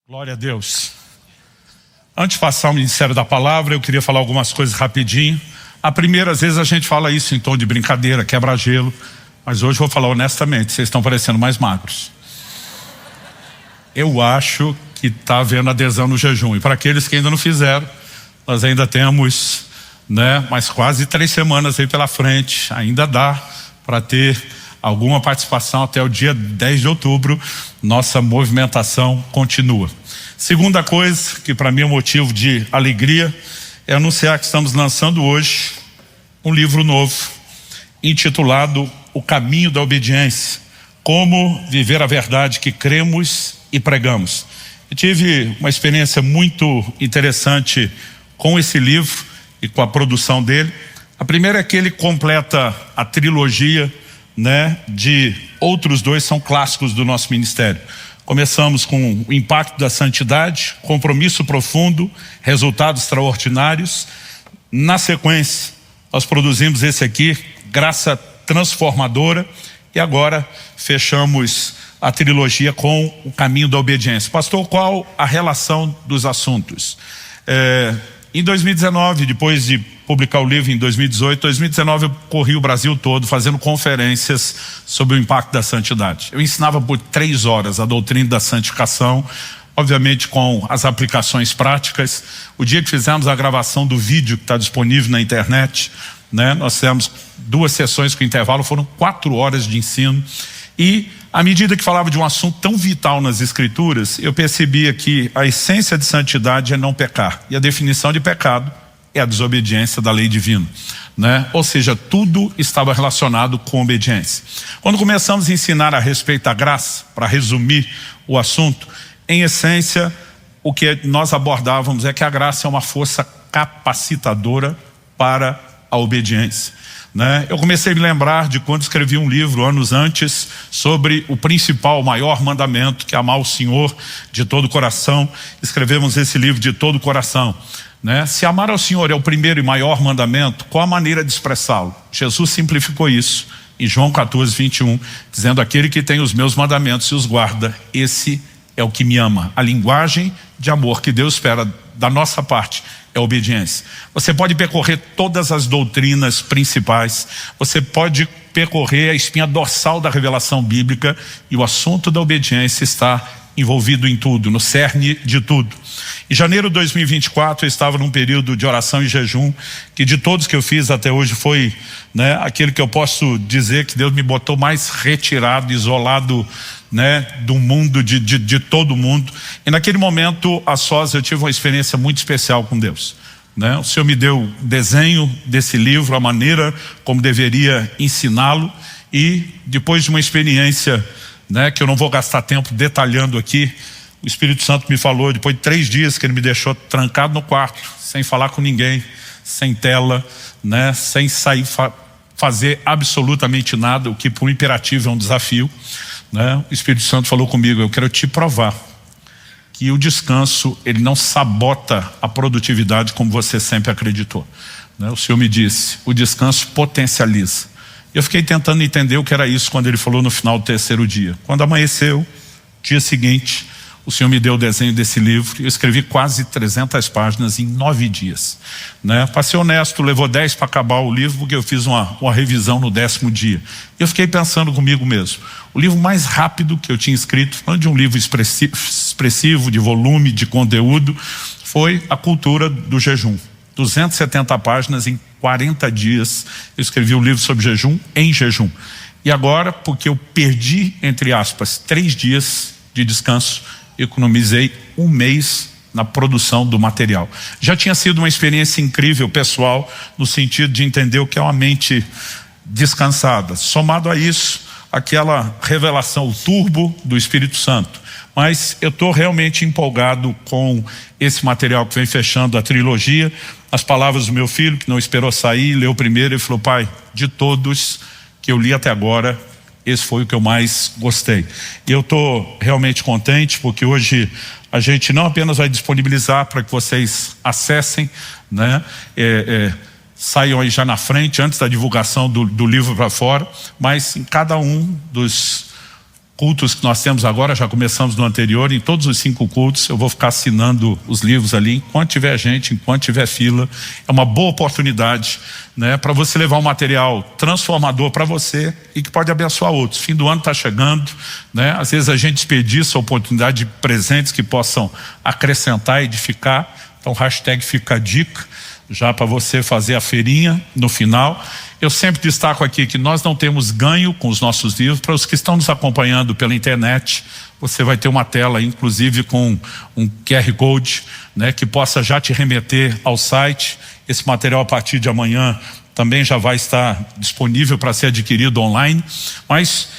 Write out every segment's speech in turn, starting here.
Glória a Deus. Antes de passar ao Ministério da Palavra, eu queria falar algumas coisas rapidinho. A primeira, às vezes a gente fala isso em tom de brincadeira, quebra-gelo, mas hoje eu vou falar honestamente, vocês estão parecendo mais magros. Eu acho que está havendo adesão no jejum. E para aqueles que ainda não fizeram, nós ainda temos, mais quase 3 semanas aí pela frente. Ainda dá para ter alguma participação até o dia 10 de outubro. Nossa movimentação continua. Segunda coisa, que para mim é um motivo de alegria, é anunciar que estamos lançando hoje um livro novo, intitulado O Caminho da Obediência. Como viver a verdade que cremos e pregamos. Eu tive uma experiência muito interessante com esse livro e com a produção dele. A primeira é que ele completa a trilogia, de outros 2 são clássicos do nosso ministério. Começamos com o impacto da santidade, compromisso profundo, resultados extraordinários. Na sequência, nós produzimos esse aqui, graça transformadora, e agora fechamos a trilogia com o caminho da obediência. Pastor, qual a relação dos assuntos? Em 2019, depois de publicar o livro em 2018, eu corri o Brasil todo fazendo conferências sobre o impacto da santidade. Eu ensinava por 3 horas a doutrina da santificação, obviamente com as aplicações práticas. O dia que fizemos a gravação do vídeo que está disponível na internet, nós fizemos 2 sessões com intervalo, foram 4 horas de ensino. E à medida que falava de um assunto tão vital nas Escrituras, eu percebia que a essência de santidade é não pecar. E a definição de pecado é a desobediência da lei divina. Ou seja, tudo estava relacionado com obediência. Quando começamos a ensinar a respeito da graça, para resumir o assunto, em essência, o que nós abordávamos é que a graça é uma força capacitadora para a obediência. Eu comecei a me lembrar de quando escrevi um livro anos antes sobre o principal, o maior mandamento, que é amar o Senhor de todo o coração. Escrevemos esse livro de todo o coração. Se amar ao Senhor é o primeiro e maior mandamento, qual a maneira de expressá-lo? Jesus simplificou isso em João 14, 21, dizendo: aquele que tem os meus mandamentos e os guarda, esse é o que me ama. A linguagem de amor que Deus espera da nossa parte é obediência. Você pode percorrer todas as doutrinas principais, você pode percorrer a espinha dorsal da revelação bíblica, e o assunto da obediência está envolvido em tudo, no cerne de tudo. Em janeiro de 2024 eu estava num período de oração e jejum, que de todos que eu fiz até hoje foi aquele que eu posso dizer que Deus me botou mais retirado, isolado do mundo, de todo mundo. E naquele momento, a sós, eu tive uma experiência muito especial com Deus. O Senhor me deu o desenho desse livro, a maneira como deveria ensiná-lo, e depois de uma experiência que eu não vou gastar tempo detalhando aqui, o Espírito Santo me falou, depois de 3 dias que ele me deixou trancado no quarto, sem falar com ninguém, sem tela, sem sair fazer absolutamente nada, o que por um imperativo é um desafio. O Espírito Santo falou comigo: eu quero te provar que o descanso, ele não sabota a produtividade como você sempre acreditou. O Senhor me disse: o descanso potencializa. Eu fiquei tentando entender o que era isso quando ele falou no final do 3º dia. Quando amanheceu, dia seguinte, o Senhor me deu o desenho desse livro. Eu escrevi quase 300 páginas em 9 dias. Para ser honesto, levou 10 para acabar o livro, porque eu fiz uma revisão no 10º dia. Eu fiquei pensando comigo mesmo. O livro mais rápido que eu tinha escrito, falando de um livro expressivo, de volume, de conteúdo, foi A Cultura do Jejum. 270 páginas em 40 dias. Eu escrevi um livro sobre jejum em jejum. E agora, porque eu perdi, entre aspas, 3 dias de descanso, economizei 1 mês na produção do material. Já tinha sido uma experiência incrível, pessoal, no sentido de entender o que é uma mente descansada. Somado a isso, aquela revelação, o turbo do Espírito Santo. Mas eu estou realmente empolgado com esse material que vem fechando a trilogia. As palavras do meu filho, que não esperou sair, leu primeiro e falou: pai, de todos que eu li até agora, esse foi o que eu mais gostei. E eu estou realmente contente, porque hoje a gente não apenas vai disponibilizar para que vocês acessem, saiam aí já na frente, antes da divulgação do livro para fora, mas em cada um dos cultos que nós temos agora, já começamos no anterior, em todos os 5 cultos eu vou ficar assinando os livros ali, enquanto tiver gente, enquanto tiver fila. É uma boa oportunidade, né, para você levar um material transformador para você e que pode abençoar outros. Fim do ano está chegando, né? Às vezes a gente desperdiça a oportunidade de presentes que possam acrescentar, edificar. Então hashtag fica a dica, já para você fazer a feirinha no final. Eu sempre destaco aqui que nós não temos ganho com os nossos livros. Para os que estão nos acompanhando pela internet, você vai ter uma tela, inclusive com um QR Code, né, que possa já te remeter ao site. Esse material a partir de amanhã também já vai estar disponível para ser adquirido online. Mas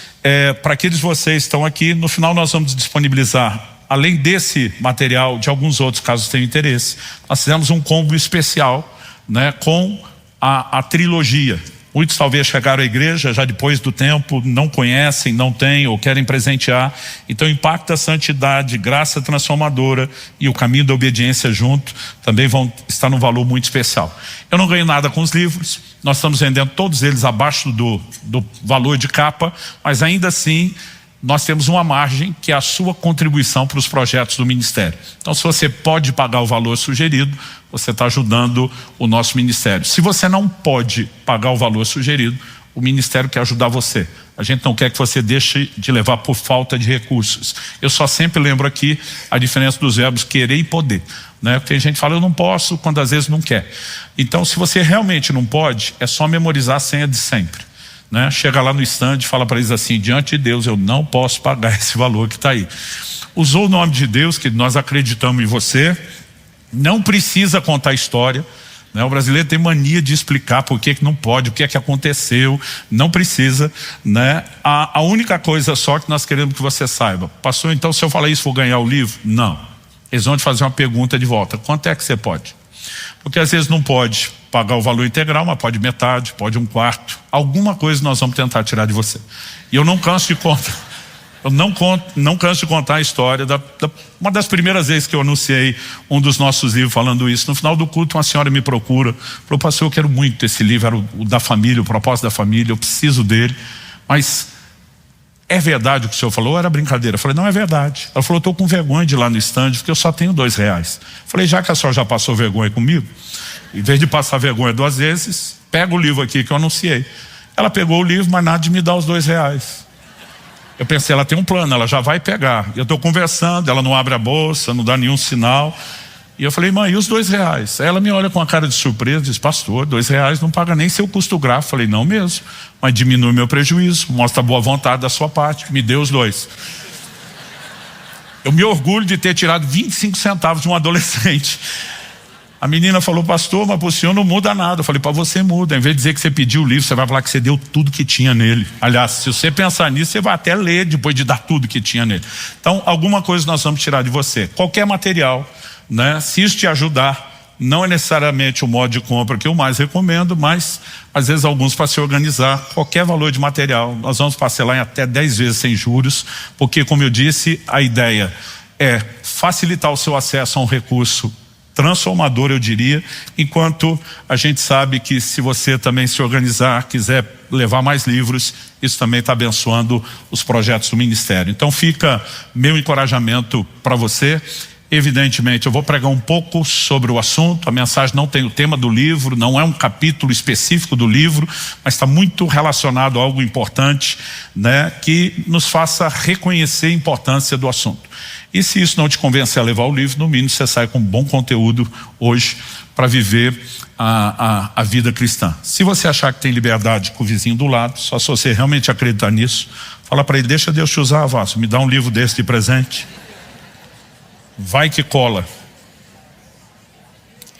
para aqueles de vocês que estão aqui, no final nós vamos disponibilizar, além desse material, de alguns outros, caso tenham interesse. Nós fizemos um combo especial, né, com a trilogia. Muitos talvez chegaram à igreja já depois do tempo, não conhecem, não têm ou querem presentear. Então Impacto da Santidade, Graça Transformadora e o Caminho da Obediência junto também vão estar num valor muito especial. Eu não ganho nada com os livros, nós estamos vendendo todos eles abaixo do valor de capa, mas ainda assim nós temos uma margem que é a sua contribuição para os projetos do ministério. Então, se você pode pagar o valor sugerido, você está ajudando o nosso ministério. Se você não pode pagar o valor sugerido, o ministério quer ajudar você. A gente não quer que você deixe de levar por falta de recursos. Eu só sempre lembro aqui a diferença dos verbos querer e poder, né? Tem gente que fala, eu não posso, quando às vezes não quer. Então, se você realmente não pode, é só memorizar a senha de sempre, né? Chega lá no stand e fala para eles assim, diante de Deus eu não posso pagar esse valor que está aí. Usou o nome de Deus, que nós acreditamos em você, não precisa contar a história, né? O brasileiro tem mania de explicar por que não pode, o que é que aconteceu, não precisa, né? A única coisa só que nós queremos que você saiba, pastor, então se eu falar isso vou ganhar o livro? Não, eles vão te fazer uma pergunta de volta, quanto é que você pode? Porque às vezes não pode pagar o valor integral, mas pode metade, pode 1/4. Alguma coisa nós vamos tentar tirar de você. E eu não canso de contar. Eu não canso de contar a história uma das primeiras vezes que eu anunciei um dos nossos livros falando isso. No final do culto, uma senhora me procura, falou, pastor, eu quero muito esse livro, era o da família, o propósito da família, eu preciso dele, mas é verdade o que o senhor falou ou era brincadeira? Eu falei, não, é verdade. Ela falou, estou com vergonha de ir lá no stand, porque eu só tenho R$2. Eu falei, já que a senhora já passou vergonha comigo, em vez de passar vergonha 2 vezes, pega o livro aqui que eu anunciei. Ela pegou o livro, mas nada de me dar os R$2. Eu pensei, ela tem um plano, ela já vai pegar. Eu estou conversando, ela não abre a bolsa, não dá nenhum sinal. E eu falei, mãe, e os R$2? Aí ela me olha com a cara de surpresa, diz, pastor, R$2 não paga nem seu custo gráfico. Eu falei, não mesmo, mas diminui meu prejuízo, mostra a boa vontade da sua parte, me dê os 2. Eu me orgulho de ter tirado 25 centavos de um adolescente. A menina falou, pastor, mas para o senhor não muda nada. Eu falei, para você muda. Em vez de dizer que você pediu o livro, você vai falar que você deu tudo que tinha nele. Aliás, se você pensar nisso, você vai até ler depois de dar tudo que tinha nele. Então, alguma coisa nós vamos tirar de você. Qualquer material, né? Se isso te ajudar, não é necessariamente o modo de compra que eu mais recomendo, mas às vezes alguns para se organizar, qualquer valor de material, nós vamos parcelar em até 10 vezes sem juros, porque, como eu disse, a ideia é facilitar o seu acesso a um recurso transformador, eu diria, enquanto a gente sabe que se você também se organizar, quiser levar mais livros, isso também está abençoando os projetos do ministério. Então fica meu encorajamento para você. Evidentemente eu vou pregar um pouco sobre o assunto, a mensagem não tem o tema do livro, não é um capítulo específico do livro, mas está muito relacionado a algo importante, né, que nos faça reconhecer a importância do assunto. E se isso não te convencer a levar o livro, no mínimo você sai com bom conteúdo hoje para viver a vida cristã. Se você achar que tem liberdade com o vizinho do lado, só se você realmente acreditar nisso, fala para ele, deixa Deus te usar, Vasco, me dá um livro desse de presente. Vai que cola.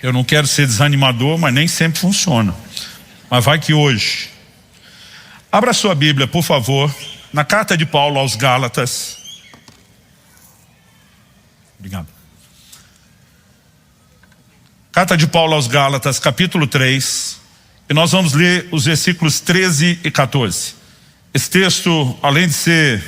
Eu não quero ser desanimador, mas nem sempre funciona. Mas vai que hoje. Abra sua Bíblia, por favor, na carta de Paulo aos Gálatas. Obrigado. Carta de Paulo aos Gálatas, capítulo 3. E nós vamos ler os versículos 13 e 14. Esse texto, além de ser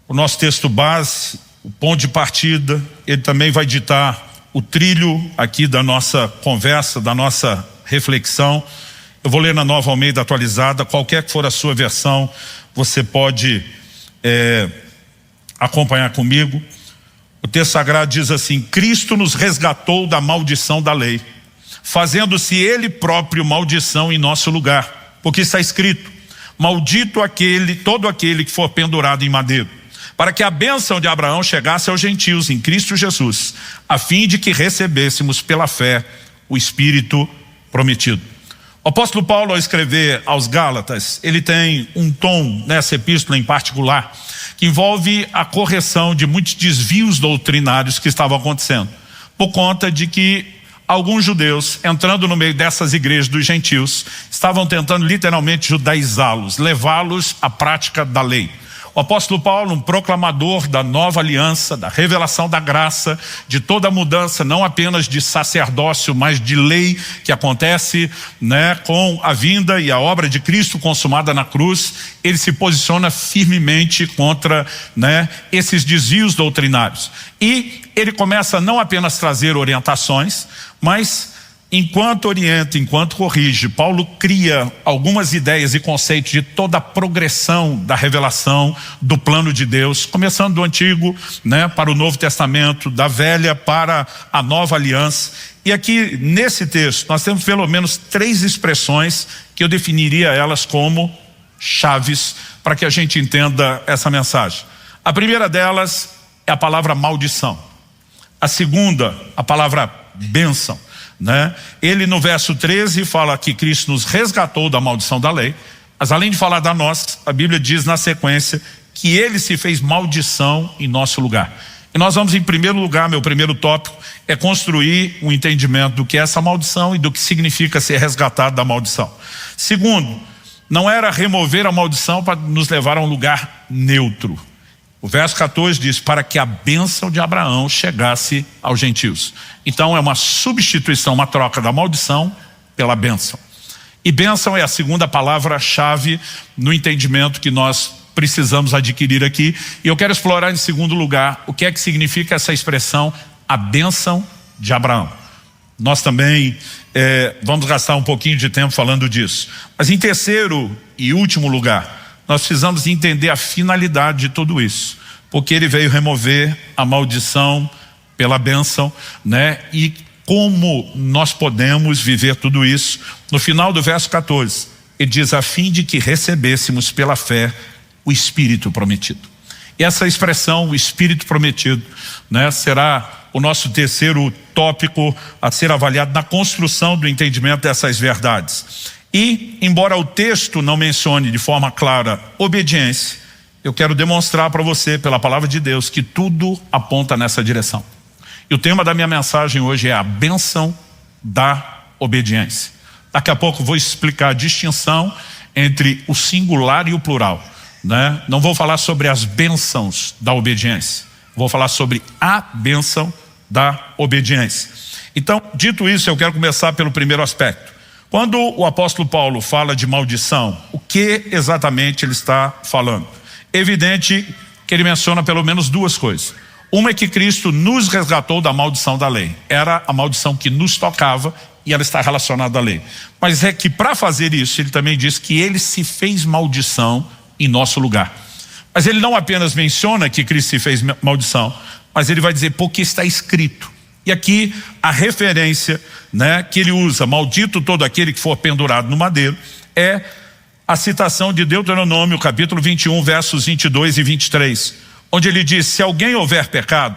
o nosso texto base, o ponto de partida, ele também vai ditar o trilho aqui da nossa conversa, da nossa reflexão. Eu vou ler na Nova Almeida atualizada, qualquer que for a sua versão, você pode acompanhar comigo. O texto sagrado diz assim: Cristo nos resgatou da maldição da lei, fazendo-se Ele próprio maldição em nosso lugar, porque está escrito: maldito todo aquele que for pendurado em madeiro, para que a bênção de Abraão chegasse aos gentios em Cristo Jesus, a fim de que recebêssemos pela fé o Espírito prometido. O apóstolo Paulo, ao escrever aos Gálatas, ele tem um tom nessa epístola em particular que envolve a correção de muitos desvios doutrinários que estavam acontecendo, por conta de que alguns judeus, entrando no meio dessas igrejas dos gentios, estavam tentando literalmente judaizá-los, levá-los à prática da lei. O apóstolo Paulo, um proclamador da nova aliança, da revelação da graça, de toda a mudança, não apenas de sacerdócio, mas de lei, que acontece, com a vinda e a obra de Cristo consumada na cruz, ele se posiciona firmemente contra esses desvios doutrinários. E ele começa não apenas a trazer orientações, mas enquanto orienta, enquanto corrige, Paulo cria algumas ideias e conceitos de toda a progressão da revelação do plano de Deus, começando do Antigo para o Novo Testamento, da Velha para a Nova Aliança. E aqui nesse texto nós temos pelo menos 3 expressões que eu definiria elas como chaves para que a gente entenda essa mensagem. A primeira delas é a palavra maldição. A segunda, a palavra bênção. Ele no verso 13 fala que Cristo nos resgatou da maldição da lei, mas além de falar da nossa, a Bíblia diz na sequência que ele se fez maldição em nosso lugar. E nós vamos, em primeiro lugar, meu primeiro tópico é construir um entendimento do que é essa maldição e do que significa ser resgatado da maldição. Segundo, não era remover a maldição para nos levar a um lugar neutro. O verso 14 diz: para que a bênção de Abraão chegasse aos gentios. Então é uma substituição, uma troca da maldição pela bênção. E bênção é a segunda palavra-chave no entendimento que nós precisamos adquirir aqui. E eu quero explorar em segundo lugar o que é que significa essa expressão, a bênção de Abraão. Nós também vamos gastar um pouquinho de tempo falando disso. Mas em terceiro e último lugar, nós precisamos entender a finalidade de tudo isso, porque ele veio remover a maldição pela bênção, e como nós podemos viver tudo isso. No final do verso 14, ele diz: a fim de que recebêssemos pela fé o Espírito prometido. E essa expressão, o Espírito prometido, será o nosso terceiro tópico a ser avaliado na construção do entendimento dessas verdades. E, embora o texto não mencione de forma clara obediência, eu quero demonstrar para você, pela palavra de Deus, que tudo aponta nessa direção. E o tema da minha mensagem hoje é a bênção da obediência. Daqui a pouco vou explicar a distinção entre o singular e o plural. Não vou falar sobre as bênçãos da obediência, vou falar sobre a bênção da obediência. Então, dito isso, eu quero começar pelo primeiro aspecto. Quando o apóstolo Paulo fala de maldição, o que exatamente ele está falando? É evidente que ele menciona pelo menos 2 coisas. Uma é que Cristo nos resgatou da maldição da lei. Era a maldição que nos tocava e ela está relacionada à lei. Mas é que para fazer isso, ele também diz que ele se fez maldição em nosso lugar. Mas ele não apenas menciona que Cristo se fez maldição, mas ele vai dizer porque está escrito. E aqui a referência que ele usa, maldito todo aquele que for pendurado no madeiro, é a citação de Deuteronômio, capítulo 21, versos 22 e 23, onde ele diz: se alguém houver pecado,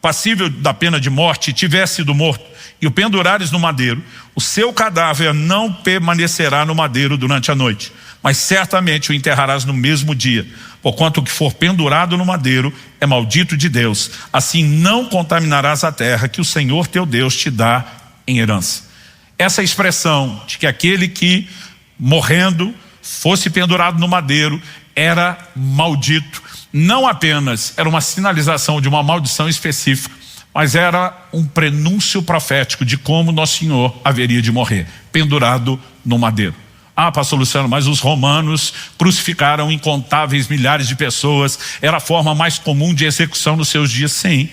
passível da pena de morte, tiver sido morto, e o pendurares no madeiro, o seu cadáver não permanecerá no madeiro durante a noite, mas certamente o enterrarás no mesmo dia, porquanto o que for pendurado no madeiro é maldito de Deus. Assim não contaminarás a terra que o Senhor teu Deus te dá em herança. Essa expressão de que aquele que morrendo fosse pendurado no madeiro era maldito, não apenas era uma sinalização de uma maldição específica, mas era um prenúncio profético de como nosso Senhor haveria de morrer, pendurado no madeiro. Ah, pastor Luciano, mas os romanos crucificaram incontáveis milhares de pessoas, era a forma mais comum de execução nos seus dias. Sim,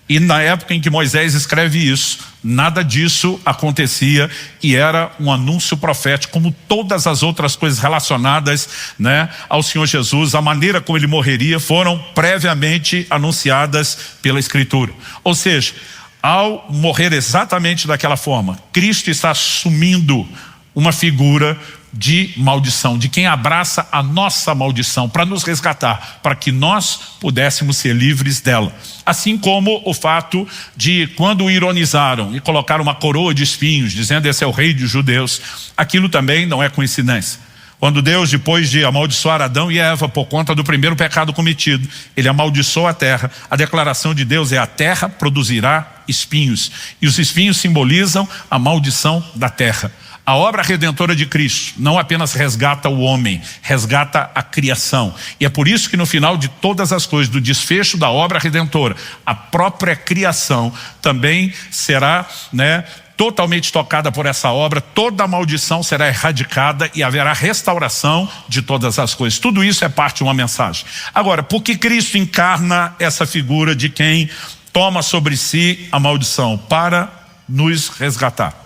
E na época em que Moisés escreve isso, nada disso acontecia e era um anúncio profético, como todas as outras coisas relacionadas, né, ao Senhor Jesus. A maneira como ele morreria foram previamente anunciadas pela Escritura. Ou seja, ao morrer exatamente daquela forma, Cristo está assumindo uma figura de maldição, de quem abraça a nossa maldição para nos resgatar, para que nós pudéssemos ser livres dela. Assim como o fato de quando o ironizaram e colocaram uma coroa de espinhos, dizendo esse é o rei dos judeus, aquilo também não é coincidência. Quando Deus, depois de amaldiçoar Adão e Eva por conta do primeiro pecado cometido, ele amaldiçoou a terra. A declaração de Deus é: a terra produzirá espinhos. E os espinhos simbolizam a maldição da terra. A obra redentora de Cristo não apenas resgata o homem, resgata a criação. E é por isso que no final de todas as coisas, do desfecho da obra redentora, a própria criação também será, né, totalmente tocada por essa obra. Toda a maldição será erradicada e haverá restauração de todas as coisas. Tudo isso é parte de uma mensagem. Agora, por que Cristo encarna essa figura de quem toma sobre si a maldição? Para nos resgatar.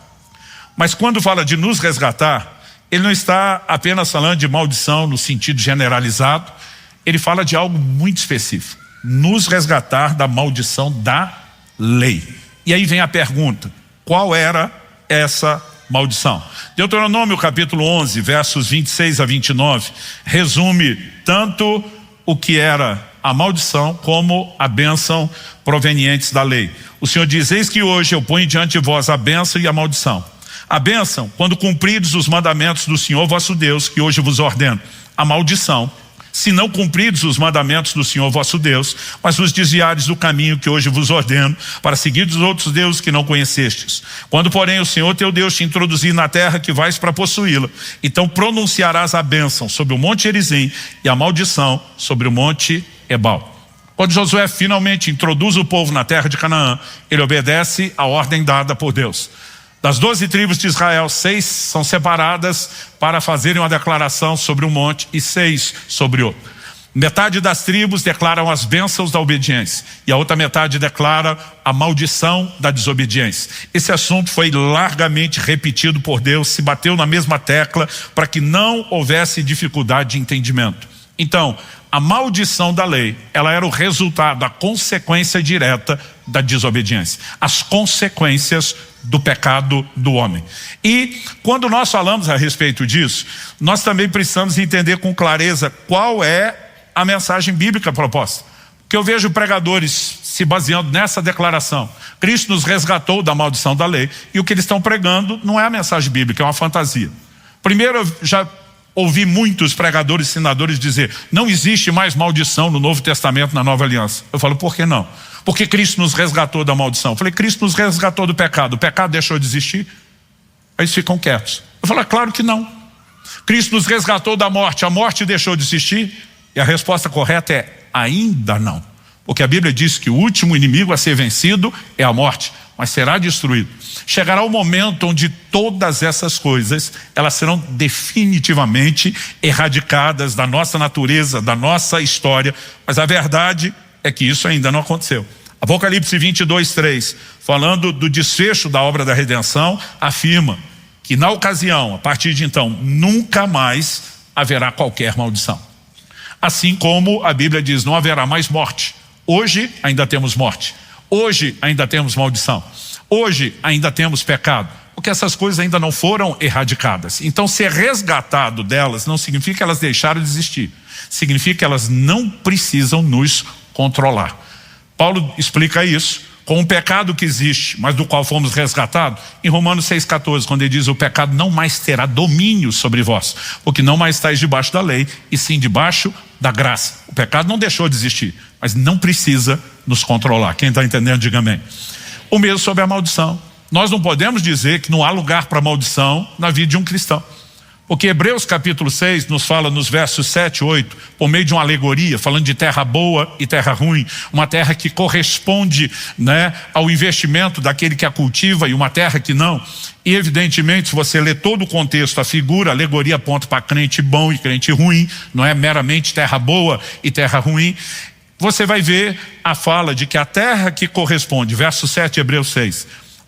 Mas quando fala de nos resgatar, ele não está apenas falando de maldição no sentido generalizado, ele fala de algo muito específico: nos resgatar da maldição da lei. E aí vem a pergunta: qual era essa maldição? Deuteronômio capítulo 11, versos 26 a 29, resume tanto o que era a maldição como a bênção provenientes da lei. O Senhor diz: eis que hoje eu ponho diante de vós a bênção e a maldição. A bênção, quando cumpridos os mandamentos do Senhor vosso Deus, que hoje vos ordeno. A maldição, se não cumpridos os mandamentos do Senhor vosso Deus, mas vos desviares do caminho que hoje vos ordeno, para seguir os outros deuses que não conhecestes. Quando, porém, o Senhor teu Deus te introduzir na terra que vais para possuí-la, então pronunciarás a bênção sobre o monte Gerizim e a maldição sobre o monte Ebal. Quando Josué finalmente introduz o povo na terra de Canaã, ele obedece a ordem dada por Deus. Das 12 tribos de Israel, 6 são separadas para fazerem uma declaração sobre um monte e 6 sobre outro. Metade das tribos declaram as bênçãos da obediência e a outra metade declara a maldição da desobediência. Esse assunto foi largamente repetido por Deus, se bateu na mesma tecla para que não houvesse dificuldade de entendimento. Então, a maldição da lei, ela era o resultado, a consequência direta da desobediência. As consequências do pecado do homem. E quando nós falamos a respeito disso, nós também precisamos entender com clareza qual é a mensagem bíblica proposta. Porque eu vejo pregadores se baseando nessa declaração: Cristo nos resgatou da maldição da lei, e o que eles estão pregando não é a mensagem bíblica, é uma fantasia. Primeiro, eu já ouvi muitos pregadores e ensinadores dizer: não existe mais maldição no Novo Testamento, na Nova Aliança. Eu falo: por que não? Porque Cristo nos resgatou da maldição. Eu falei: Cristo nos resgatou do pecado. O pecado deixou de existir? Aí eles ficam quietos. Eu falo: claro que não. Cristo nos resgatou da morte. A morte deixou de existir? E a resposta correta é: ainda não. Porque a Bíblia diz que o último inimigo a ser vencido é a morte, mas será destruído. Chegará o momento onde todas essas coisas, elas serão definitivamente erradicadas da nossa natureza, da nossa história. Mas a verdade é que isso ainda não aconteceu. Apocalipse 22, 3, falando do desfecho da obra da redenção, afirma que na ocasião, a partir de então, nunca mais haverá qualquer maldição. Assim como a Bíblia diz: não haverá mais morte. Hoje ainda temos morte. Hoje ainda temos maldição. Hoje ainda temos pecado. Porque essas coisas ainda não foram erradicadas. Então, ser resgatado delas não significa que elas deixaram de existir. Significa que elas não precisam nos controlar. Paulo explica isso com o pecado que existe, mas do qual fomos resgatados, em Romanos 6,14, quando ele diz: o pecado não mais terá domínio sobre vós, porque não mais estáis debaixo da lei, e sim debaixo da graça. O pecado não deixou de existir, mas não precisa nos controlar. Quem está entendendo, diga amém. O mesmo sobre a maldição. Nós não podemos dizer que não há lugar para maldição na vida de um cristão. Porque Hebreus capítulo 6 nos fala nos versos 7 e 8, por meio de uma alegoria, falando de terra boa e terra ruim, uma terra que corresponde, né, ao investimento daquele que a cultiva e uma terra que não. E evidentemente, se você ler todo o contexto, a figura, a alegoria aponta para crente bom e crente ruim, não é meramente terra boa e terra ruim. você vai ver a fala de que a terra que corresponde, verso 7, Hebreus 6,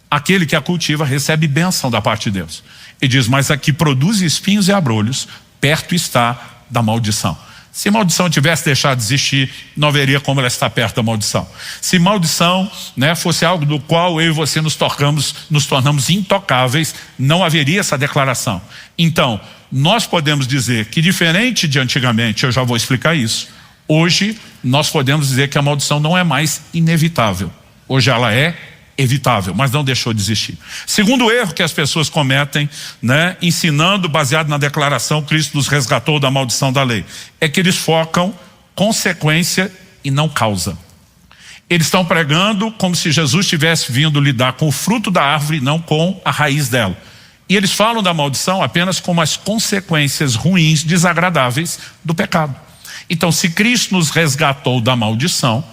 aquele que a cultiva recebe bênção da parte de Deus. E diz, mas a que produz espinhos e abrolhos, perto está da maldição. Se maldição tivesse deixado de existir, não haveria como ela estar perto da maldição. Se maldição, fosse algo do qual eu e você nos tornamos intocáveis, não haveria essa declaração. Então, nós podemos dizer que diferente de antigamente, eu já vou explicar isso, hoje nós podemos dizer que a maldição não é mais inevitável. Hoje ela é evitável, mas não deixou de existir. Segundo erro que as pessoas cometem, ensinando baseado na declaração Cristo nos resgatou da maldição da lei, é que eles focam consequência e não causa. Eles estão pregando como se Jesus tivesse vindo lidar com o fruto da árvore, não com a raiz dela. E eles falam da maldição apenas como as consequências ruins, desagradáveis do pecado. Então, se Cristo nos resgatou da maldição,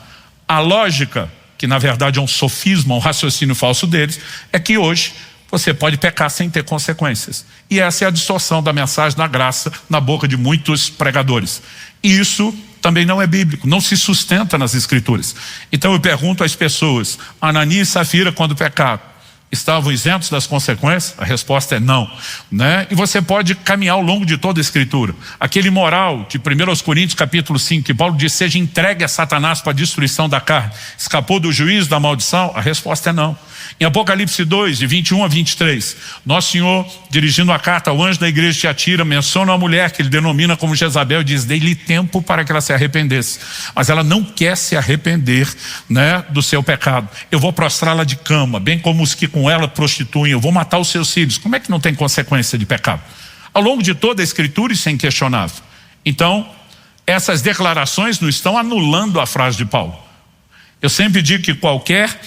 a lógica, que na verdade é um sofisma, um raciocínio falso deles, é que hoje você pode pecar sem ter consequências. E essa é a distorção da mensagem da graça na boca de muitos pregadores. E isso também não é bíblico, não se sustenta nas escrituras. Então eu pergunto às pessoas, Ananias e Safira, quando pecaram, estavam isentos das consequências? A resposta é não, E você pode caminhar ao longo de toda a escritura. Aquele moral de 1 Coríntios capítulo 5, que Paulo diz, seja entregue a Satanás para a destruição da carne, escapou do juízo, da maldição? A resposta é não. Em Apocalipse 2, de 21 a 23, Nosso Senhor, dirigindo a carta ao anjo da igreja de Tiatira, menciona uma mulher que ele denomina como Jezabel e diz, dei-lhe tempo para que ela se arrependesse. Mas ela não quer se arrepender, do seu pecado. Eu vou prostrá-la de cama, bem como os que com ela prostituem, eu vou matar os seus filhos. Como é que não tem consequência de pecado? Ao longo de toda a escritura isso é inquestionável. Então, essas declarações não estão anulando a frase de Paulo. Eu sempre digo que qualquer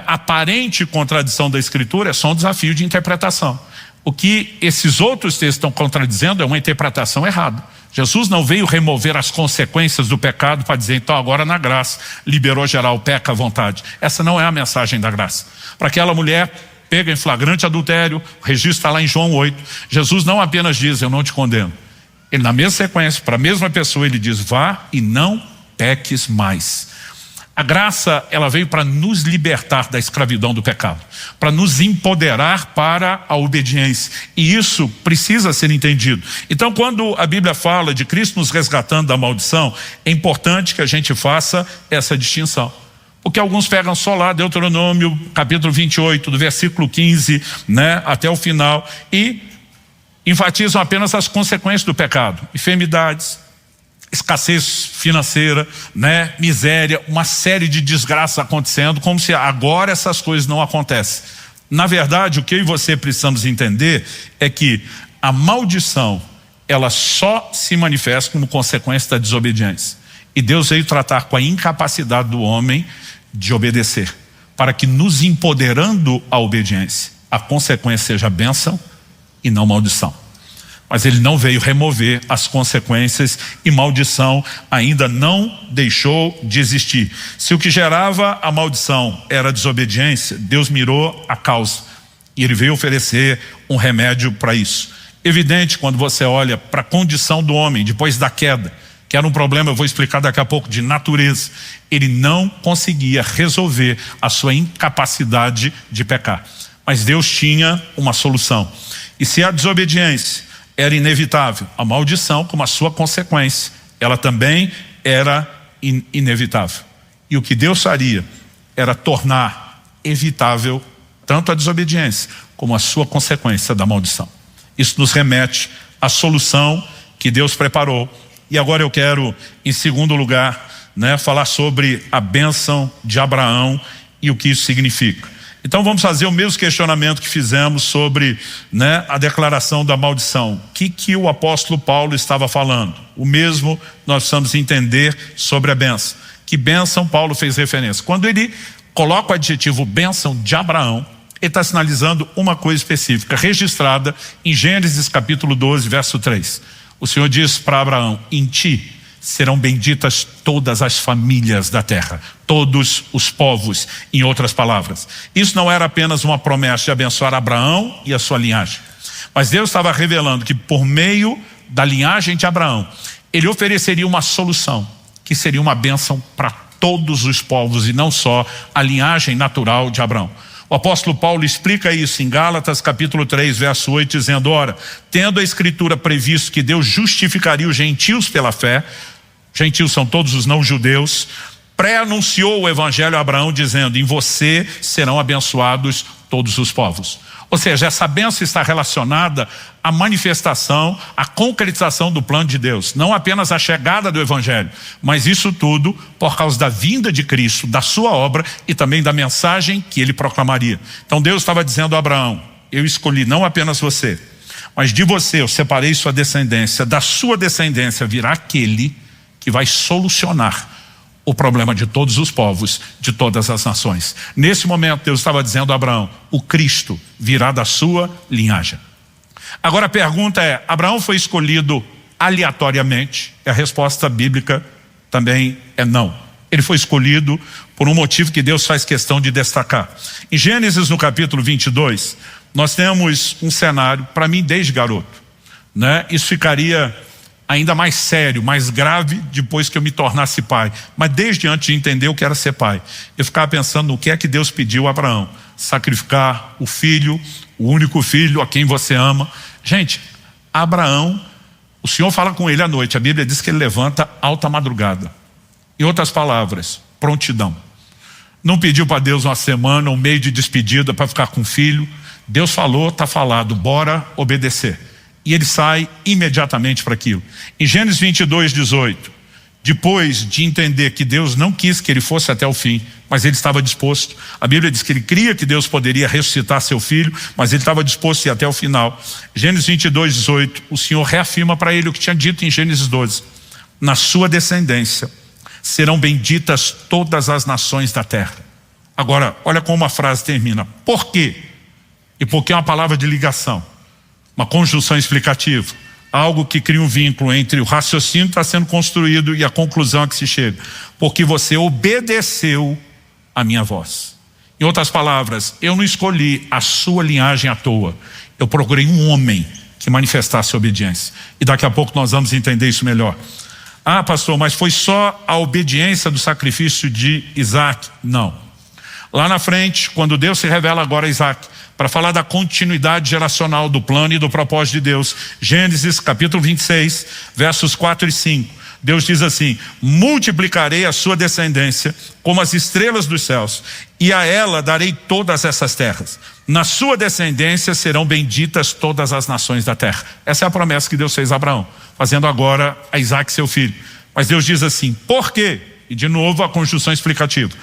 aparente contradição da escritura é só um desafio de interpretação. O que esses outros textos estão contradizendo é uma interpretação errada. Jesus não veio remover as consequências do pecado para dizer, então agora na graça, liberou geral, peca à vontade. Essa não é a mensagem da graça. Para aquela mulher pega em flagrante adultério, o registro está lá em João 8, Jesus não apenas diz, eu não te condeno. Ele na mesma sequência, para a mesma pessoa, ele diz, vá e não peques mais. A graça, ela veio para nos libertar da escravidão do pecado, para nos empoderar para a obediência. E isso precisa ser entendido. Então, quando a Bíblia fala de Cristo nos resgatando da maldição, é importante que a gente faça essa distinção. Porque alguns pegam só lá Deuteronômio, capítulo 28, do versículo 15, até o final, e enfatizam apenas as consequências do pecado. Enfermidades, escassez financeira, miséria, uma série de desgraças acontecendo, como se agora essas coisas não acontecem. Na verdade, o que eu e você precisamos entender é que a maldição, ela só se manifesta como consequência da desobediência. E Deus veio tratar com a incapacidade do homem de obedecer, para que nos empoderando à obediência, a consequência seja bênção e não maldição. Mas ele não veio remover as consequências e maldição ainda não deixou de existir. Se o que gerava a maldição era a desobediência, Deus mirou a causa e ele veio oferecer um remédio para isso. Evidente, quando você olha para a condição do homem depois da queda, que era um problema, eu vou explicar daqui a pouco, de natureza, ele não conseguia resolver a sua incapacidade de pecar. Mas Deus tinha uma solução. E se a desobediência era inevitável, a maldição, como a sua consequência, ela também era inevitável. E o que Deus faria era tornar evitável tanto a desobediência como a sua consequência da maldição. Isso nos remete à solução que Deus preparou. E agora eu quero, em segundo lugar, falar sobre a bênção de Abraão e o que isso significa. Então vamos fazer o mesmo questionamento que fizemos sobre a declaração da maldição. O que o apóstolo Paulo estava falando? O mesmo nós precisamos entender sobre a bênção. Que bênção Paulo fez referência? Quando ele coloca o adjetivo bênção de Abraão, ele está sinalizando uma coisa específica, registrada em Gênesis capítulo 12, verso 3. O Senhor diz para Abraão, em ti serão benditas todas as famílias da terra, todos os povos, em outras palavras. Isso não era apenas uma promessa de abençoar Abraão e a sua linhagem, mas Deus estava revelando que por meio da linhagem de Abraão, ele ofereceria uma solução que seria uma bênção para todos os povos e não só a linhagem natural de Abraão. O apóstolo Paulo explica isso em Gálatas capítulo 3, verso 8, dizendo: ora, tendo a escritura previsto que Deus justificaria os gentios pela fé, gentios são todos os não-judeus, pré-anunciou o evangelho a Abraão dizendo: em você serão abençoados todos os povos. Ou seja, essa bênção está relacionada à manifestação, à concretização do plano de Deus. Não apenas a chegada do evangelho, mas isso tudo por causa da vinda de Cristo, da sua obra e também da mensagem que ele proclamaria. Então Deus estava dizendo a Abraão: eu escolhi não apenas você, mas de você eu separei sua descendência, da sua descendência virá aquele que vai solucionar o problema de todos os povos, de todas as nações. Nesse momento Deus estava dizendo a Abraão: o Cristo virá da sua linhagem. Agora a pergunta é: Abraão foi escolhido aleatoriamente? E a resposta bíblica também é não. Ele foi escolhido por um motivo que Deus faz questão de destacar. Em Gênesis no capítulo 22, nós temos um cenário, para mim desde garoto, né? Isso ficaria ainda mais sério, mais grave depois que eu me tornasse pai. Mas desde antes de entender o que era ser pai, eu ficava pensando no que é que Deus pediu a Abraão: sacrificar o filho, o único filho a quem você ama. Gente, Abraão, o Senhor fala com ele à noite, a Bíblia diz que ele levanta alta madrugada. Em outras palavras, prontidão. Não pediu para Deus uma semana, um mês de despedida para ficar com o filho. Deus falou, está falado, bora obedecer. E ele sai imediatamente para aquilo. Em Gênesis 22, 18, depois de entender que Deus não quis que ele fosse até o fim, mas ele estava disposto. A Bíblia diz que ele cria que Deus poderia ressuscitar seu filho, mas ele estava disposto a ir até o final. Gênesis 22, 18, o Senhor reafirma para ele o que tinha dito em Gênesis 12: na sua descendência serão benditas todas as nações da terra. Agora, olha como a frase termina: por quê? E porque é uma palavra de ligação, uma conjunção explicativa, algo que cria um vínculo entre o raciocínio que está sendo construído e a conclusão a que se chega. Porque você obedeceu a minha voz. Em outras palavras, eu não escolhi a sua linhagem à toa. Eu procurei um homem que manifestasse obediência. E daqui a pouco nós vamos entender isso melhor. Ah, pastor, mas foi só a obediência do sacrifício de Isaac? Não. Lá na frente, quando Deus se revela agora a Isaac, para falar da continuidade geracional do plano e do propósito de Deus, Gênesis capítulo 26, versos 4 e 5, Deus diz assim: multiplicarei a sua descendência como as estrelas dos céus, e a ela darei todas essas terras. Na sua descendência serão benditas todas as nações da terra. Essa é a promessa que Deus fez a Abraão, fazendo agora a Isaac seu filho. Mas Deus diz assim: por quê? E de novo a conjunção explicativa: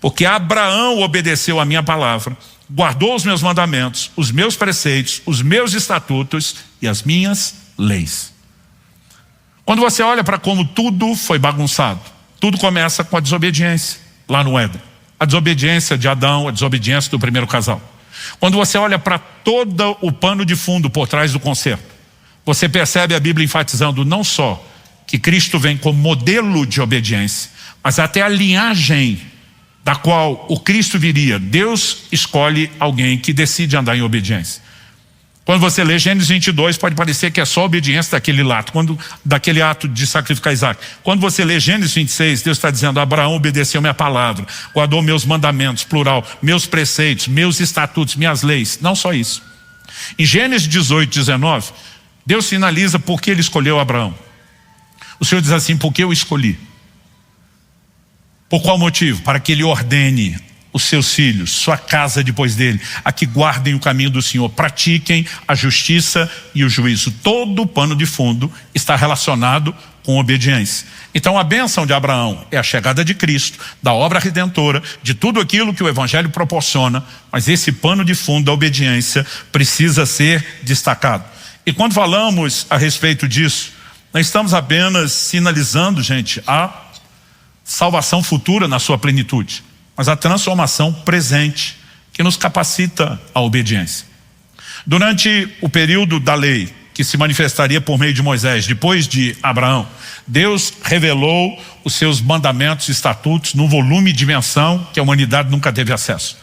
porque Abraão obedeceu a minha palavra, guardou os meus mandamentos, os meus preceitos, os meus estatutos e as minhas leis. Quando você olha para como tudo foi bagunçado, tudo começa com a desobediência lá no Éden. A desobediência de Adão, a desobediência do primeiro casal. Quando você olha para todo o pano de fundo por trás do concerto, você percebe a Bíblia enfatizando não só que Cristo vem como modelo de obediência, mas até a linhagem da qual o Cristo viria. Deus escolhe alguém que decide andar em obediência. Quando você lê Gênesis 22, pode parecer que é só obediência daquele ato de sacrificar Isaac. Quando você lê Gênesis 26, Deus está dizendo: Abraão obedeceu minha palavra, guardou meus mandamentos, plural, meus preceitos, meus estatutos, minhas leis. Não só isso. Em Gênesis 18, 19, Deus sinaliza por que ele escolheu Abraão. O Senhor diz assim: porque eu escolhi. Por qual motivo? Para que ele ordene os seus filhos, sua casa depois dele, a que guardem o caminho do Senhor, pratiquem a justiça e o juízo. Todo o pano de fundo está relacionado com obediência. Então a bênção de Abraão é a chegada de Cristo, da obra redentora, de tudo aquilo que o Evangelho proporciona, mas esse pano de fundo da obediência precisa ser destacado. E quando falamos a respeito disso, nós estamos apenas sinalizando, gente, a salvação futura na sua plenitude, mas a transformação presente que nos capacita à obediência. Durante o período da lei, que se manifestaria por meio de Moisés, depois de Abraão, Deus revelou os seus mandamentos e estatutos num volume e dimensão que a humanidade nunca teve acesso.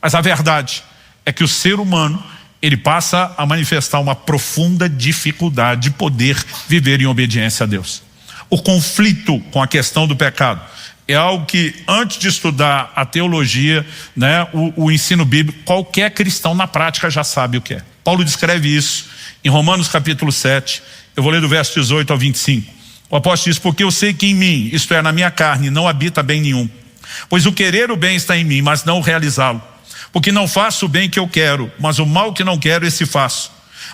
Mas a verdade é que o ser humano, ele passa a manifestar uma profunda dificuldade de poder viver em obediência a Deus. O conflito com a questão do pecado é algo que, antes de estudar a teologia, né, o ensino bíblico, qualquer cristão na prática já sabe o que é. Paulo descreve isso em Romanos capítulo 7, eu vou ler do verso 18 ao 25. O apóstolo diz: porque eu sei que em mim, isto é, na minha carne, não habita bem nenhum. Pois o querer o bem está em mim, mas não o realizá-lo. Porque não faço o bem que eu quero, mas o mal que não quero, esse faço.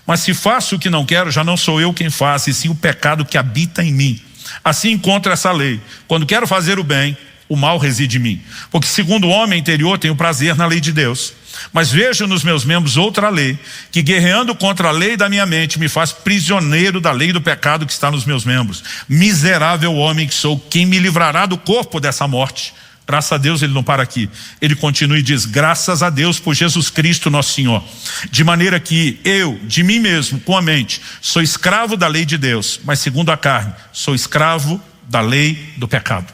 Mas se faço o que não quero, já não sou eu quem faz, e sim o pecado que habita em mim. Assim encontro essa lei: quando quero fazer o bem, o mal reside em mim. Porque segundo o homem interior tenho prazer na lei de Deus. Mas vejo nos meus membros outra lei, que guerreando contra a lei da minha mente, me faz prisioneiro da lei do pecado que está nos meus membros. Miserável homem que sou, quem me livrará do corpo dessa morte? Graças a Deus ele não para aqui. Ele continua e diz: graças a Deus por Jesus Cristo nosso Senhor. De maneira que eu, de mim mesmo, com a mente, sou escravo da lei de Deus, mas segundo a carne, sou escravo da lei do pecado.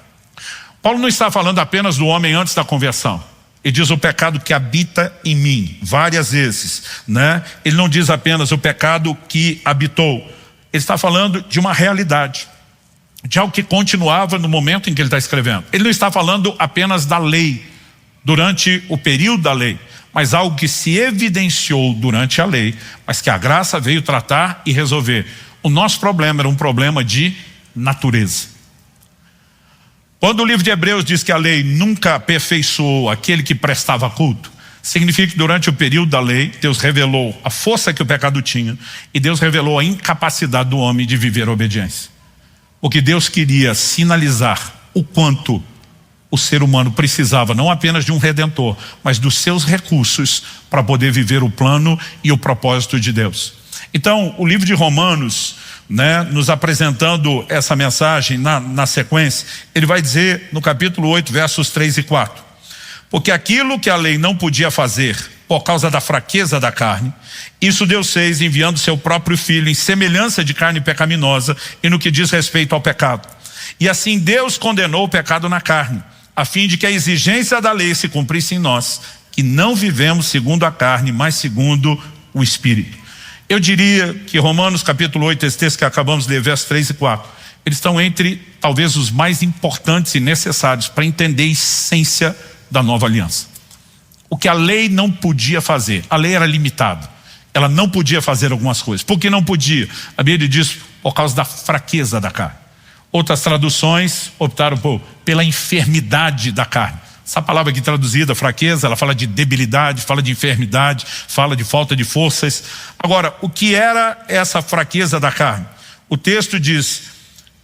Paulo não está falando apenas do homem antes da conversão. Ele diz o pecado que habita em mim, várias vezes, né? Ele não diz apenas o pecado que habitou. Ele está falando de uma realidade, de algo que continuava no momento em que ele está escrevendo. Ele não está falando apenas da lei, durante o período da lei, mas algo que se evidenciou durante a lei, mas que a graça veio tratar e resolver. O nosso problema era um problema de natureza. Quando o livro de Hebreus diz que a lei nunca aperfeiçoou aquele que prestava culto, significa que durante o período da lei, Deus revelou a força que o pecado tinha, e Deus revelou a incapacidade do homem de viver a obediência. Porque Deus queria sinalizar o quanto o ser humano precisava não apenas de um redentor, mas dos seus recursos para poder viver o plano e o propósito de Deus. Então, o livro de Romanos, né, nos apresentando essa mensagem na sequência, ele vai dizer no capítulo 8, versos 3 e 4. Porque aquilo que a lei não podia fazer por causa da fraqueza da carne, isso Deus fez enviando seu próprio filho em semelhança de carne pecaminosa e no que diz respeito ao pecado. E assim Deus condenou o pecado na carne, a fim de que a exigência da lei se cumprisse em nós, que não vivemos segundo a carne, mas segundo o Espírito. Eu diria que Romanos capítulo 8, esse texto que acabamos de ler, versos 3 e 4, eles estão entre talvez os mais importantes e necessários para entender a essência da nova aliança. O que a lei não podia fazer, a lei era limitada, ela não podia fazer algumas coisas. Por que não podia? A Bíblia diz por causa da fraqueza da carne. Outras traduções optaram pela enfermidade da carne. Essa palavra aqui traduzida, fraqueza, ela fala de debilidade, fala de enfermidade, fala de falta de forças. Agora, o que era essa fraqueza da carne? O texto diz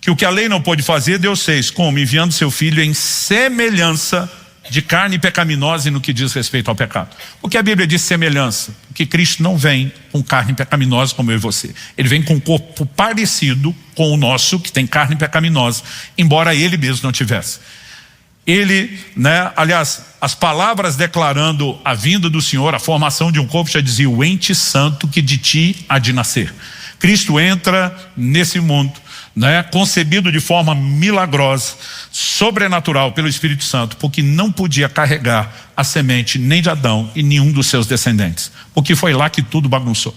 que o que a lei não pôde fazer, Deus fez, como? Enviando seu filho em semelhança de carne pecaminosa e no que diz respeito ao pecado. Porque a Bíblia diz semelhança, porque Cristo não vem com carne pecaminosa como eu e você. Ele vem com um corpo parecido com o nosso, que tem carne pecaminosa, embora ele mesmo não tivesse. Ele, né, aliás, as palavras declarando a vinda do Senhor, a formação de um corpo, já dizia: o ente santo que de ti há de nascer. Cristo entra nesse mundo, né, concebido de forma milagrosa, sobrenatural pelo Espírito Santo, porque não podia carregar a semente nem de Adão e nenhum dos seus descendentes, porque foi lá que tudo bagunçou.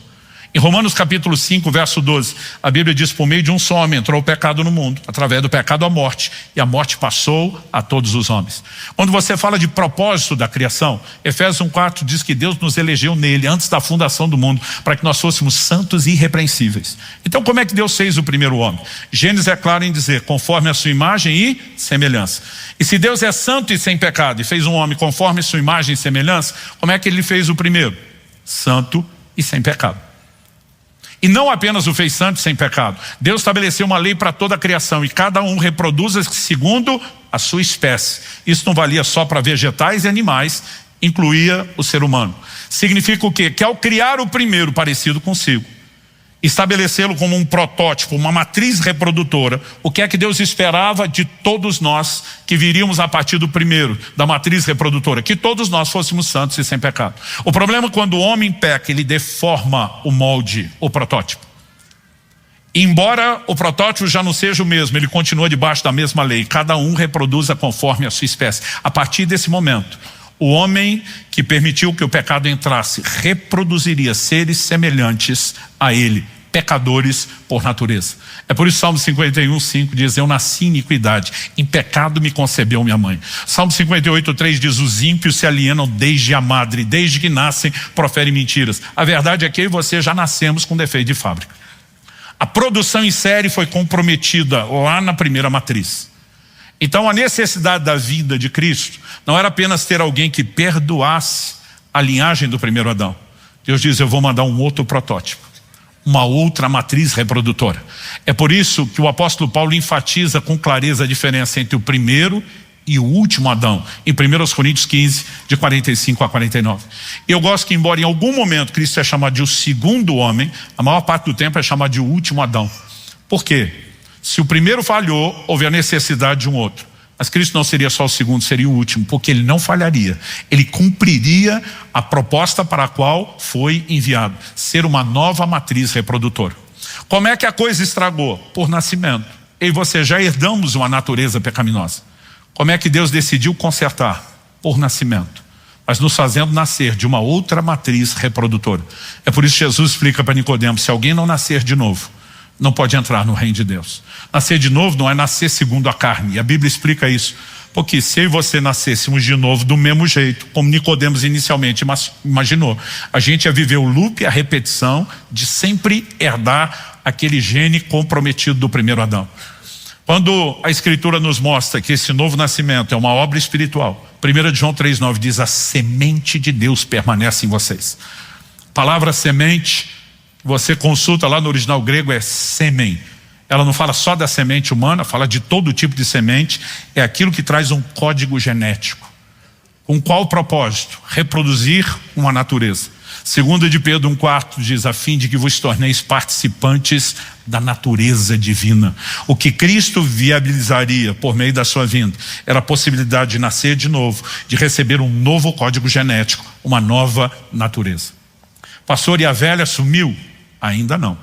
Em Romanos capítulo 5, verso 12, a Bíblia diz: por meio de um só homem entrou o pecado no mundo, através do pecado a morte, e a morte passou a todos os homens. Quando você fala de propósito da criação, Efésios 1,4 diz que Deus nos elegeu nele, antes da fundação do mundo, para que nós fôssemos santos e irrepreensíveis. Então como é que Deus fez o primeiro homem? Gênesis é claro em dizer: conforme a sua imagem e semelhança. E se Deus é santo e sem pecado, e fez um homem conforme a sua imagem e semelhança, como é que ele fez o primeiro? Santo e sem pecado. E não apenas o fez santo e sem pecado. Deus estabeleceu uma lei para toda a criação, e cada um reproduza segundo a sua espécie. Isso não valia só para vegetais e animais, incluía o ser humano. Significa o quê? Que ao criar o primeiro parecido consigo, estabelecê-lo como um protótipo, uma matriz reprodutora, o que é que Deus esperava de todos nós que viríamos a partir do primeiro, da matriz reprodutora? Que todos nós fôssemos santos e sem pecado. O problema é quando o homem peca, ele deforma o molde, o protótipo. Embora o protótipo já não seja o mesmo, ele continua debaixo da mesma lei, cada um reproduza conforme a sua espécie. A partir desse momento, o homem que permitiu que o pecado entrasse reproduziria seres semelhantes a ele, pecadores por natureza. É por isso Salmo 51:5 diz: eu nasci em iniquidade, em pecado me concebeu minha mãe. Salmo 58:3 diz: os ímpios se alienam desde a madre, desde que nascem proferem mentiras. A verdade é que eu e você já nascemos com defeito de fábrica. A produção em série foi comprometida lá na primeira matriz. Então a necessidade da vinda de Cristo não era apenas ter alguém que perdoasse a linhagem do primeiro Adão. Deus diz: eu vou mandar um outro protótipo, uma outra matriz reprodutora. É por isso que o apóstolo Paulo enfatiza com clareza a diferença entre o primeiro e o último Adão, em 1 Coríntios 15, de 45 a 49. Eu gosto que, embora em algum momento Cristo é chamado de o segundo homem, a maior parte do tempo é chamado de o último Adão. Por quê? Se o primeiro falhou, houve a necessidade de um outro. Mas Cristo não seria só o segundo, seria o último, porque ele não falharia. Ele cumpriria a proposta para a qual foi enviado, ser uma nova matriz reprodutora. Como é que a coisa estragou? Por nascimento. Eu e você já herdamos uma natureza pecaminosa. Como é que Deus decidiu consertar? Por nascimento, mas nos fazendo nascer de uma outra matriz reprodutora. É por isso que Jesus explica para Nicodemo: se alguém não nascer de novo, não pode entrar no reino de Deus. Nascer de novo não é nascer segundo a carne. E a Bíblia explica isso. Porque se eu e você nascêssemos de novo do mesmo jeito, como Nicodemos inicialmente imaginou, a gente ia viver o loop, a repetição de sempre herdar aquele gene comprometido do primeiro Adão. Quando a Escritura nos mostra que esse novo nascimento é uma obra espiritual, 1 João 3,9 diz: a semente de Deus permanece em vocês. A palavra semente, você consulta lá no original grego, é sêmen. Ela não fala só da semente humana, fala de todo tipo de semente. É aquilo que traz um código genético. Com qual propósito? Reproduzir uma natureza. 2 de Pedro 1,4 diz: a fim de que vos torneis participantes da natureza divina. O que Cristo viabilizaria por meio da sua vinda era a possibilidade de nascer de novo, de receber um novo código genético, uma nova natureza. Pastor, e a velha sumiu? Ainda não.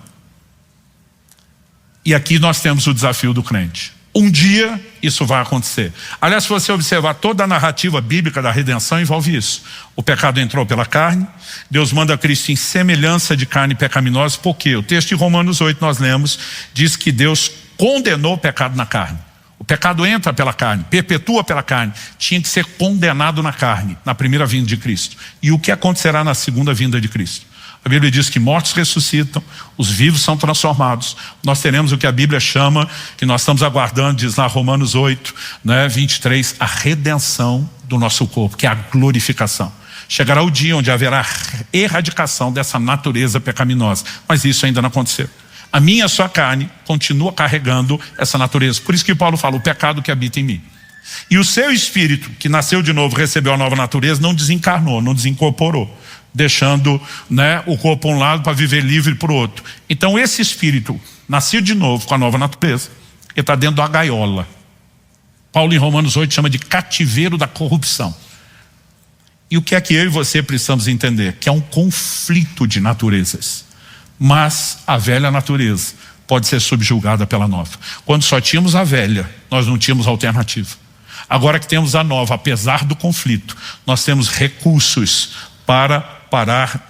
E aqui nós temos o desafio do crente. Um dia isso vai acontecer. Aliás, se você observar toda a narrativa bíblica da redenção, envolve isso. O pecado entrou pela carne, Deus manda Cristo em semelhança de carne pecaminosa. Por quê? O texto de Romanos 8 nós lemos, diz que Deus condenou o pecado na carne. O pecado entra pela carne, perpetua pela carne. Tinha que ser condenado na carne, na primeira vinda de Cristo. E o que acontecerá na segunda vinda de Cristo? A Bíblia diz que mortos ressuscitam, os vivos são transformados. Nós teremos o que a Bíblia chama, que nós estamos aguardando, diz lá Romanos 8, 23, a redenção do nosso corpo, que é a glorificação. Chegará o dia onde haverá erradicação dessa natureza pecaminosa, mas isso ainda não aconteceu. A minha e a sua carne continua carregando essa natureza. Por isso que Paulo fala: o pecado que habita em mim. E o seu espírito, que nasceu de novo, recebeu a nova natureza, não desencarnou, não desincorporou, deixando o corpo para um lado para viver livre para o outro. Então esse espírito nasceu de novo com a nova natureza, ele está dentro da gaiola. Paulo em Romanos 8 chama de cativeiro da corrupção. E o que é que eu e você precisamos entender? Que é um conflito de naturezas, mas a velha natureza pode ser subjugada pela nova. Quando só tínhamos a velha, nós não tínhamos alternativa. Agora que temos a nova, apesar do conflito, nós temos recursos para parar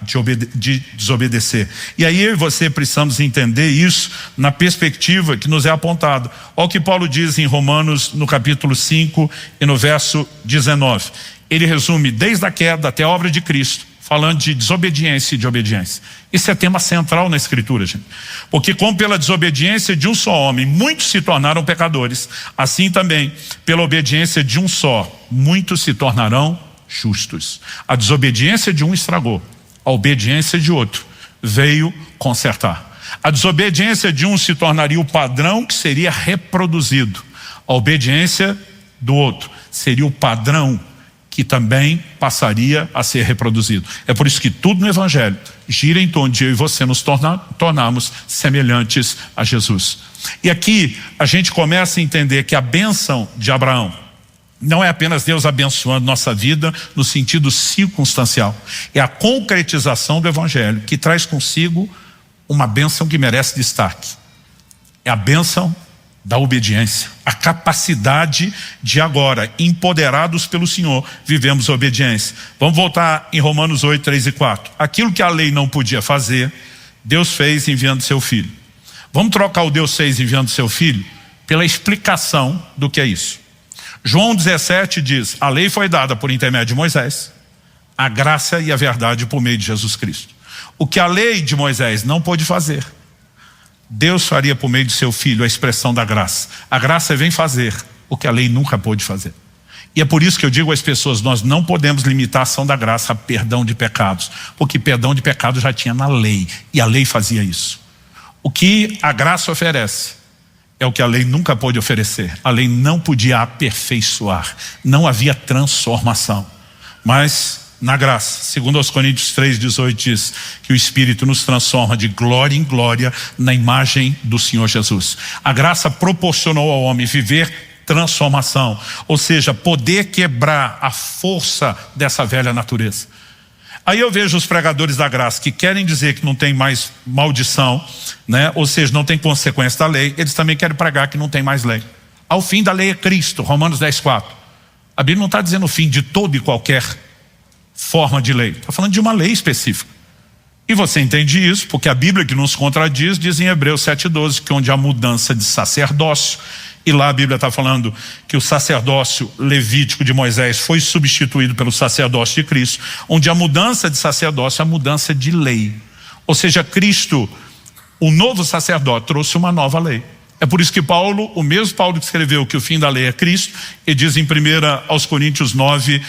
de desobedecer. E aí eu e você precisamos entender isso na perspectiva que nos é apontado. Olha o que Paulo diz em Romanos, no capítulo 5 e no verso 19. Ele resume desde a queda até a obra de Cristo, falando de desobediência e de obediência. Isso é tema central na Escritura, gente. Porque como pela desobediência de um só homem, muitos se tornaram pecadores, assim também, pela obediência de um só, muitos se tornarão justos. A desobediência de um estragou, a obediência de outro veio consertar. A desobediência de um se tornaria o padrão que seria reproduzido. A obediência do outro seria o padrão que também passaria a ser reproduzido. É por isso que tudo no Evangelho gira em torno de eu e você nos tornarmos semelhantes a Jesus. E aqui a gente começa a entender que a bênção de Abraão não é apenas Deus abençoando nossa vida no sentido circunstancial. É a concretização do Evangelho que traz consigo uma bênção que merece destaque. É a bênção da obediência, a capacidade de agora, empoderados pelo Senhor, vivemos a obediência. Vamos voltar em Romanos 8, 3 e 4. Aquilo que a lei não podia fazer, Deus fez enviando seu filho. Vamos trocar o Deus fez enviando seu filho pela explicação do que é isso. João 17 diz: a lei foi dada por intermédio de Moisés, a graça e a verdade por meio de Jesus Cristo. O que a lei de Moisés não pôde fazer, Deus faria por meio de seu filho, a expressão da graça. A graça vem fazer o que a lei nunca pôde fazer. E é por isso que eu digo às pessoas, nós não podemos limitar a ação da graça a perdão de pecados, porque perdão de pecados já tinha na lei, e a lei fazia isso. O que a graça oferece é o que a lei nunca pôde oferecer. A lei não podia aperfeiçoar, não havia transformação. Mas na graça, segundo aos Coríntios 3:18 diz que o Espírito nos transforma de glória em glória na imagem do Senhor Jesus. A graça proporcionou ao homem viver transformação, ou seja, poder quebrar a força dessa velha natureza. Aí eu vejo os pregadores da graça que querem dizer que não tem mais maldição, né? Ou seja, não tem consequência da lei. Eles também querem pregar que não tem mais lei. Ao fim da lei é Cristo, Romanos 10:4. A Bíblia não está dizendo o fim de toda e qualquer forma de lei, está falando de uma lei específica. E você entende isso porque a Bíblia que nos contradiz diz em Hebreus 7:12 que onde há mudança de sacerdócio, e lá a Bíblia está falando que o sacerdócio levítico de Moisés foi substituído pelo sacerdócio de Cristo, onde a mudança de sacerdócio é a mudança de lei. Ou seja, Cristo, o novo sacerdote, trouxe uma nova lei. É por isso que Paulo, o mesmo Paulo que escreveu que o fim da lei é Cristo, ele diz em 1 aos Coríntios 9,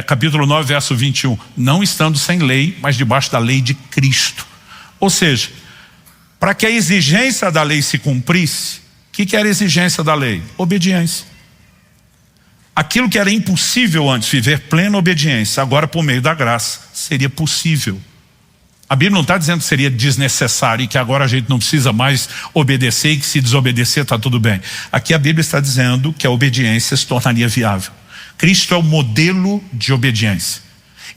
capítulo 9, verso 21, não estando sem lei, mas debaixo da lei de Cristo. Ou seja, para que a exigência da lei se cumprisse, o que era a exigência da lei? Obediência. Aquilo que era impossível antes, viver plena obediência, agora por meio da graça, seria possível. A Bíblia não está dizendo que seria desnecessário e que agora a gente não precisa mais obedecer e que se desobedecer está tudo bem. Aqui a Bíblia está dizendo que a obediência se tornaria viável. Cristo é o modelo de obediência.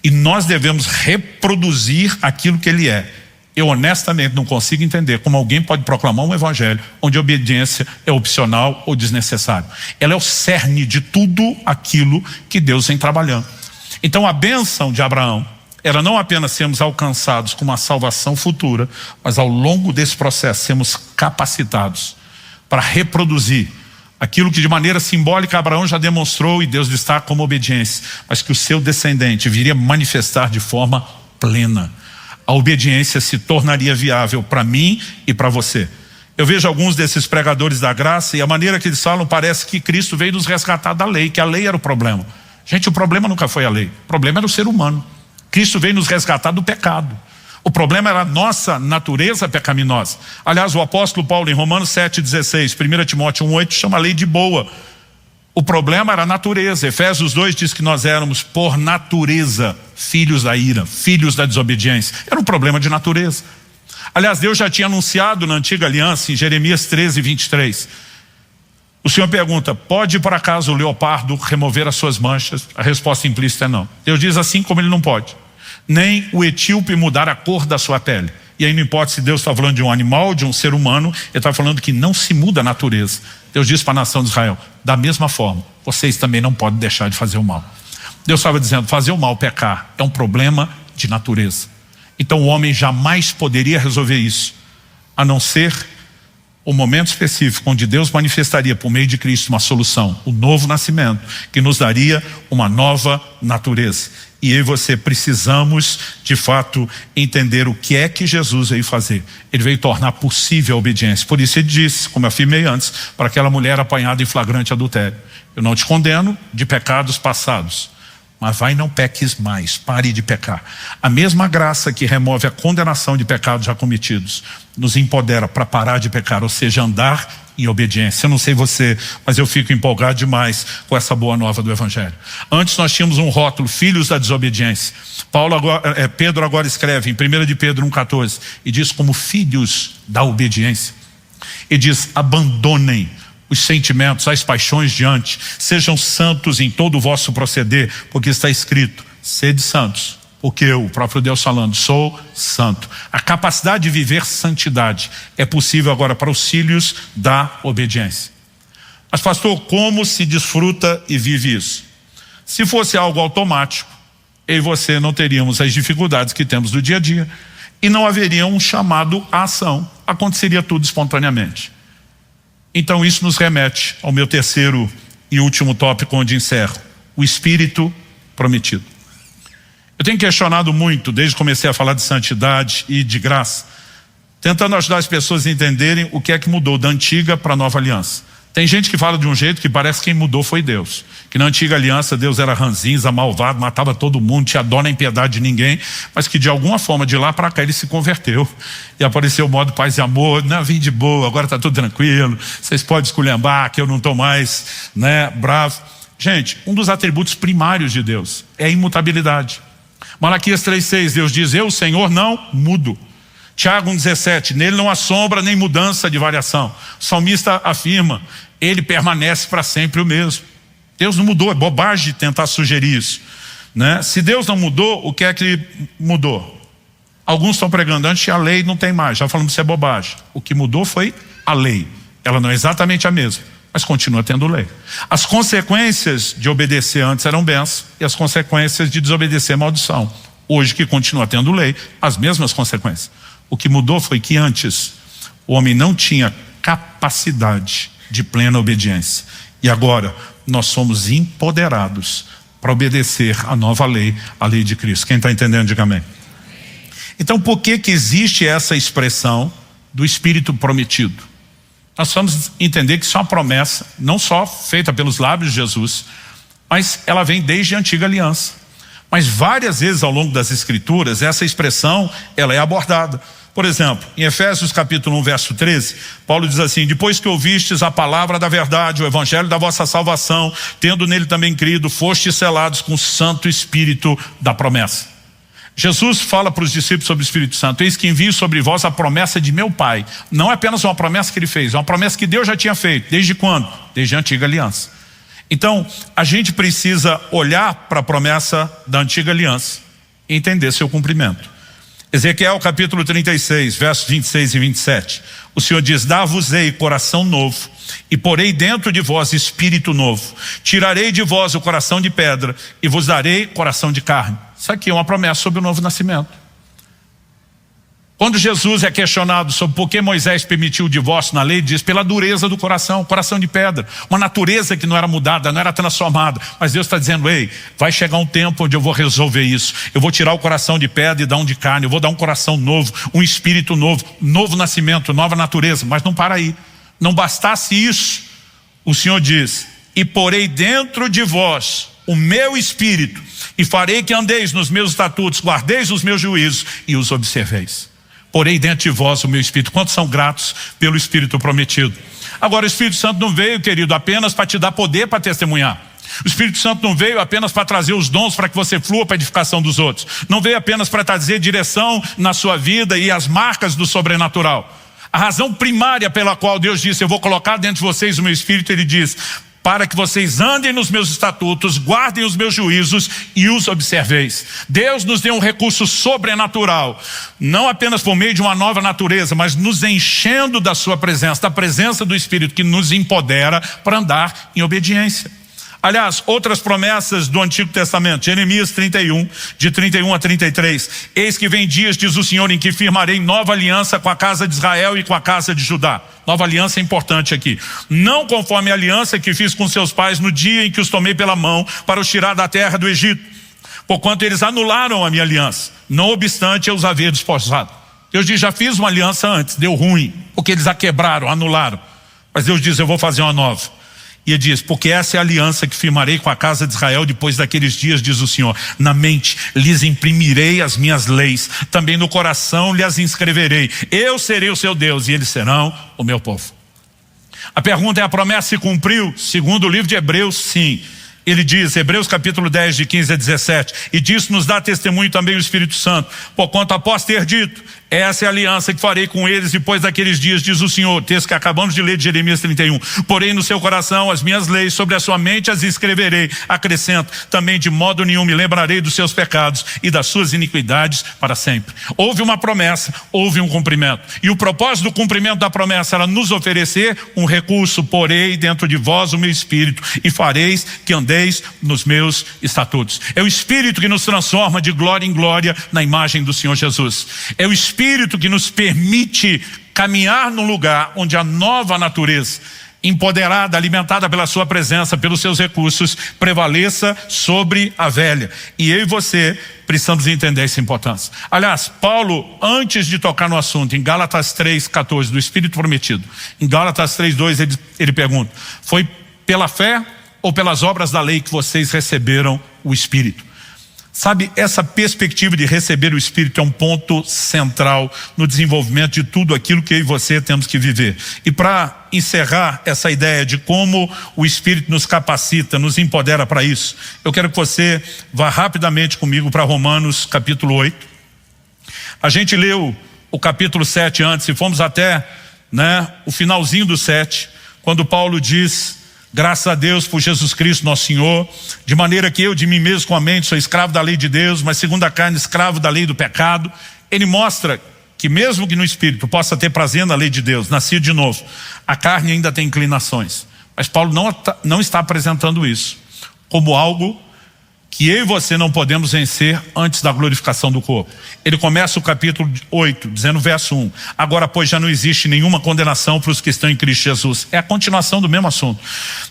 E nós devemos reproduzir aquilo que Ele é. Eu honestamente não consigo entender como alguém pode proclamar um evangelho onde a obediência é opcional ou desnecessário. Ela é o cerne de tudo aquilo que Deus vem trabalhando. Então a bênção de Abraão era não apenas sermos alcançados com uma salvação futura, mas ao longo desse processo sermos capacitados para reproduzir aquilo que de maneira simbólica Abraão já demonstrou e Deus destaca como obediência, mas que o seu descendente viria manifestar de forma plena. A obediência se tornaria viável para mim e para você. Eu vejo alguns desses pregadores da graça e a maneira que eles falam parece que Cristo veio nos resgatar da lei, que a lei era o problema. Gente, o problema nunca foi a lei, o problema era o ser humano. Cristo veio nos resgatar do pecado. O problema era a nossa natureza pecaminosa. Aliás, o apóstolo Paulo em Romanos 7:16, 1 Timóteo 1:8 chama a lei de boa. O problema era a natureza. Efésios 2 diz que nós éramos por natureza filhos da ira, filhos da desobediência. Era um problema de natureza. Aliás, Deus já tinha anunciado na antiga aliança em Jeremias 13:23. O Senhor pergunta, pode por acaso o leopardo remover as suas manchas? A resposta implícita é não. Deus diz assim como ele não pode. Nem o etíope mudar a cor da sua pele. E aí não importa se Deus está falando de um animal, de um ser humano, Ele está falando que não se muda a natureza. Deus diz para a nação de Israel, da mesma forma, vocês também não podem deixar de fazer o mal. Deus estava dizendo, fazer o mal, pecar, é um problema de natureza. Então o homem jamais poderia resolver isso, a não ser o momento específico onde Deus manifestaria por meio de Cristo uma solução, o novo nascimento, que nos daria uma nova natureza. E eu e você precisamos, de fato, entender o que é que Jesus veio fazer. Ele veio tornar possível a obediência. Por isso ele disse, como eu afirmei antes, para aquela mulher apanhada em flagrante adultério, eu não te condeno de pecados passados, mas vai e não peques mais, pare de pecar. A mesma graça que remove a condenação de pecados já cometidos, nos empodera para parar de pecar, ou seja, andar em obediência. Eu não sei você, mas eu fico empolgado demais com essa boa nova do Evangelho. Antes nós tínhamos um rótulo, filhos da desobediência. Pedro agora escreve em 1 de Pedro 1,14 e diz como filhos da obediência. E diz, abandonem os sentimentos, as paixões diante, sejam santos em todo o vosso proceder, porque está escrito, sede santos, porque eu, o próprio Deus falando, sou santo. A capacidade de viver santidade é possível agora para os filhos da obediência. Mas pastor, como se desfruta e vive isso? Se fosse algo automático, eu e você não teríamos as dificuldades que temos do dia a dia. e não haveria um chamado à ação. Aconteceria tudo espontaneamente. Então isso nos remete ao meu terceiro e último tópico, onde encerro: o Espírito prometido. Eu tenho questionado muito, desde que comecei a falar de santidade e de graça, tentando ajudar as pessoas a entenderem o que é que mudou da antiga para a nova aliança. Tem gente que fala de um jeito que parece que quem mudou foi Deus. Que na antiga aliança Deus era ranzinza, malvado, matava todo mundo, tinha dó nem piedade de ninguém, mas que de alguma forma de lá para cá ele se converteu. E apareceu o modo paz e amor: não, vim de boa, agora está tudo tranquilo, vocês podem esculhambar que eu não estou mais bravo. Gente, um dos atributos primários de Deus é a imutabilidade. Malaquias 3,6, Deus diz: eu, Senhor, não mudo. Tiago 1,17, nele não há sombra nem mudança de variação. O salmista afirma: ele permanece para sempre o mesmo. Deus não mudou, é bobagem tentar sugerir isso, né? Se Deus não mudou, o que é que mudou? Alguns estão pregando: antes a lei não tem mais, já falando que isso é bobagem. O que mudou foi a lei. Ela não é exatamente a mesma, mas continua tendo lei. As consequências de obedecer antes eram bênçãos, e as consequências de desobedecer maldição. Hoje, que continua tendo lei, as mesmas consequências. O que mudou foi que antes o homem não tinha capacidade de plena obediência. E agora nós somos empoderados para obedecer a nova lei, a lei de Cristo. Quem está entendendo, diga amém. Então por que existe essa expressão do Espírito prometido? Nós vamos entender que isso é uma promessa, não só feita pelos lábios de Jesus, mas ela vem desde a antiga aliança. Mas várias vezes ao longo das Escrituras essa expressão ela é abordada. Por exemplo, em Efésios capítulo 1, verso 13, Paulo diz assim: depois que ouvistes a palavra da verdade, o evangelho da vossa salvação, tendo nele também crido, fostes selados com o Santo Espírito da promessa. Jesus fala para os discípulos sobre o Espírito Santo: eis que envio sobre vós a promessa de meu Pai. Não é apenas uma promessa que ele fez, é uma promessa que Deus já tinha feito. Desde quando? Desde a antiga aliança. Então, a gente precisa olhar para a promessa da antiga aliança e entender seu cumprimento. Ezequiel capítulo 36, versos 26 e 27. O Senhor diz: dar-vos-ei coração novo, e porei dentro de vós espírito novo. Tirarei de vós o coração de pedra, e vos darei coração de carne. Isso aqui é uma promessa sobre o novo nascimento. Quando Jesus é questionado sobre por que Moisés permitiu o divórcio na lei, diz: pela dureza do coração, coração de pedra. Uma natureza que não era mudada, não era transformada. Mas Deus está dizendo: ei, vai chegar um tempo onde eu vou resolver isso. Eu vou tirar o coração de pedra e dar um de carne. Eu vou dar um coração novo, um espírito novo, novo nascimento, nova natureza. Mas não para aí. Não bastasse isso, o Senhor diz: e porei dentro de vós o meu espírito, e farei que andeis nos meus estatutos, guardeis os meus juízos e os observeis. Porei dentro de vós o meu Espírito. Quantos são gratos pelo Espírito prometido? Agora, o Espírito Santo não veio, querido, apenas para te dar poder para testemunhar. O Espírito Santo não veio apenas para trazer os dons para que você flua para a edificação dos outros. Não veio apenas para trazer direção na sua vida e as marcas do sobrenatural. A razão primária pela qual Deus disse: eu vou colocar dentro de vocês o meu Espírito, Ele diz: para que vocês andem nos meus estatutos, guardem os meus juízos e os observeis. Deus nos deu um recurso sobrenatural, não apenas por meio de uma nova natureza, mas nos enchendo da sua presença, da presença do Espírito, que nos empodera para andar em obediência. Aliás, outras promessas do Antigo Testamento, Jeremias 31, de 31 a 33. Eis que vem dias, diz o Senhor, em que firmarei nova aliança com a casa de Israel e com a casa de Judá. Nova aliança é importante aqui. Não conforme a aliança que fiz com seus pais no dia em que os tomei pela mão para os tirar da terra do Egito. Porquanto eles anularam a minha aliança, não obstante eu os haver desposado. Deus diz: já fiz uma aliança antes, deu ruim, porque eles a quebraram, anularam. Mas Deus diz: eu vou fazer uma nova. E ele diz: porque essa é a aliança que firmarei com a casa de Israel depois daqueles dias, diz o Senhor. Na mente lhes imprimirei as minhas leis, também no coração lhes inscreverei. Eu serei o seu Deus e eles serão o meu povo. A pergunta é: a promessa se cumpriu? Segundo o livro de Hebreus, sim. Ele diz, Hebreus capítulo 10, de 15 a 17, e disso nos dá testemunho também o Espírito Santo, porquanto após ter dito: Essa é a aliança que farei com eles depois daqueles dias, diz o Senhor. Texto que acabamos de ler de Jeremias 31. Porém no seu coração as minhas leis, sobre a sua mente as escreverei. Acrescento, também de modo nenhum me lembrarei dos seus pecados e das suas iniquidades para sempre. Houve uma promessa, houve um cumprimento. E o propósito do cumprimento da promessa era nos oferecer um recurso. Porei dentro de vós o meu espírito e fareis que andeis nos meus estatutos. É o Espírito que nos transforma de glória em glória na imagem do Senhor Jesus. É o Espírito que nos permite caminhar num lugar onde a nova natureza, empoderada, alimentada pela sua presença, pelos seus recursos, prevaleça sobre a velha. E eu e você precisamos entender essa importância. Aliás, Paulo, antes de tocar no assunto, em Gálatas 3:14, do Espírito prometido, em Gálatas 3:2 ele pergunta: foi pela fé ou pelas obras da lei que vocês receberam o Espírito? Sabe, essa perspectiva de receber o Espírito é um ponto central no desenvolvimento de tudo aquilo que eu e você temos que viver. E para encerrar essa ideia de como o Espírito nos capacita, nos empodera para isso, eu quero que você vá rapidamente comigo para Romanos capítulo 8. A gente leu o capítulo 7 antes e fomos até o finalzinho do 7, quando Paulo diz: graças a Deus por Jesus Cristo nosso Senhor, de maneira que eu de mim mesmo com a mente sou escravo da lei de Deus, mas segundo a carne escravo da lei do pecado. Ele mostra que mesmo que no Espírito possa ter prazer na lei de Deus, nascido de novo, a carne ainda tem inclinações. Mas Paulo não está apresentando isso como algo que eu e você não podemos vencer antes da glorificação do corpo. Ele começa o capítulo 8, dizendo verso 1. Agora, pois, já não existe nenhuma condenação para os que estão em Cristo Jesus. É a continuação do mesmo assunto.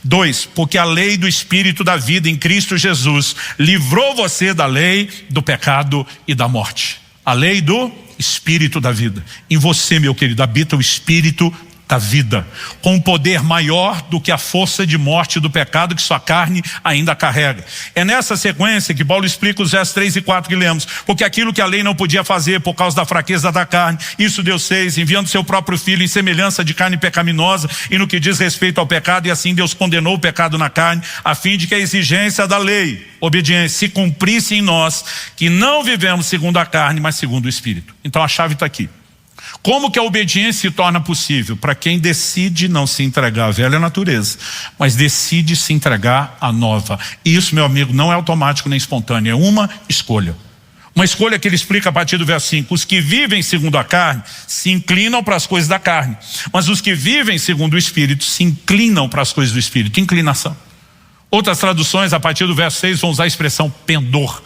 2, porque a lei do Espírito da vida em Cristo Jesus livrou você da lei do pecado e da morte. A lei do Espírito da vida. Em você, meu querido, habita o Espírito da vida, com um poder maior do que a força de morte do pecado que sua carne ainda carrega. É nessa sequência que Paulo explica os versos 3 e 4 que lemos. Porque aquilo que a lei não podia fazer por causa da fraqueza da carne, isso Deus fez, enviando seu próprio Filho em semelhança de carne pecaminosa e no que diz respeito ao pecado, e assim Deus condenou o pecado na carne, a fim de que a exigência da lei, obediência, se cumprisse em nós, que não vivemos segundo a carne, mas segundo o Espírito. Então a chave está aqui. Como que a obediência se torna possível? Para quem decide não se entregar à velha natureza, mas decide se entregar à nova. E isso, meu amigo, não é automático nem espontâneo, é uma escolha. Uma escolha que ele explica a partir do verso 5. Os que vivem segundo a carne se inclinam para as coisas da carne, mas os que vivem segundo o Espírito se inclinam para as coisas do Espírito. Inclinação. Outras traduções, a partir do verso 6, vão usar a expressão pendor,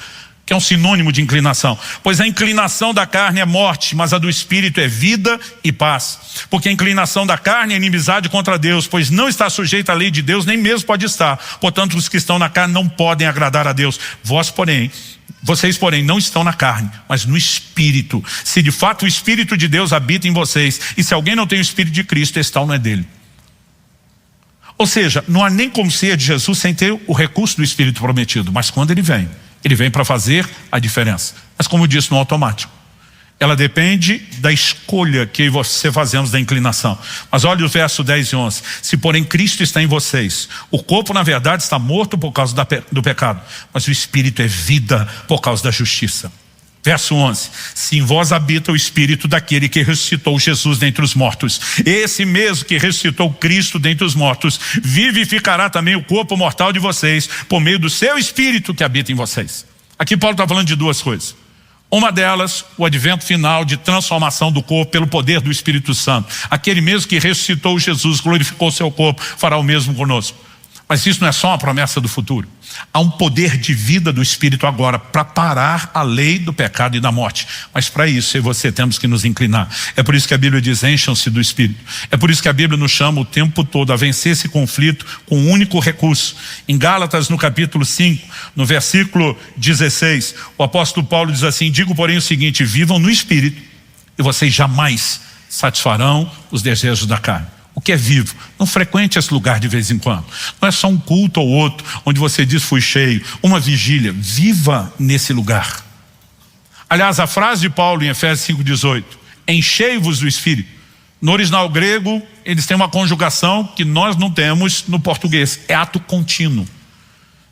que é um sinônimo de inclinação. Pois a inclinação da carne é morte, mas a do Espírito é vida e paz. Porque a inclinação da carne é inimizade contra Deus, pois não está sujeita à lei de Deus, nem mesmo pode estar. Portanto, os que estão na carne não podem agradar a Deus. Vocês, porém, não estão na carne, mas no Espírito. Se de fato o Espírito de Deus habita em vocês, e se alguém não tem o Espírito de Cristo, esse tal não é dele. Ou seja, não há nem como ser de Jesus sem ter o recurso do Espírito prometido, mas quando ele vem para fazer a diferença. Mas como eu disse, no automático. Ela depende da escolha que você fazemos da inclinação. Mas olha o verso 10 e 11. Se porém Cristo está em vocês, o corpo na verdade está morto por causa do pecado, mas o Espírito é vida por causa da justiça. Verso 11, se em vós habita o Espírito daquele que ressuscitou Jesus dentre os mortos, esse mesmo que ressuscitou Cristo dentre os mortos, vivificará também o corpo mortal de vocês, por meio do seu Espírito que habita em vocês. Aqui Paulo está falando de duas coisas. Uma delas, o advento final de transformação do corpo pelo poder do Espírito Santo. Aquele mesmo que ressuscitou Jesus, glorificou o seu corpo, fará o mesmo conosco. Mas isso não é só uma promessa do futuro. Há um poder de vida do Espírito agora para parar a lei do pecado e da morte. Mas para isso eu e você temos que nos inclinar. É por isso que a Bíblia diz: encham-se do Espírito. É por isso que a Bíblia nos chama o tempo todo a vencer esse conflito com um único recurso. Em Gálatas, no capítulo 5, no versículo 16, o apóstolo Paulo diz assim: digo porém o seguinte, vivam no Espírito e vocês jamais satisfarão os desejos da carne. O que é vivo? Não frequente esse lugar de vez em quando. Não é só um culto ou outro, onde você diz fui cheio, uma vigília. Viva nesse lugar. Aliás, a frase de Paulo em Efésios 5,18, enchei-vos do Espírito. No original grego, eles têm uma conjugação que nós não temos no português. É ato contínuo.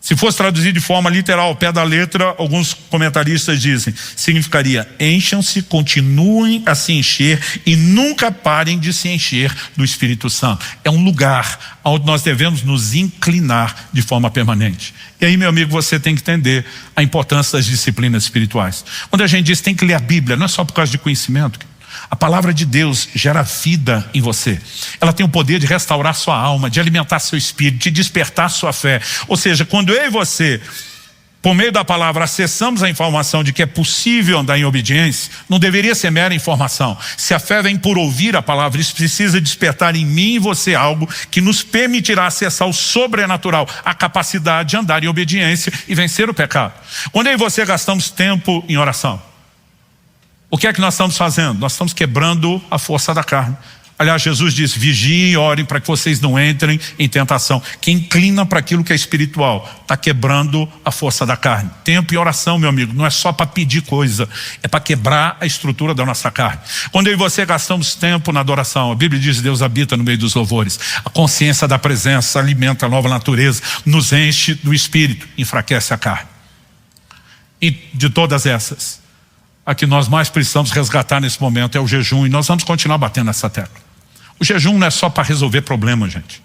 Se fosse traduzido de forma literal, ao pé da letra, alguns comentaristas dizem, significaria: encham-se, continuem a se encher e nunca parem de se encher do Espírito Santo. É um lugar onde nós devemos nos inclinar de forma permanente. E aí, meu amigo, você tem que entender a importância das disciplinas espirituais. Quando a gente diz tem que ler a Bíblia, não é só por causa de conhecimento. A palavra de Deus gera vida em você. Ela tem o poder de restaurar sua alma, de alimentar seu espírito, de despertar sua fé. Ou seja, quando eu e você, por meio da palavra, acessamos a informação de que é possível andar em obediência, não deveria ser mera informação. Se a fé vem por ouvir a palavra, isso precisa despertar em mim e você algo que nos permitirá acessar o sobrenatural, a capacidade de andar em obediência e vencer o pecado. Quando eu e você gastamos tempo em oração, o que é que nós estamos fazendo? Nós estamos quebrando a força da carne. Aliás, Jesus disse, vigiem e orem para que vocês não entrem em tentação. Quem inclina para aquilo que é espiritual está quebrando a força da carne. Tempo e oração, meu amigo, não é só para pedir coisa, é para quebrar a estrutura da nossa carne. Quando eu e você gastamos tempo na adoração, a Bíblia diz que Deus habita no meio dos louvores. A consciência da presença alimenta a nova natureza, nos enche do espírito, enfraquece a carne. E de todas essas, a que nós mais precisamos resgatar nesse momento é o jejum, e nós vamos continuar batendo nessa tecla. O jejum não é só para resolver problemas, gente.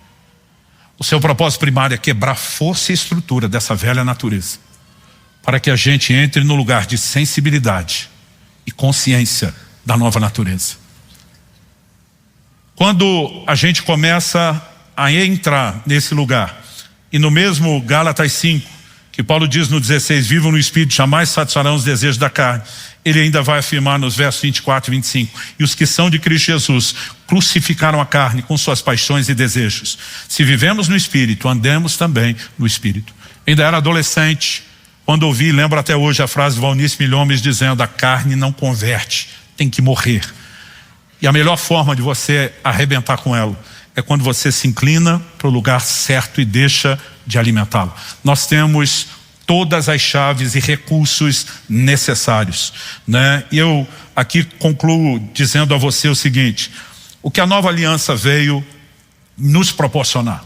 O seu propósito primário é quebrar força e estrutura dessa velha natureza, para que a gente entre no lugar de sensibilidade e consciência da nova natureza. Quando a gente começa a entrar nesse lugar, e no mesmo Gálatas 5, que Paulo diz no 16, vivam no Espírito, jamais satisfarão os desejos da carne. Ele ainda vai afirmar nos versos 24 e 25, e os que são de Cristo Jesus crucificaram a carne com suas paixões e desejos. Se vivemos no Espírito, andemos também no Espírito. Ainda era adolescente, quando ouvi, lembro até hoje a frase de Valnice Milhomes dizendo, a carne não converte, tem que morrer. E a melhor forma de você arrebentar com ela é quando você se inclina para o lugar certo e deixa de alimentá-lo. Nós temos todas as chaves e recursos necessários, né? E eu aqui concluo dizendo a você o seguinte, o que a nova aliança veio nos proporcionar.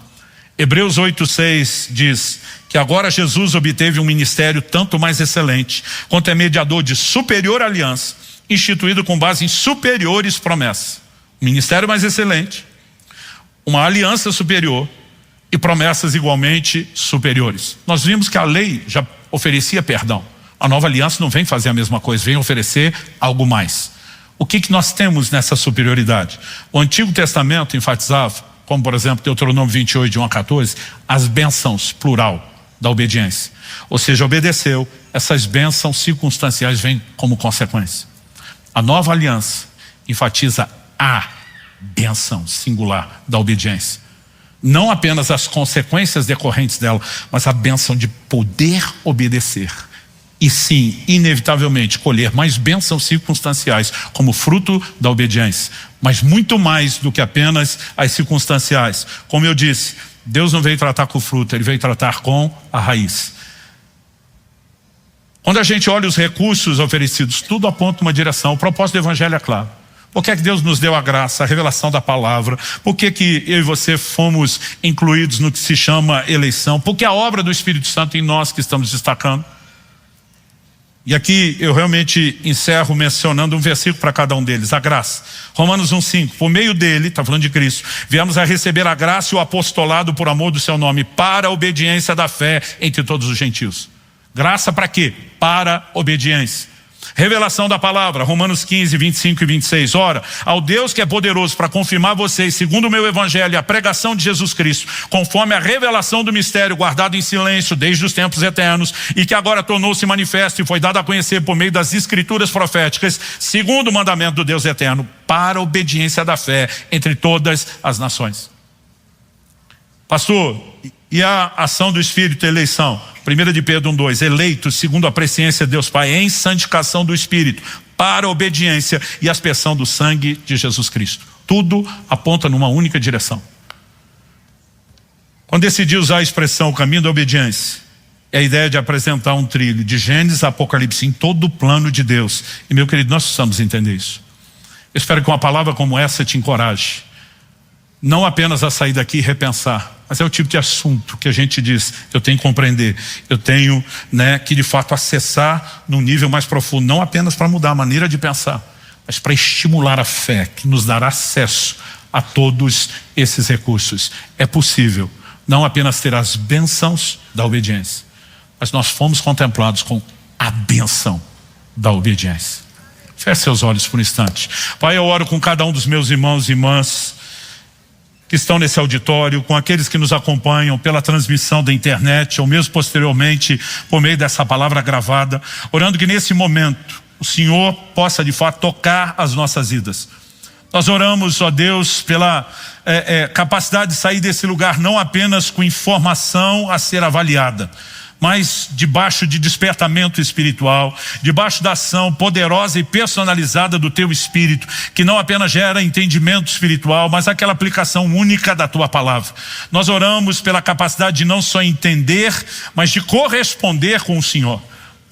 Hebreus 8:6 diz que agora Jesus obteve um ministério tanto mais excelente, quanto é mediador de superior aliança, instituído com base em superiores promessas. Um ministério mais excelente, uma aliança superior e promessas igualmente superiores. Nós vimos que a lei já oferecia perdão. A nova aliança não vem fazer a mesma coisa, vem oferecer algo mais. O que nós temos nessa superioridade? O Antigo Testamento enfatizava, como por exemplo Deuteronômio 28, de 1 a 14, as bênçãos, plural, da obediência. Ou seja, obedeceu, essas bênçãos circunstanciais vêm como consequência. A nova aliança enfatiza a bênção singular da obediência. Não apenas as consequências decorrentes dela, mas a bênção de poder obedecer. E sim, inevitavelmente, colher mais bênçãos circunstanciais como fruto da obediência. Mas muito mais do que apenas as circunstanciais. Como eu disse, Deus não veio tratar com o fruto, Ele veio tratar com a raiz. Quando a gente olha os recursos oferecidos, tudo aponta uma direção. O propósito do Evangelho é claro. Por que é que Deus nos deu a graça, a revelação da palavra? Por que que eu e você fomos incluídos no que se chama eleição? Porque a obra do Espírito Santo em nós que estamos destacando. E aqui eu realmente encerro mencionando um versículo para cada um deles, a graça. Romanos 1:5, por meio dele, está falando de Cristo, viemos a receber a graça e o apostolado por amor do seu nome, para a obediência da fé entre todos os gentios. Graça para quê? Para obediência. Revelação da palavra, Romanos 15, 25 e 26. Ora, ao Deus que é poderoso para confirmar vocês, segundo o meu evangelho, a pregação de Jesus Cristo, conforme a revelação do mistério guardado em silêncio desde os tempos eternos, e que agora tornou-se manifesto e foi dado a conhecer por meio das escrituras proféticas, segundo o mandamento do Deus eterno, para a obediência da fé entre todas as nações. Pastor, e a ação do Espírito, a eleição? 1 de Pedro 1:2, eleitos segundo a presciência de Deus Pai em santificação do Espírito, para a obediência e aspersão do sangue de Jesus Cristo. Tudo aponta numa única direção. Quando decidi usar a expressão o caminho da obediência, é a ideia de apresentar um trilho de Gênesis a Apocalipse em todo o plano de Deus. E meu querido, nós precisamos entender isso. Eu espero que uma palavra como essa te encoraje não apenas a sair daqui e repensar, mas é o tipo de assunto que a gente diz, eu tenho que compreender, eu tenho, que de fato acessar num nível mais profundo, não apenas para mudar a maneira de pensar, mas para estimular a fé, que nos dará acesso a todos esses recursos. É possível não apenas ter as bênçãos da obediência, mas nós fomos contemplados com a bênção da obediência. Feche seus olhos por um instante. Pai, eu oro com cada um dos meus irmãos e irmãs que estão nesse auditório, com aqueles que nos acompanham pela transmissão da internet, ou mesmo posteriormente por meio dessa palavra gravada, orando que nesse momento o Senhor possa de fato tocar as nossas vidas. Nós oramos, ó Deus, pela capacidade de sair desse lugar não apenas com informação a ser avaliada, mas debaixo de despertamento espiritual, debaixo da ação poderosa e personalizada do Teu Espírito, que não apenas gera entendimento espiritual, mas aquela aplicação única da Tua palavra. Nós oramos pela capacidade de não só entender, mas de corresponder com o Senhor.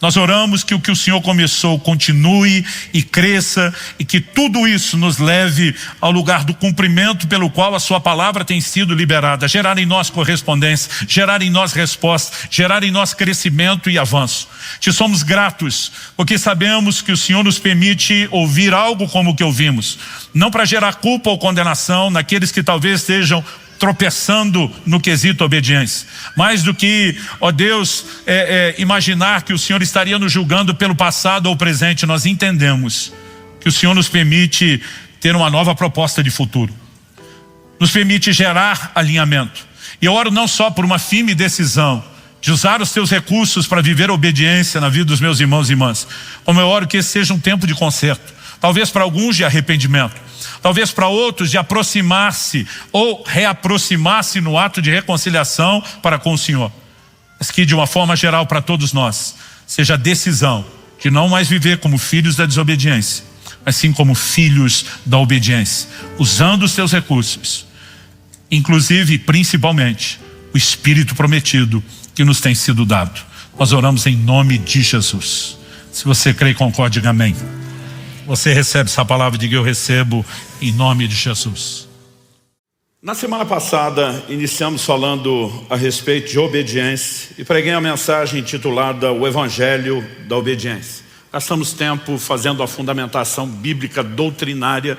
Nós oramos que o Senhor começou continue e cresça, e que tudo isso nos leve ao lugar do cumprimento pelo qual a sua palavra tem sido liberada, gerar em nós correspondência, gerar em nós resposta, gerar em nós crescimento e avanço. Te somos gratos, porque sabemos que o Senhor nos permite ouvir algo como o que ouvimos, não para gerar culpa ou condenação naqueles que talvez estejam tropeçando no quesito obediência, mais do que, ó Deus, imaginar que o Senhor estaria nos julgando pelo passado ou presente. Nós entendemos que o Senhor nos permite ter uma nova proposta de futuro, nos permite gerar alinhamento. E eu oro não só por uma firme decisão de usar os teus recursos para viver a obediência na vida dos meus irmãos e irmãs, como eu oro que esse seja um tempo de conserto, talvez para alguns de arrependimento, talvez para outros de aproximar-se ou reaproximar-se no ato de reconciliação para com o Senhor. Mas que de uma forma geral para todos nós seja a decisão de não mais viver como filhos da desobediência, mas sim como filhos da obediência, usando os teus recursos, inclusive e principalmente o Espírito prometido que nos tem sido dado. Nós oramos em nome de Jesus. Se você crê e concorda, diga amém. Você recebe essa palavra, diga eu recebo em nome de Jesus. Na semana passada iniciamos falando a respeito de obediência e preguei a mensagem intitulada O Evangelho da Obediência. Gastamos tempo fazendo a fundamentação bíblica doutrinária,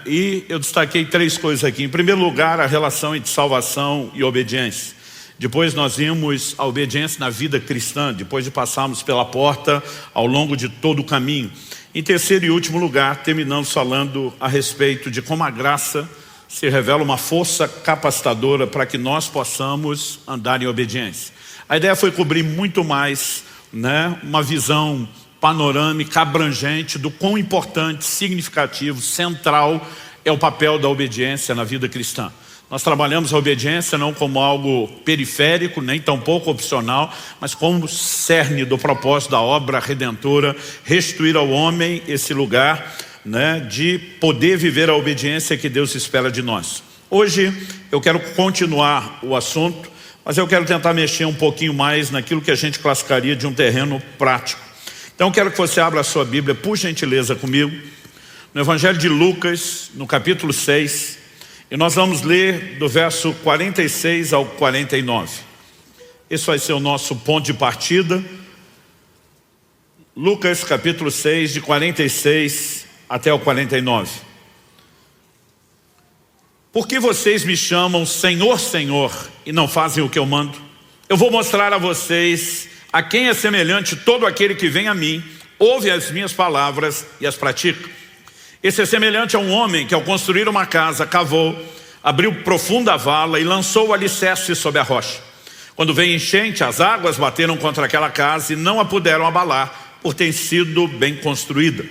e eu destaquei 3 coisas aqui. Em primeiro lugar, a relação entre salvação e obediência. Depois nós vimos a obediência na vida cristã, depois de passarmos pela porta ao longo de todo o caminho. Em terceiro e último lugar, terminamos falando a respeito de como a graça se revela uma força capacitadora para que nós possamos andar em obediência. A ideia foi cobrir muito mais, uma visão panorâmica, abrangente do quão importante, significativo, central é o papel da obediência na vida cristã. Nós trabalhamos a obediência não como algo periférico, nem tampouco opcional, mas como cerne do propósito da obra redentora, restituir ao homem esse lugar, de poder viver a obediência que Deus espera de nós. Hoje eu quero continuar o assunto, mas eu quero tentar mexer um pouquinho mais naquilo que a gente classificaria de um terreno prático. Então eu quero que você abra a sua Bíblia, por gentileza, comigo, no Evangelho de Lucas, no capítulo 6, e nós vamos ler do verso 46 ao 49. Esse vai ser o nosso ponto de partida. Lucas capítulo 6, de 46 até o 49. Por que vocês me chamam Senhor, Senhor, e não fazem o que eu mando? Eu vou mostrar a vocês a quem é semelhante todo aquele que vem a mim, ouve as minhas palavras e as pratica. Esse é semelhante a um homem que, ao construir uma casa, cavou, abriu profunda vala e lançou o alicerce sobre a rocha. Quando veio enchente, as águas bateram contra aquela casa e não a puderam abalar, por ter sido bem construída.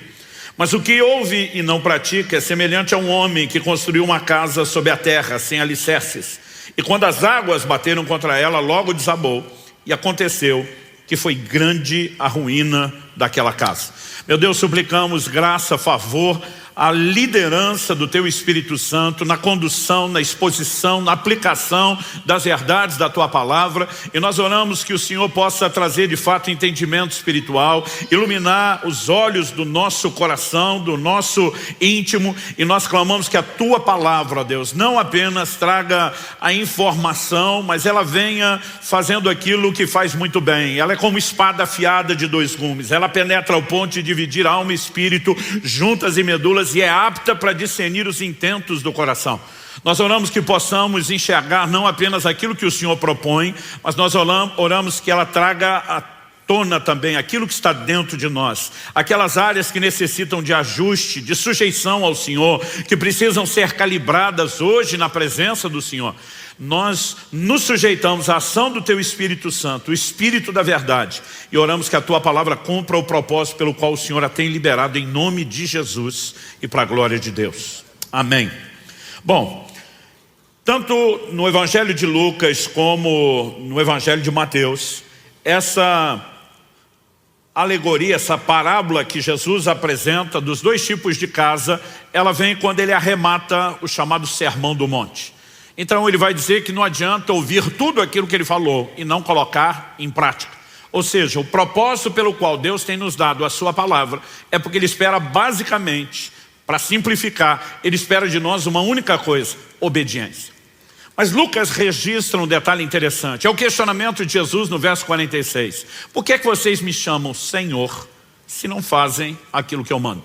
Mas o que ouve e não pratica é semelhante a um homem que construiu uma casa sobre a terra, sem alicerces. E quando as águas bateram contra ela, logo desabou. E aconteceu que foi grande a ruína daquela casa. Meu Deus, suplicamos graça, favor, a liderança do Teu Espírito Santo na condução, na exposição, na aplicação das verdades da Tua palavra. E nós oramos que o Senhor possa trazer de fato entendimento espiritual, iluminar os olhos do nosso coração, do nosso íntimo. E nós clamamos que a Tua palavra, ó Deus, não apenas traga a informação, mas ela venha fazendo aquilo que faz muito bem. Ela é como espada afiada de dois gumes. Ela penetra ao ponto de dividir alma e espírito, juntas e medulas, e é apta para discernir os intentos do coração. Nós oramos que possamos enxergar não apenas aquilo que o Senhor propõe, mas nós oramos que ela traga à tona também aquilo que está dentro de nós, aquelas áreas que necessitam de ajuste, de sujeição ao Senhor, que precisam ser calibradas hoje na presença do Senhor. Nós nos sujeitamos à ação do Teu Espírito Santo, o Espírito da verdade, e oramos que a Tua palavra cumpra o propósito pelo qual o Senhor a tem liberado, em nome de Jesus e para a glória de Deus. Amém. Bom, tanto no Evangelho de Lucas como no Evangelho de Mateus, essa alegoria, essa parábola que Jesus apresenta dos dois tipos de casa, ela vem quando ele arremata o chamado Sermão do Monte. Então ele vai dizer que não adianta ouvir tudo aquilo que ele falou e não colocar em prática. Ou seja, o propósito pelo qual Deus tem nos dado a sua palavra é porque Ele espera basicamente, para simplificar, Ele espera de nós uma única coisa: obediência. Mas Lucas registra um detalhe interessante. É o questionamento de Jesus no verso 46. Por que é que vocês me chamam Senhor se não fazem aquilo que eu mando?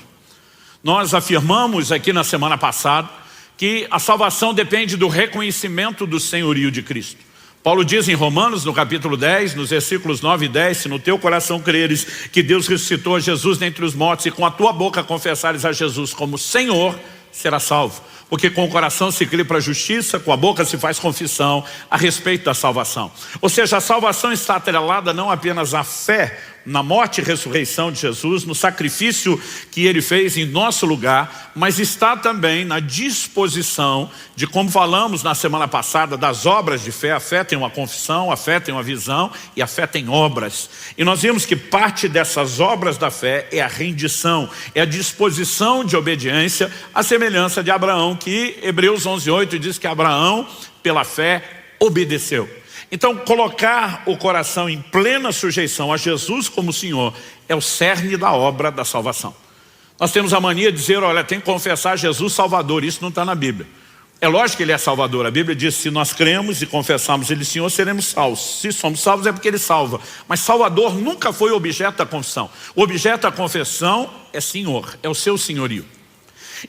Nós afirmamos aqui na semana passada que a salvação depende do reconhecimento do senhorio de Cristo. Paulo diz em Romanos, no capítulo 10, nos versículos 9 e 10, se no teu coração creres que Deus ressuscitou a Jesus dentre os mortos e com a tua boca confessares a Jesus como Senhor, será salvo. Porque com o coração se crê para a justiça, com a boca se faz confissão a respeito da salvação. Ou seja, a salvação está atrelada não apenas à fé na morte e ressurreição de Jesus, no sacrifício que Ele fez em nosso lugar, mas está também na disposição de, como falamos na semana passada, das obras de fé. A fé tem uma confissão, a fé tem uma visão e a fé tem obras. E nós vimos que parte dessas obras da fé é a rendição, é a disposição de obediência, a semelhança de Abraão, que Hebreus 11:8 diz que Abraão, pela fé, obedeceu. Então, colocar o coração em plena sujeição a Jesus como Senhor é o cerne da obra da salvação. Nós temos a mania de dizer, olha, tem que confessar Jesus Salvador. Isso não está na Bíblia. É lógico que Ele é Salvador. A Bíblia diz que se nós cremos e confessarmos Ele Senhor, seremos salvos. Se somos salvos é porque Ele salva. Mas Salvador nunca foi objeto da confissão. O objeto da confissão é Senhor, é o seu senhorio.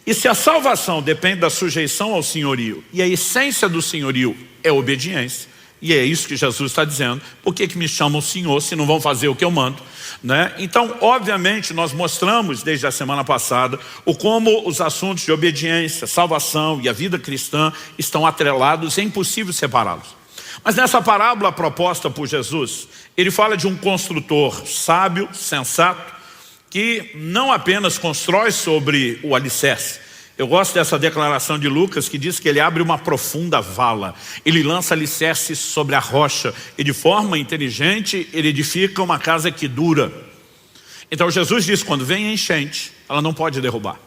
E se a salvação depende da sujeição ao senhorio, e a essência do senhorio é obediência, e é isso que Jesus está dizendo, por que me chamam Senhor se não vão fazer o que eu mando? Né? Então, obviamente, nós mostramos desde a semana passada o como os assuntos de obediência, salvação e a vida cristã estão atrelados, é impossível separá-los. Mas nessa parábola proposta por Jesus, Ele fala de um construtor sábio, sensato, que não apenas constrói sobre o alicerce. Eu gosto dessa declaração de Lucas que diz que ele abre uma profunda vala. Ele lança alicerces sobre a rocha e de forma inteligente ele edifica uma casa que dura. Então Jesus diz, quando vem a enchente, ela não pode derrubar.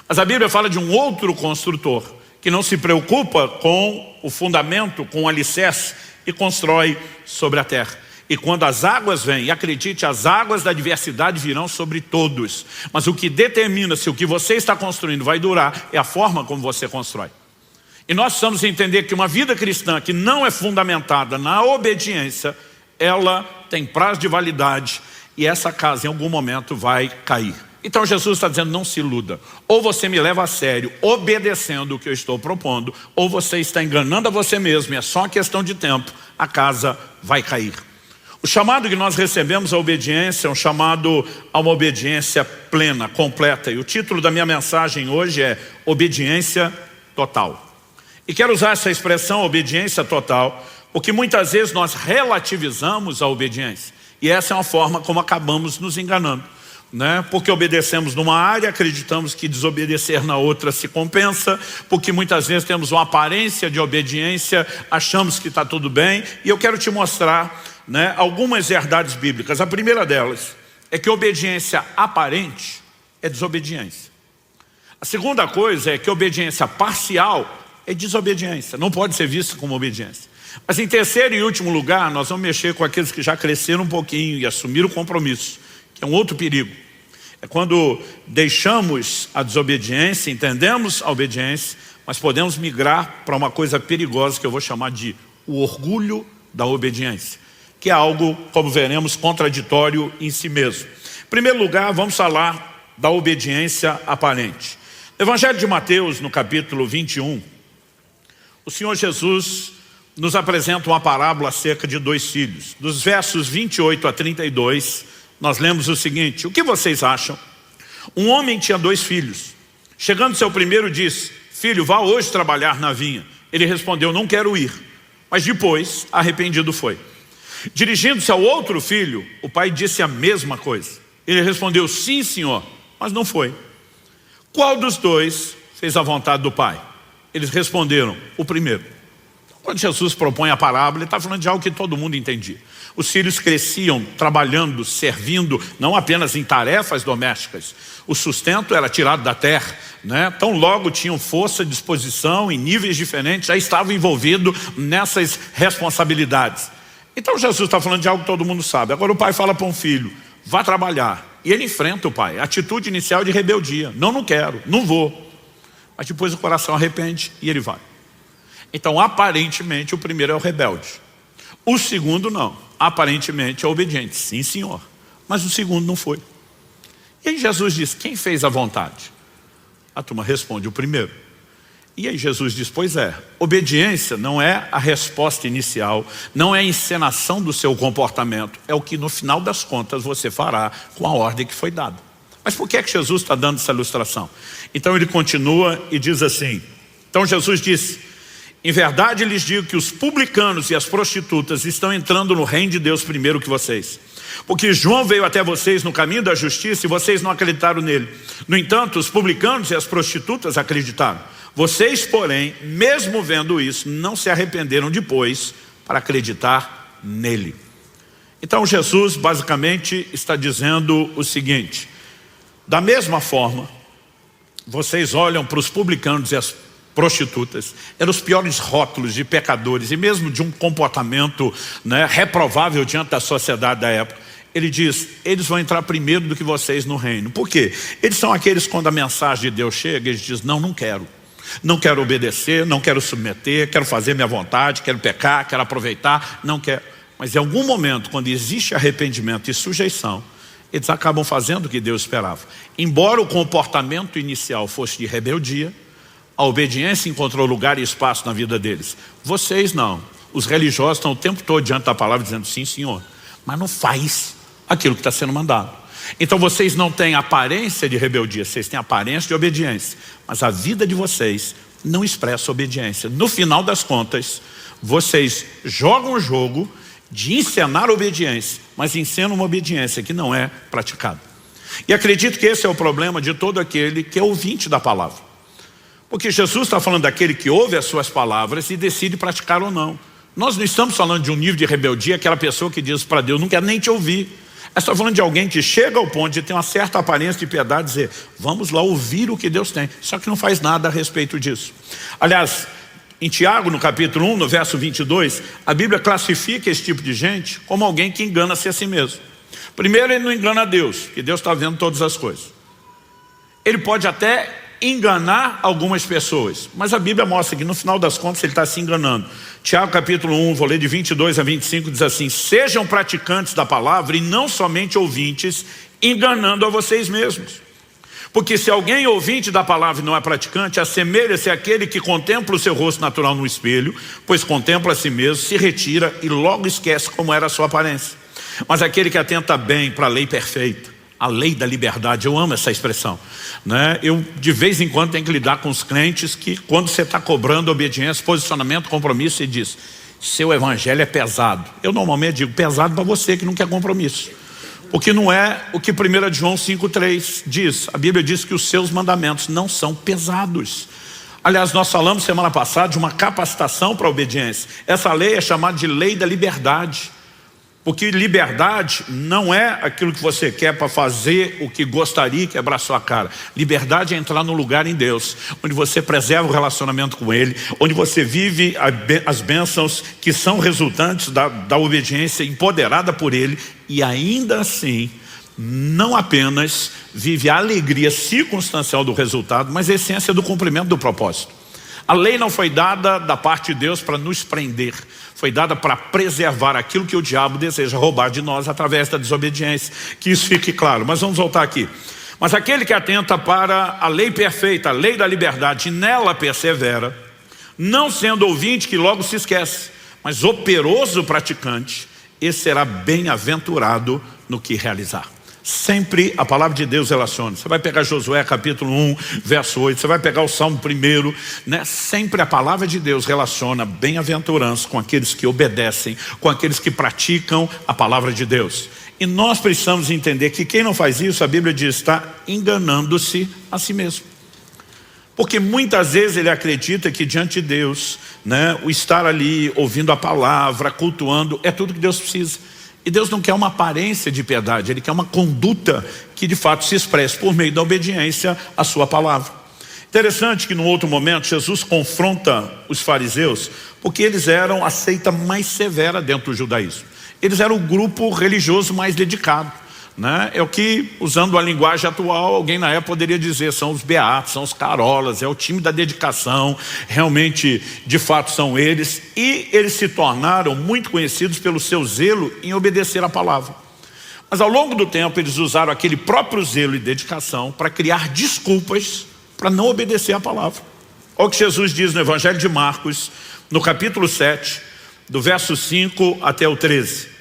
Mas a Bíblia fala de um outro construtor que não se preocupa com o fundamento, com o alicerce e constrói sobre a terra. E quando as águas vêm, e acredite, as águas da adversidade virão sobre todos. Mas o que determina se o que você está construindo vai durar é a forma como você constrói. E nós precisamos entender que uma vida cristã que não é fundamentada na obediência, ela tem prazo de validade e essa casa em algum momento vai cair. Então Jesus está dizendo, não se iluda. Ou você me leva a sério, obedecendo o que eu estou propondo, ou você está enganando a você mesmo, e é só uma questão de tempo, a casa vai cair. O chamado que nós recebemos à obediência é um chamado a uma obediência plena, completa. E o título da minha mensagem hoje é Obediência Total. E quero usar essa expressão, obediência total, porque muitas vezes nós relativizamos a obediência. E essa é uma forma como acabamos nos enganando. Porque obedecemos numa área, acreditamos que desobedecer na outra se compensa, porque muitas vezes temos uma aparência de obediência, achamos que está tudo bem. E eu quero te mostrar algumas verdades bíblicas. A primeira delas é que obediência aparente é desobediência. A segunda coisa é que obediência parcial é desobediência, não pode ser vista como obediência. Mas em terceiro e último lugar, nós vamos mexer com aqueles que já cresceram um pouquinho e assumiram o compromisso, que é um outro perigo. É quando deixamos a desobediência, entendemos a obediência, mas podemos migrar para uma coisa perigosa que eu vou chamar de o orgulho da obediência, que é algo, como veremos, contraditório em si mesmo. Em primeiro lugar, vamos falar da obediência aparente. No Evangelho de Mateus, no capítulo 21, o Senhor Jesus nos apresenta uma parábola acerca de 2 filhos. Dos versos 28 a 32, nós lemos o seguinte: o que vocês acham? Um homem tinha 2 filhos. Chegando seu primeiro, disse: filho, vá hoje trabalhar na vinha. Ele respondeu: não quero ir. Mas depois, arrependido foi. Dirigindo-se ao outro filho, o pai disse a mesma coisa. Ele respondeu: sim, senhor, mas não foi. Qual dos 2 fez a vontade do pai? Eles responderam: o primeiro. Quando Jesus propõe a parábola, ele está falando de algo que todo mundo entendia. Os filhos cresciam trabalhando, servindo, não apenas em tarefas domésticas. O sustento era tirado da terra, né? Então logo tinham força, disposição, em níveis diferentes, já estavam envolvidos nessas responsabilidades. Então Jesus está falando de algo que todo mundo sabe. Agora o pai fala para um filho: vá trabalhar. E ele enfrenta o pai. A atitude inicial de rebeldia: não quero, não vou. Mas depois o coração arrepende e ele vai. Então aparentemente o primeiro é o rebelde. O segundo não. Aparentemente é obediente. Sim, senhor. Mas o segundo não foi. E aí Jesus diz: quem fez a vontade? A turma responde: o primeiro. E aí Jesus diz: pois é, obediência não é a resposta inicial, não é a encenação do seu comportamento, é o que no final das contas você fará com a ordem que foi dada. Mas por que é que Jesus está dando essa ilustração? Então ele continua e diz assim: então Jesus disse: em verdade lhes digo que os publicanos e as prostitutas estão entrando no reino de Deus primeiro que vocês. Porque João veio até vocês no caminho da justiça e vocês não acreditaram nele. No entanto, os publicanos e as prostitutas acreditaram. Vocês, porém, mesmo vendo isso, não se arrependeram depois para acreditar nele. Então Jesus basicamente está dizendo o seguinte: da mesma forma, vocês olham para os publicanos e as prostitutas, eram os piores rótulos de pecadores e mesmo de um comportamento, né, reprovável diante da sociedade da época. Ele diz: eles vão entrar primeiro do que vocês no reino. Por quê? Eles são aqueles, quando a mensagem de Deus chega, eles dizem: não quero. Não quero obedecer, não quero submeter, quero fazer minha vontade, quero pecar, quero aproveitar, não quero. Mas em algum momento, quando existe arrependimento e sujeição, eles acabam fazendo o que Deus esperava. Embora o comportamento inicial fosse de rebeldia, a obediência encontrou lugar e espaço na vida deles. Vocês não. Os religiosos estão o tempo todo diante da palavra dizendo: sim, senhor, mas não faz aquilo que está sendo mandado. Então vocês não têm aparência de rebeldia, vocês têm aparência de obediência, mas a vida de vocês não expressa obediência. No final das contas, vocês jogam o jogo de encenar obediência, mas encenam uma obediência que não é praticada. E acredito que esse é o problema de todo aquele que é ouvinte da palavra. Porque Jesus está falando daquele que ouve as suas palavras e decide praticar ou não. Nós não estamos falando de um nível de rebeldia, aquela pessoa que diz para Deus: não quero nem te ouvir. Está falando de alguém que chega ao ponto de ter uma certa aparência de piedade e dizer: vamos lá ouvir o que Deus tem, só que não faz nada a respeito disso. Aliás, em Tiago, no capítulo 1, no verso 22, a Bíblia classifica esse tipo de gente como alguém que engana-se a si mesmo. Primeiro, ele não engana a Deus, porque Deus está vendo todas as coisas. Ele pode até enganar algumas pessoas, mas a Bíblia mostra que no final das contas ele está se enganando. Tiago capítulo 1, vou ler de 22 a 25, diz assim: sejam praticantes da palavra e não somente ouvintes, enganando a vocês mesmos. Porque se alguém ouvinte da palavra e não é praticante, assemelha-se àquele que contempla o seu rosto natural no espelho, pois contempla a si mesmo, se retira e logo esquece como era a sua aparência. Mas aquele que atenta bem para a lei perfeita, a lei da liberdade, eu amo essa expressão, né? Eu de vez em quando tenho que lidar com os crentes que, quando você está cobrando obediência, posicionamento, compromisso, você diz: seu evangelho é pesado. Eu normalmente digo: pesado para você que não quer compromisso, porque não é o que 1 João 5,3 diz. A Bíblia diz que os seus mandamentos não são pesados. Aliás, nós falamos semana passada de uma capacitação para a obediência. Essa lei é chamada de lei da liberdade. Porque liberdade não é aquilo que você quer para fazer o que gostaria e quebrar sua cara. Liberdade é entrar num lugar em Deus, onde você preserva o relacionamento com Ele, onde você vive as bênçãos que são resultantes da obediência empoderada por Ele, e ainda assim, não apenas vive a alegria circunstancial do resultado, mas a essência do cumprimento do propósito. A lei não foi dada da parte de Deus para nos prender, foi dada para preservar aquilo que o diabo deseja roubar de nós através da desobediência. Que isso fique claro, mas vamos voltar aqui. Mas aquele que atenta para a lei perfeita, a lei da liberdade, e nela persevera, não sendo ouvinte que logo se esquece, mas operoso praticante, esse será bem-aventurado no que realizar. Sempre a palavra de Deus relaciona. Você vai pegar Josué capítulo 1, verso 8, você vai pegar o Salmo 1, né? Sempre a palavra de Deus relaciona bem-aventurança com aqueles que obedecem, com aqueles que praticam a palavra de Deus. E nós precisamos entender que quem não faz isso, a Bíblia diz, está enganando-se a si mesmo. Porque muitas vezes ele acredita que diante de Deus, né, o estar ali ouvindo a palavra, cultuando, é tudo que Deus precisa. E Deus não quer uma aparência de piedade, Ele quer uma conduta que de fato se expresse por meio da obediência à sua palavra. Interessante que num outro momento Jesus confronta os fariseus, porque eles eram a seita mais severa dentro do judaísmo. Eles eram o grupo religioso mais dedicado, né? É o que, usando a linguagem atual, alguém na época poderia dizer, são os beatos, são os carolas, é o time da dedicação, realmente, de fato são eles, e eles se tornaram muito conhecidos pelo seu zelo em obedecer a palavra. Mas ao longo do tempo eles usaram aquele próprio zelo e dedicação para criar desculpas para não obedecer a palavra. Olha o que Jesus diz no Evangelho de Marcos, no capítulo 7, do verso 5 até o 13.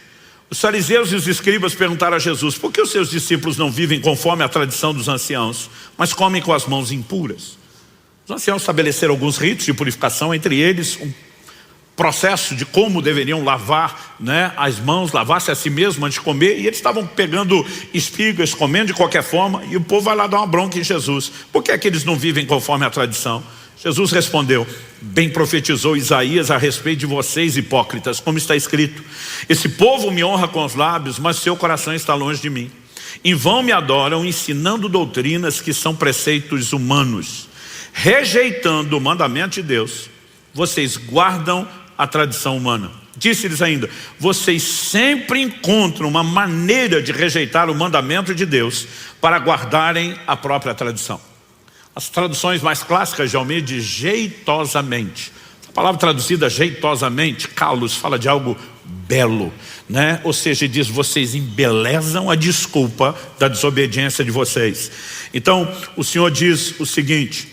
Os fariseus e os escribas perguntaram a Jesus: por que os seus discípulos não vivem conforme a tradição dos anciãos, mas comem com as mãos impuras? Os anciãos estabeleceram alguns ritos de purificação, entre eles um processo de como deveriam lavar, né, as mãos, lavar-se a si mesmo antes de comer, e eles estavam pegando espigas, comendo de qualquer forma, e o povo vai lá dar uma bronca em Jesus. Por que é que eles não vivem conforme a tradição? Jesus respondeu: bem profetizou Isaías a respeito de vocês, hipócritas, como está escrito: esse povo me honra com os lábios, mas seu coração está longe de mim. Em vão me adoram, ensinando doutrinas que são preceitos humanos. Rejeitando o mandamento de Deus, vocês guardam a tradição humana. Disse-lhes ainda: vocês sempre encontram uma maneira de rejeitar o mandamento de Deus para guardarem a própria tradição. As traduções mais clássicas de Almeida diz jeitosamente. A palavra traduzida jeitosamente, kalos, fala de algo belo, né? Ou seja, diz: vocês embelezam a desculpa da desobediência de vocês. Então o Senhor diz o seguinte: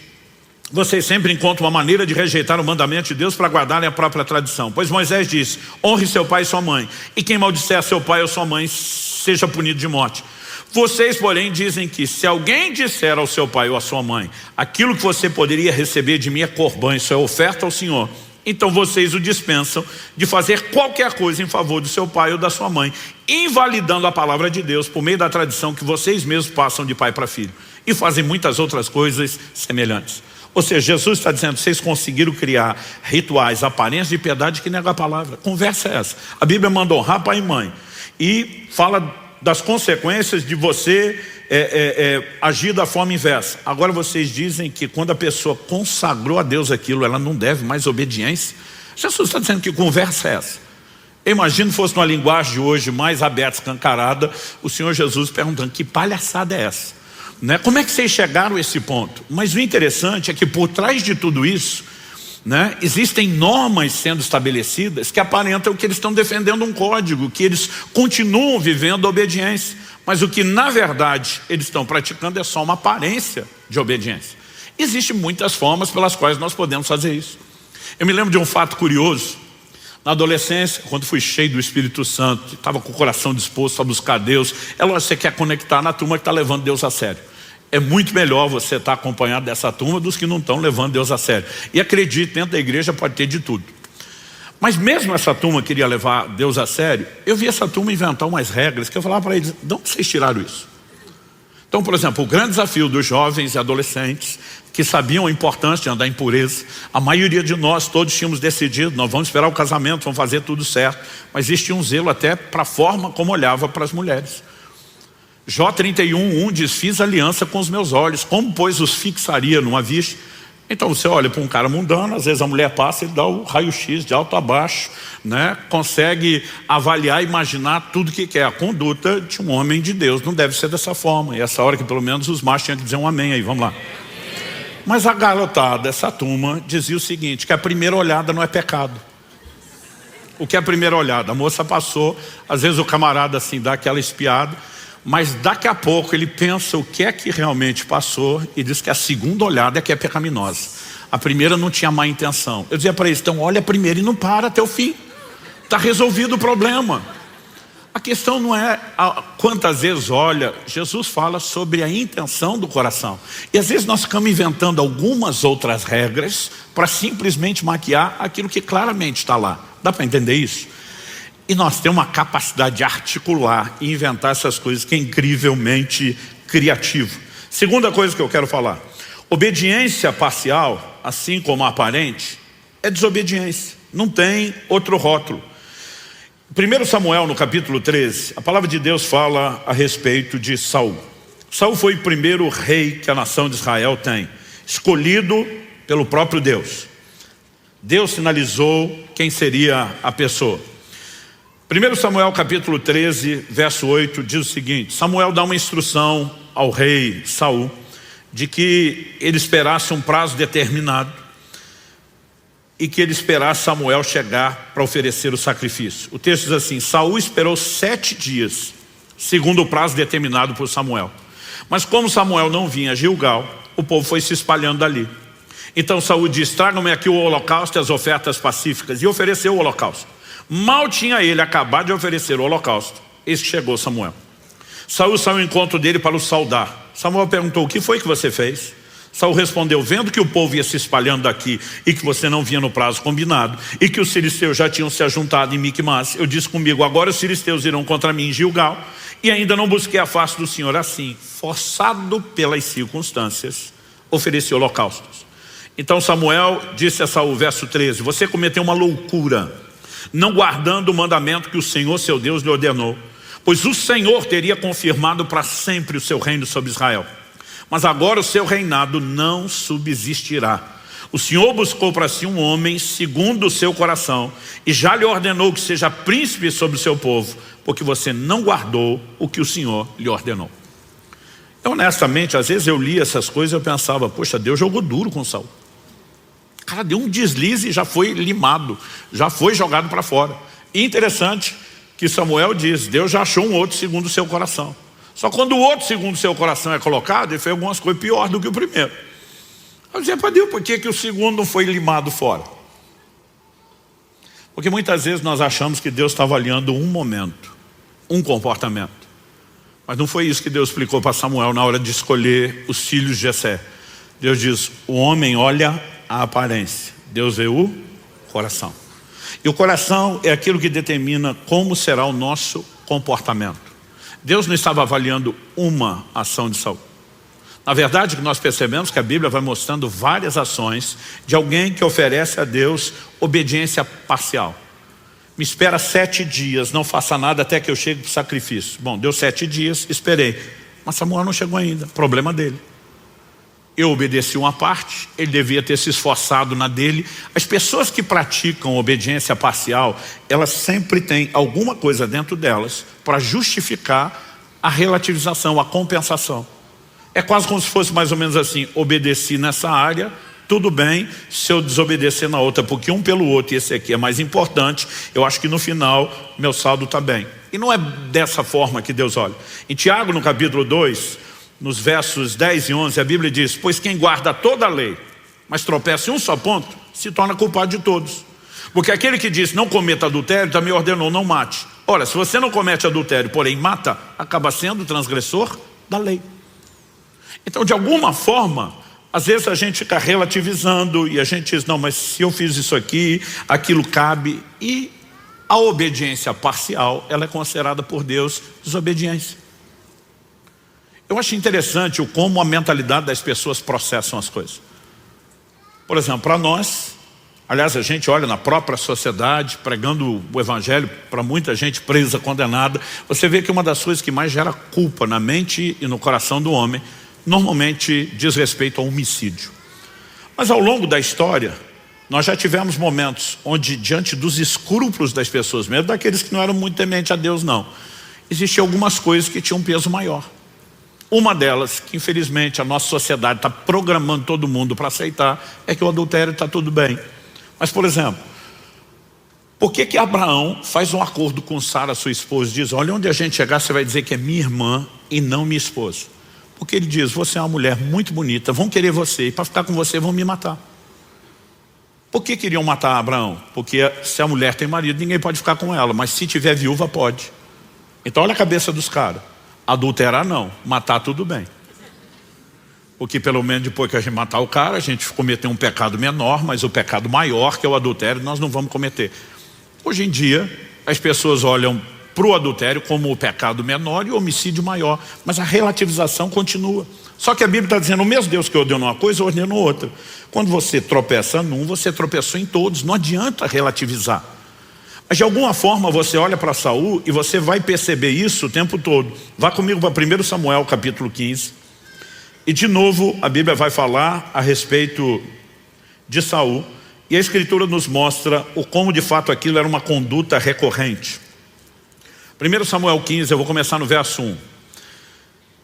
vocês sempre encontram uma maneira de rejeitar o mandamento de Deus para guardarem a própria tradição. Pois Moisés disse: honre seu pai e sua mãe, e quem maldisser seu pai ou sua mãe seja punido de morte. Vocês, porém, dizem que se alguém disser ao seu pai ou à sua mãe: aquilo que você poderia receber de mim é corbã, isso é oferta ao Senhor, então vocês o dispensam de fazer qualquer coisa em favor do seu pai ou da sua mãe, invalidando a palavra de Deus por meio da tradição que vocês mesmos passam de pai para filho, e fazem muitas outras coisas semelhantes. Ou seja, Jesus está dizendo: vocês conseguiram criar rituais, aparências de piedade que negam a palavra. Conversa é essa? A Bíblia manda honrar pai e mãe, e fala das consequências de você agir da forma inversa. Agora vocês dizem que quando a pessoa consagrou a Deus aquilo, ela não deve mais obediência. Jesus está dizendo: que conversa é essa? Eu imagino que fosse numa linguagem de hoje mais aberta, escancarada, o Senhor Jesus perguntando: que palhaçada é essa? Né? Como é que vocês chegaram a esse ponto? Mas o interessante é que por trás de tudo isso, né, existem normas sendo estabelecidas que aparentam que eles estão defendendo um código, que eles continuam vivendo a obediência, mas o que na verdade eles estão praticando é só uma aparência de obediência. Existem muitas formas pelas quais nós podemos fazer isso. Eu me lembro de um fato curioso. Na adolescência, quando fui cheio do Espírito Santo, estava com o coração disposto a buscar Deus, é lógico que você quer conectar na turma que está levando Deus a sério. É muito melhor você estar acompanhado dessa turma dos que não estão levando Deus a sério. E acredite, dentro da igreja pode ter de tudo. Mas mesmo essa turma queria levar Deus a sério, eu vi essa turma inventar umas regras que eu falava para eles: de onde vocês tiraram isso? Então, por exemplo, o grande desafio dos jovens e adolescentes que sabiam a importância de andar em pureza. A maioria de nós, todos tínhamos decidido, nós vamos esperar o casamento, vamos fazer tudo certo. Mas existia um zelo até para a forma como olhava para as mulheres. Jó 31:1 diz, fiz aliança com os meus olhos, como pois os fixaria numa vista? Então você olha para um cara mundano, às vezes a mulher passa, ele dá o raio-x de alto a baixo, né? Consegue avaliar, imaginar tudo que quer. A conduta de um homem de Deus não deve ser dessa forma. E essa hora que pelo menos os machos tinham que dizer um amém aí, vamos lá. Mas a garotada, essa turma, dizia o seguinte, que a primeira olhada não é pecado. O que é a primeira olhada? A moça passou, às vezes o camarada assim dá aquela espiada, mas daqui a pouco ele pensa o que é que realmente passou e diz que a segunda olhada é que é pecaminosa. A primeira não tinha má intenção. Eu dizia para eles, então olha primeiro e não para até o fim. Está resolvido o problema. A questão não é quantas vezes olha, Jesus fala sobre a intenção do coração. E às vezes nós ficamos inventando algumas outras regras para simplesmente maquiar aquilo que claramente está lá. Dá para entender isso? E nós temos uma capacidade de articular e inventar essas coisas que é incrivelmente criativo. Segunda coisa que eu quero falar. Obediência parcial, assim como a aparente, é desobediência. Não tem outro rótulo. 1 Samuel, no capítulo 13, a palavra de Deus fala a respeito de Saul. Saul foi o primeiro rei que a nação de Israel tem, escolhido pelo próprio Deus. Deus sinalizou quem seria a pessoa. 1 Samuel capítulo 13, verso 8, diz o seguinte, Samuel dá uma instrução ao rei Saul, de que ele esperasse um prazo determinado, e que ele esperasse Samuel chegar para oferecer o sacrifício. O texto diz assim, Saul esperou 7 dias, segundo o prazo determinado por Samuel. Mas como Samuel não vinha a Gilgal, o povo foi se espalhando dali. Então Saul disse, tragam-me aqui o holocausto e as ofertas pacíficas, e ofereceu o holocausto. Mal tinha ele acabado de oferecer o holocausto, eis que chegou Samuel. Saul saiu ao encontro dele para o saudar. Samuel perguntou, o que foi que você fez? Saul respondeu, vendo que o povo ia se espalhando daqui e que você não vinha no prazo combinado e que os filisteus já tinham se ajuntado em Miquimás, eu disse comigo, agora os filisteus irão contra mim em Gilgal e ainda não busquei a face do Senhor. Assim, forçado pelas circunstâncias, ofereci holocaustos. Então Samuel disse a Saul, verso 13, você cometeu uma loucura, não guardando o mandamento que o Senhor seu Deus lhe ordenou, pois o Senhor teria confirmado para sempre o seu reino sobre Israel. Mas agora o seu reinado não subsistirá. O Senhor buscou para si um homem segundo o seu coração e já lhe ordenou que seja príncipe sobre o seu povo, porque você não guardou o que o Senhor lhe ordenou. Honestamente, às vezes eu li essas coisas e eu pensava, poxa, Deus jogou duro com Saul. O cara deu um deslize e já foi limado, já foi jogado para fora. E interessante que Samuel diz, Deus já achou um outro segundo o seu coração. Só quando o outro segundo o seu coração é colocado, ele fez algumas coisas piores do que o primeiro. Eu dizia para Deus, por que o segundo não foi limado fora? Porque muitas vezes nós achamos que Deus está avaliando um momento, um comportamento. Mas não foi isso que Deus explicou para Samuel na hora de escolher os filhos de Jessé. Deus diz, o homem olha a aparência, Deus vê o coração. E o coração é aquilo que determina como será o nosso comportamento. Deus não estava avaliando uma ação de Saul. Na verdade, que nós percebemos que a Bíblia vai mostrando várias ações de alguém que oferece a Deus obediência parcial. Me espera 7 dias, não faça nada até que eu chegue para o sacrifício. Bom, deu 7 dias, esperei. Mas Samuel não chegou ainda, problema dele. Eu obedeci uma parte, ele devia ter se esforçado na dele. As pessoas que praticam obediência parcial, elas sempre têm alguma coisa dentro delas para justificar a relativização, a compensação. É quase como se fosse mais ou menos assim, obedeci nessa área, tudo bem se eu desobedecer na outra, porque um pelo outro, e esse aqui é mais importante, eu acho que no final meu saldo está bem. E não é dessa forma que Deus olha. Em Tiago, no capítulo 2, nos versos 10 e 11, a Bíblia diz, pois quem guarda toda a lei, mas tropeça em um só ponto, se torna culpado de todos. Porque aquele que diz não cometa adultério, também ordenou não mate. Ora, se você não comete adultério, porém mata, acaba sendo transgressor da lei. Então, de alguma forma, às vezes a gente fica relativizando e a gente diz, não, mas se eu fiz isso aqui, aquilo cabe. E a obediência parcial, ela é considerada por Deus desobediência. Eu acho interessante como a mentalidade das pessoas processam as coisas. Por exemplo, para nós, aliás, a gente olha na própria sociedade, pregando o evangelho para muita gente presa, condenada, você vê que uma das coisas que mais gera culpa na mente e no coração do homem, normalmente diz respeito ao homicídio. Mas ao longo da história, nós já tivemos momentos onde, diante dos escrúpulos das pessoas, mesmo daqueles que não eram muito tementes a Deus, não, existiam algumas coisas que tinham um peso maior. Uma delas, que infelizmente a nossa sociedade está programando todo mundo para aceitar, é que o adultério está tudo bem. Mas, por exemplo, por que Abraão faz um acordo com Sara, sua esposa, e diz, olha, onde a gente chegar, você vai dizer que é minha irmã e não minha esposa? Porque ele diz, você é uma mulher muito bonita, vão querer você, e para ficar com você vão me matar. Por que queriam matar Abraão? Porque se a mulher tem marido, ninguém pode ficar com ela, mas se tiver viúva, pode. Então olha a cabeça dos caras. Adulterar não, matar tudo bem. Porque pelo menos depois que a gente matar o cara, a gente cometeu um pecado menor, mas o pecado maior, que é o adultério, nós não vamos cometer. Hoje em dia, as pessoas olham para o adultério como o pecado menor e o homicídio maior, mas a relativização continua. Só que a Bíblia está dizendo, o mesmo Deus que ordena uma coisa, ordena outra. Quando você tropeça num, você tropeçou em todos, não adianta relativizar. Mas de alguma forma você olha para Saul e você vai perceber isso o tempo todo. Vá comigo para 1 Samuel capítulo 15. E de novo a Bíblia vai falar a respeito de Saul. E a Escritura nos mostra o como de fato aquilo era uma conduta recorrente. 1 Samuel 15, eu vou começar no verso 1.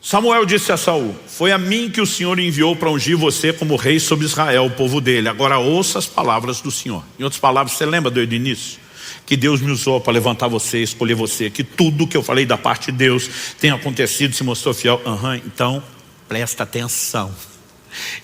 Samuel disse a Saul, foi a mim que o Senhor enviou para ungir você como rei sobre Israel, o povo dele. Agora ouça as palavras do Senhor. Em outras palavras, você lembra do início? Que Deus me usou para levantar você, escolher você. Que tudo que eu falei da parte de Deus tem acontecido, se mostrou fiel. Então, presta atenção.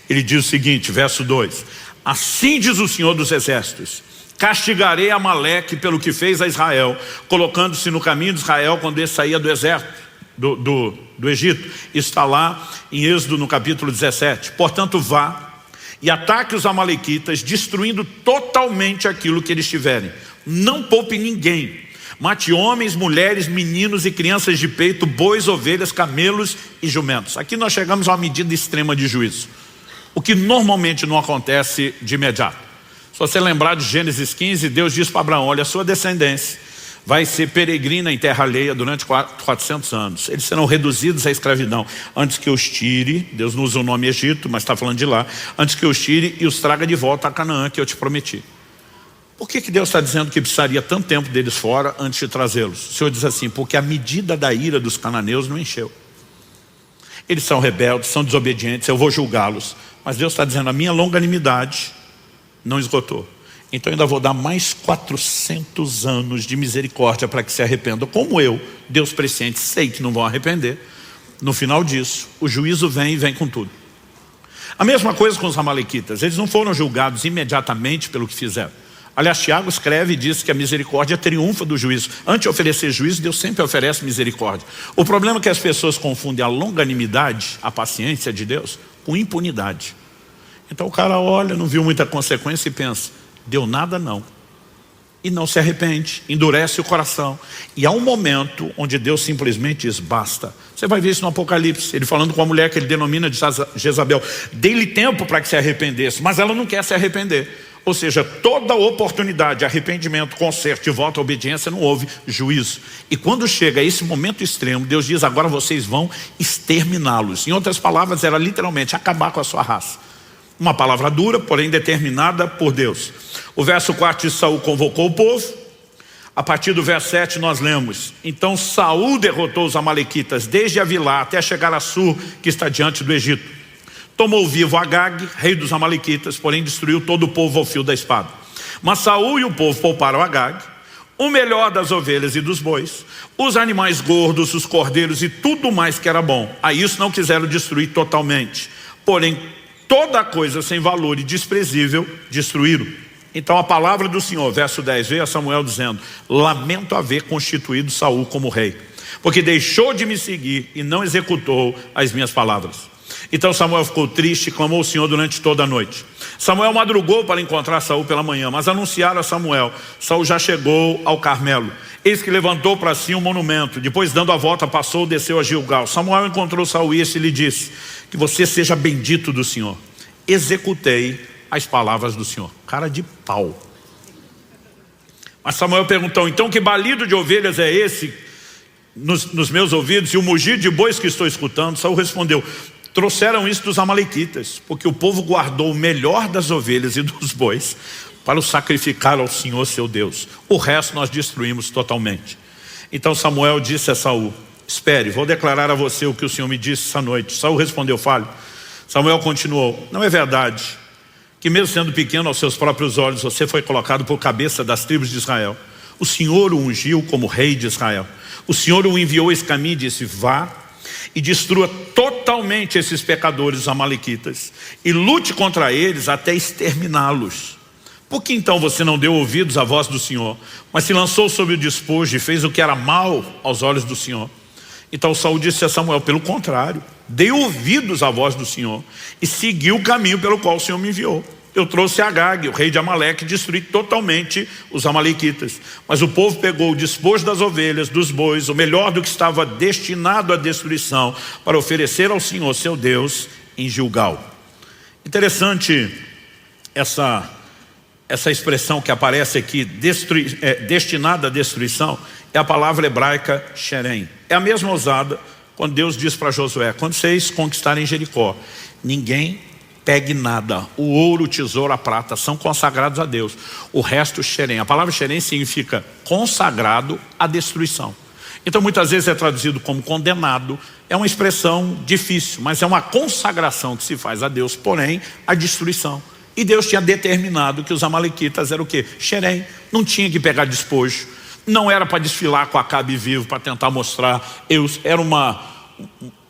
Ele diz o seguinte, verso 2. Assim diz o Senhor dos Exércitos. Castigarei Amaleque pelo que fez a Israel, colocando-se no caminho de Israel quando ele saía do exército. Do Egito. Está lá em Êxodo no capítulo 17. Portanto vá e ataque os amalequitas, destruindo totalmente aquilo que eles tiverem. Não poupe ninguém. Mate homens, mulheres, meninos e crianças de peito, bois, ovelhas, camelos e jumentos. Aqui nós chegamos a uma medida extrema de juízo, o que normalmente não acontece de imediato. Se você lembrar de Gênesis 15, Deus diz para Abraão, olha, a sua descendência vai ser peregrina em terra alheia durante 400 anos. Eles serão reduzidos à escravidão. Antes que eu os tire, Deus não usa o nome Egito, mas está falando de lá. Antes que eu os tire e os traga de volta a Canaã que eu te prometi. Por que Deus está dizendo que precisaria tanto tempo deles fora antes de trazê-los? O Senhor diz assim, porque a medida da ira dos cananeus não encheu. Eles são rebeldes, são desobedientes, eu vou julgá-los. Mas Deus está dizendo, a minha longanimidade não esgotou. Então eu ainda vou dar mais 400 anos de misericórdia para que se arrependam. Como eu, Deus presciente, sei que não vão arrepender. No final disso, o juízo vem e vem com tudo. A mesma coisa com os amalequitas. Eles não foram julgados imediatamente pelo que fizeram. Aliás, Tiago escreve e diz que a misericórdia triunfa do juízo. Antes de oferecer juízo, Deus sempre oferece misericórdia. O problema é que as pessoas confundem a longanimidade, a paciência de Deus, com impunidade. Então o cara olha, não viu muita consequência e pensa, deu nada não. E não se arrepende, endurece o coração. E há um momento onde Deus simplesmente diz, basta. Você vai ver isso no Apocalipse, ele falando com a mulher que ele denomina de Jezabel. Dei-lhe tempo para que se arrependesse, mas ela não quer se arrepender. Ou seja, toda oportunidade, arrependimento, conserto e volta à obediência, não houve juízo. E quando chega esse momento extremo, Deus diz, agora vocês vão exterminá-los. Em outras palavras, era literalmente acabar com a sua raça. Uma palavra dura, porém determinada por Deus. O verso 4 de Saul convocou o povo. A partir do verso 7 nós lemos, então Saul derrotou os amalequitas desde Avilá até chegar a Sur, que está diante do Egito. Tomou vivo Agag, rei dos amalequitas, porém destruiu todo o povo ao fio da espada. Mas Saul e o povo pouparam Agag, o melhor das ovelhas e dos bois, os animais gordos, os cordeiros e tudo mais que era bom. A isso não quiseram destruir totalmente, porém toda coisa sem valor e desprezível destruíram. Então a palavra do Senhor, verso 10, veio a Samuel dizendo, lamento haver constituído Saul como rei, porque deixou de me seguir e não executou as minhas palavras. Então Samuel ficou triste e clamou ao Senhor durante toda a noite. Samuel madrugou para encontrar Saul pela manhã, mas anunciaram a Samuel, Saul já chegou ao Carmelo. Eis que levantou para si um monumento, depois dando a volta passou, desceu a Gilgal. Samuel encontrou Saul e este lhe disse, que você seja bendito do Senhor. Executei as palavras do Senhor. Cara de pau. Mas Samuel perguntou, então que balido de ovelhas é esse nos meus ouvidos e o mugir de bois que estou escutando? Saul respondeu, trouxeram isso dos amalequitas, porque o povo guardou o melhor das ovelhas e dos bois para o sacrificar ao Senhor seu Deus. O resto nós destruímos totalmente. Então Samuel disse a Saul, espere, vou declarar a você o que o Senhor me disse essa noite. Saul respondeu, fale. Samuel continuou, não é verdade que mesmo sendo pequeno aos seus próprios olhos, você foi colocado por cabeça das tribos de Israel? O Senhor o ungiu como rei de Israel. O Senhor o enviou a esse caminho e disse, vá e destrua totalmente esses pecadores, os amalequitas, e lute contra eles até exterminá-los. Por que então você não deu ouvidos à voz do Senhor, mas se lançou sobre o despojo e fez o que era mal aos olhos do Senhor? Então Saul disse a Samuel, pelo contrário, dei ouvidos à voz do Senhor e segui o caminho pelo qual o Senhor me enviou. Eu trouxe Agag, o rei de Amaleque, e destruí totalmente os amalequitas. Mas o povo pegou o despojo das ovelhas, dos bois, o melhor do que estava destinado à destruição, para oferecer ao Senhor, seu Deus, em Gilgal. Interessante essa expressão que aparece aqui, destinada à destruição, é a palavra hebraica Sherem. É a mesma usada quando Deus diz para Josué, quando vocês conquistarem Jericó, ninguém pegue nada, o ouro, o tesouro, a prata são consagrados a Deus, o resto Sherem. A palavra Sherem significa consagrado à destruição. Então muitas vezes é traduzido como condenado. É uma expressão difícil, mas é uma consagração que se faz a Deus, porém a destruição. E Deus tinha determinado que os amalequitas eram o quê? Sherem. Não tinha que pegar despojo, não era para desfilar com Acabe vivo, para tentar mostrar, era uma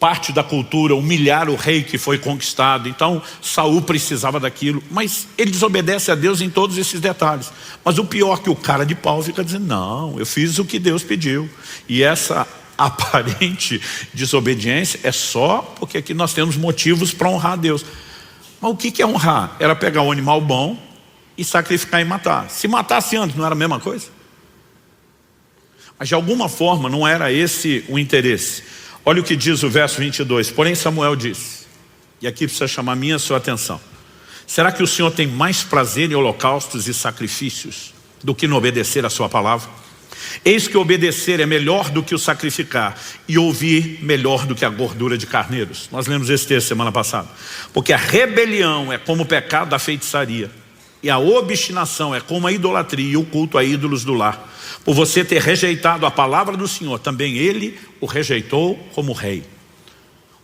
parte da cultura, humilhar o rei que foi conquistado. Então Saul precisava daquilo, mas ele desobedece a Deus em todos esses detalhes. Mas o pior é que o cara de pau fica dizendo, não, eu fiz o que Deus pediu. E essa aparente desobediência é só porque aqui nós temos motivos para honrar a Deus. Mas o que é honrar? Era pegar um animal bom e sacrificar e matar. Se matasse antes, não era a mesma coisa? Mas de alguma forma não era esse o interesse. Olha o que diz o verso 22. Porém Samuel disse, e aqui precisa chamar minha sua atenção, será que o Senhor tem mais prazer em holocaustos e sacrifícios do que no obedecer a sua palavra? Eis que obedecer é melhor do que o sacrificar, e ouvir melhor do que a gordura de carneiros. Nós lemos esse texto semana passada. Porque a rebelião é como o pecado da feitiçaria, e a obstinação é como a idolatria e o culto a ídolos do lar. Por você ter rejeitado a palavra do Senhor, também ele o rejeitou como rei.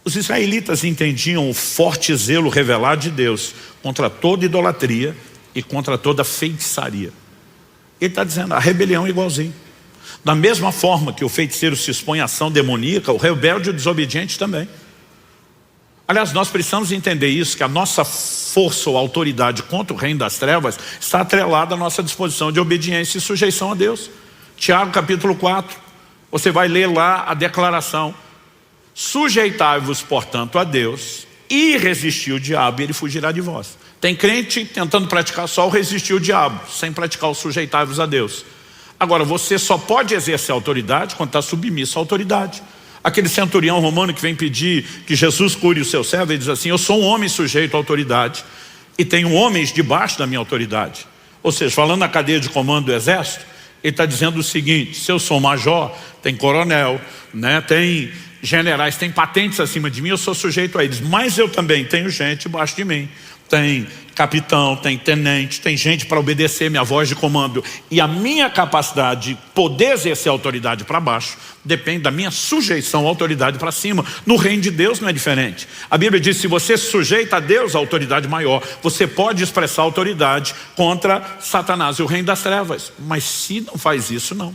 Os israelitas entendiam o forte zelo revelado de Deus contra toda idolatria e contra toda feitiçaria. Ele está dizendo, a rebelião é igualzinho. Da mesma forma que o feiticeiro se expõe à ação demoníaca, o rebelde e o desobediente também. Aliás, nós precisamos entender isso, que a nossa força ou autoridade contra o reino das trevas está atrelada à nossa disposição de obediência e sujeição a Deus. Tiago capítulo 4, você vai ler lá a declaração, sujeitai-vos portanto a Deus e resistir o diabo e ele fugirá de vós. Tem crente tentando praticar só o resistir o diabo, sem praticar o sujeitai-vos a Deus. Agora, você só pode exercer autoridade quando está submisso à autoridade. Aquele centurião romano que vem pedir que Jesus cure o seu servo, ele diz assim, eu sou um homem sujeito à autoridade e tenho homens debaixo da minha autoridade. Ou seja, falando na cadeia de comando do exército, ele está dizendo o seguinte, se eu sou major, tem coronel, né, tem generais, tem patentes acima de mim, eu sou sujeito a eles, mas eu também tenho gente debaixo de mim. Tem capitão, tem tenente, tem gente para obedecer minha voz de comando. E a minha capacidade de poder exercer a autoridade para baixo depende da minha sujeição à autoridade para cima. No reino de Deus não é diferente. A Bíblia diz, se você se sujeita a Deus, a autoridade maior, você pode expressar autoridade contra Satanás e o reino das trevas. Mas se não faz isso, não.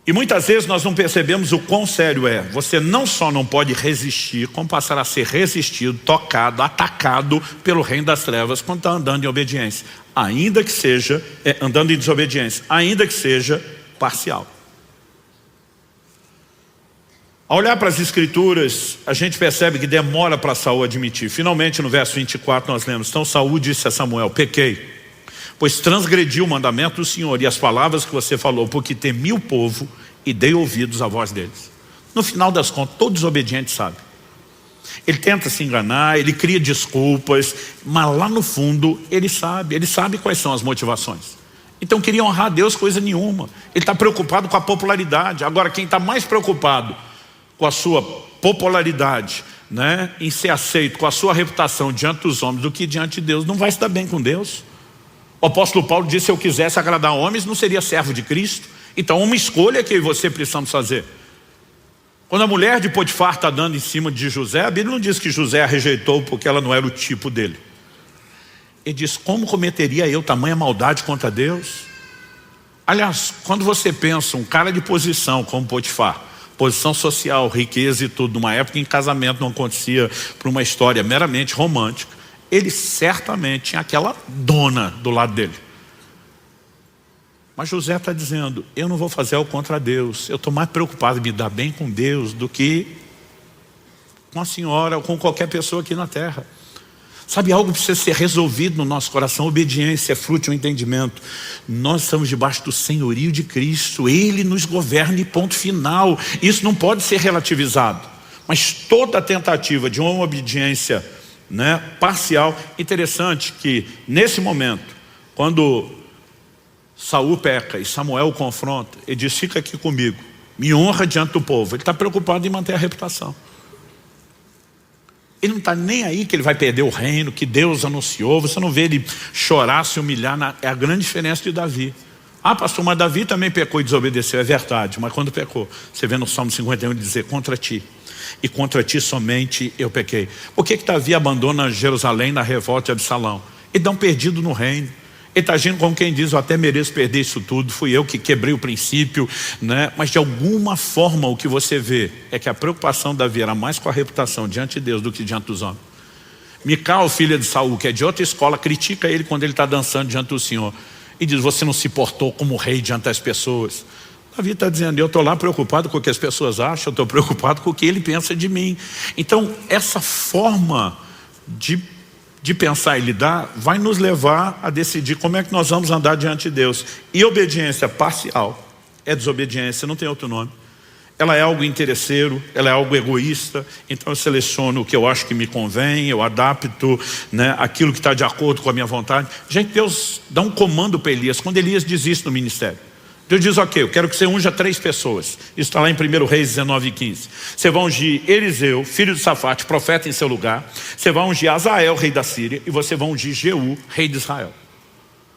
E muitas vezes nós não percebemos o quão sério é. Você não só não pode resistir, como passará a ser resistido, tocado, atacado pelo reino das trevas quando está andando em obediência. Ainda que seja, andando em desobediência, ainda que seja parcial. Ao olhar para as escrituras, a gente percebe que demora para Saul admitir. Finalmente no verso 24 nós lemos, então Saul disse a Samuel, pequei, pois transgredi o mandamento do Senhor e as palavras que você falou, porque temi o povo e dei ouvidos à voz deles. No final das contas, todo desobediente sabe. Ele tenta se enganar, ele cria desculpas, mas lá no fundo ele sabe quais são as motivações. Então queria honrar a Deus coisa nenhuma. Ele está preocupado com a popularidade. Agora quem está mais preocupado com a sua popularidade, né, em ser aceito, com a sua reputação diante dos homens do que diante de Deus, não vai se dar bem com Deus. O apóstolo Paulo disse: se eu quisesse agradar homens, não seria servo de Cristo. Então uma escolha que eu e você precisamos fazer. Quando a mulher de Potifar está dando em cima de José, a Bíblia não diz que José a rejeitou porque ela não era o tipo dele. Ele diz: como cometeria eu tamanha maldade contra Deus? Aliás, quando você pensa um cara de posição como Potifar, posição social, riqueza e tudo, numa época em que casamento não acontecia por uma história meramente romântica, ele certamente tinha aquela dona do lado dele. Mas José está dizendo: eu não vou fazer algo contra Deus, eu estou mais preocupado em me dar bem com Deus do que com a senhora ou com qualquer pessoa aqui na terra. Sabe, algo precisa ser resolvido no nosso coração. Obediência é fruto de um entendimento. Nós estamos debaixo do senhorio de Cristo, Ele nos governa e ponto final. Isso não pode ser relativizado. Mas toda tentativa de uma obediência, né, parcial. Interessante que nesse momento, quando Saul peca e Samuel o confronta, ele diz: fica aqui comigo, me honra diante do povo. Ele está preocupado em manter a reputação. Ele não está nem aí que ele vai perder o reino, que Deus anunciou. Você não vê ele chorar, se humilhar. É a grande diferença de Davi. Ah, pastor, mas Davi também pecou e desobedeceu. É verdade, mas quando pecou, você vê no Salmo 51 ele dizer: contra ti, e contra ti somente eu pequei. Por que Davi abandona Jerusalém na revolta de Absalão? Ele dá um perdido no reino. Ele está agindo como quem diz: eu até mereço perder isso tudo, fui eu que quebrei o princípio, né? Mas de alguma forma o que você vê é que a preocupação de Davi era mais com a reputação diante de Deus do que diante dos homens. Mical, filha de Saul, que é de outra escola, critica ele quando ele está dançando diante do Senhor e diz: você não se portou como rei diante das pessoas. Davi está dizendo: eu estou lá preocupado com o que as pessoas acham, eu estou preocupado com o que ele pensa de mim. Então essa forma de pensar e lidar vai nos levar a decidir como é que nós vamos andar diante de Deus. E obediência parcial é desobediência, não tem outro nome. Ela é algo interesseiro, ela é algo egoísta. Então eu seleciono o que eu acho que me convém, eu adapto, né, aquilo que está de acordo com a minha vontade. Gente, Deus dá um comando para Elias quando Elias diz isso no ministério. Deus diz: ok, eu quero que você unja 3 pessoas. Isso está lá em 1 Reis 19:15. Você vai ungir Eliseu, filho de Safate, profeta em seu lugar. Você vai ungir Azael, rei da Síria. E você vai ungir Jeú, rei de Israel.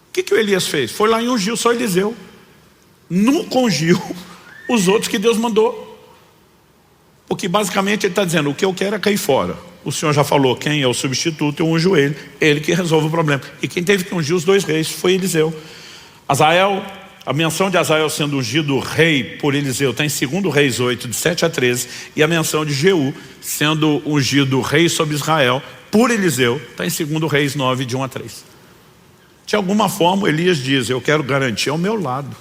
O que o Elias fez? Foi lá e ungiu só Eliseu. Nunca ungiu os outros que Deus mandou. Porque basicamente ele está dizendo: o que eu quero é cair fora. O Senhor já falou quem é o substituto, eu unjo ele. Ele que resolve o problema. E quem teve que ungir os 2 reis foi Eliseu. Azael, a menção de Azael sendo ungido rei por Eliseu está em 2 Reis 8, de 7 a 13. E a menção de Jeú sendo ungido rei sobre Israel por Eliseu está em 2 Reis 9, de 1 a 3. De alguma forma Elias diz: eu quero garantir ao meu lado.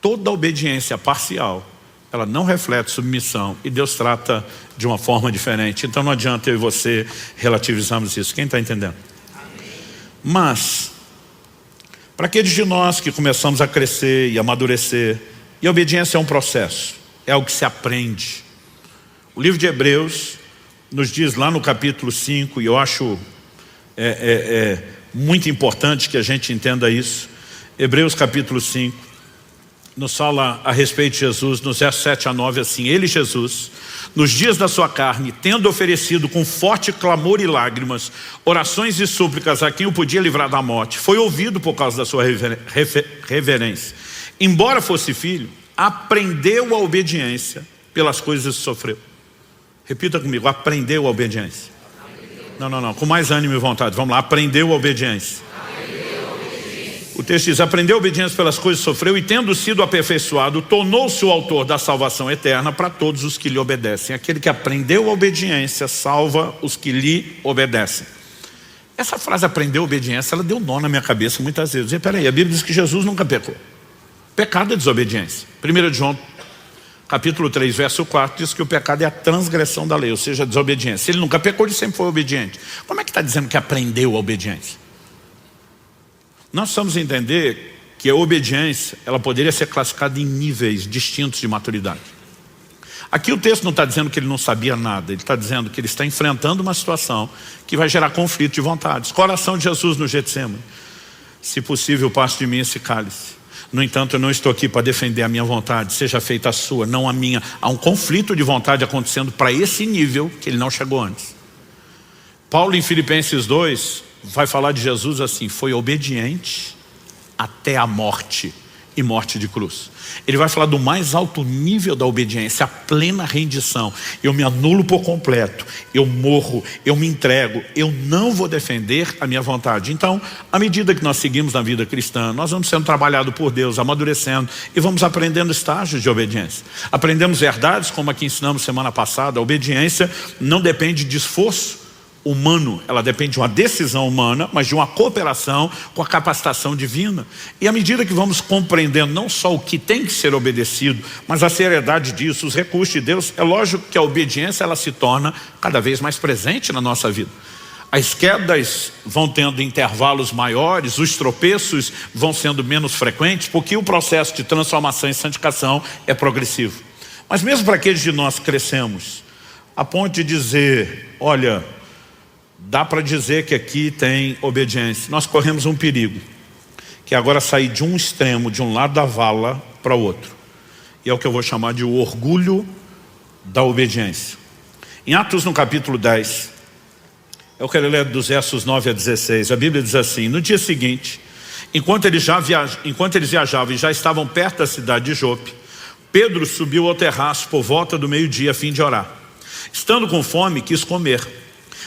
Toda obediência parcial, ela não reflete submissão, e Deus trata de uma forma diferente. Então não adianta eu e você relativizarmos isso. Quem está entendendo? Amém. Mas para aqueles de nós que começamos a crescer e amadurecer, e a obediência é um processo, é algo que se aprende. O livro de Hebreus nos diz lá no capítulo 5, e eu acho muito importante que a gente entenda isso. Hebreus capítulo 5 nos fala a respeito de Jesus, nos versos 7 a 9, assim: ele, Jesus, nos dias da sua carne, tendo oferecido com forte clamor e lágrimas, orações e súplicas a quem o podia livrar da morte, foi ouvido por causa da sua reverência. Embora fosse filho, aprendeu a obediência pelas coisas que sofreu. Repita comigo: aprendeu a obediência. Não, com mais ânimo e vontade, vamos lá: aprendeu a obediência. O texto diz: aprendeu a obediência pelas coisas que sofreu, e tendo sido aperfeiçoado, tornou-se o autor da salvação eterna para todos os que lhe obedecem. Aquele que aprendeu a obediência salva os que lhe obedecem. Essa frase aprendeu a obediência, ela deu nó na minha cabeça muitas vezes. Peraí, a Bíblia diz que Jesus nunca pecou. Pecado é desobediência. 1 João capítulo 3, verso 4 diz que o pecado é a transgressão da lei, ou seja, a desobediência. Ele nunca pecou, ele sempre foi obediente. Como é que está dizendo que aprendeu a obediência? Nós precisamos entender que a obediência, ela poderia ser classificada em níveis distintos de maturidade. Aqui o texto não está dizendo que ele não sabia nada, ele está dizendo que ele está enfrentando uma situação que vai gerar conflito de vontades. Coração de Jesus no Getsemane: se possível, passe de mim esse cálice. No entanto, eu não estou aqui para defender a minha vontade, seja feita a sua, não a minha. Há um conflito de vontade acontecendo para esse nível que ele não chegou antes. Paulo, em Filipenses 2, vai falar de Jesus assim: foi obediente até a morte, e morte de cruz. Ele vai falar do mais alto nível da obediência, a plena rendição. Eu me anulo por completo, eu morro, eu me entrego, eu não vou defender a minha vontade. Então, à medida que nós seguimos na vida cristã, nós vamos sendo trabalhados por Deus, amadurecendo, e vamos aprendendo estágios de obediência. Aprendemos verdades, como a que ensinamos semana passada. A obediência não depende de esforço humano, ela depende de uma decisão humana, mas de uma cooperação com a capacitação divina. E à medida que vamos compreendendo não só o que tem que ser obedecido, mas a seriedade disso, os recursos de Deus, é lógico que a obediência ela se torna cada vez mais presente na nossa vida. As quedas vão tendo intervalos maiores, os tropeços vão sendo menos frequentes, porque o processo de transformação e santificação é progressivo. Mas mesmo para aqueles de nós que crescemos, a ponto de dizer, olha, dá para dizer que aqui tem obediência, nós corremos um perigo, que é agora sair de um extremo, de um lado da vala para o outro. E é o que eu vou chamar de o orgulho da obediência. Em Atos, no capítulo 10, eu quero ler dos versos 9 a 16, a Bíblia diz assim: no dia seguinte, enquanto eles viajavam e já estavam perto da cidade de Jope, Pedro subiu ao terraço por volta do meio-dia a fim de orar. Estando com fome, quis comer.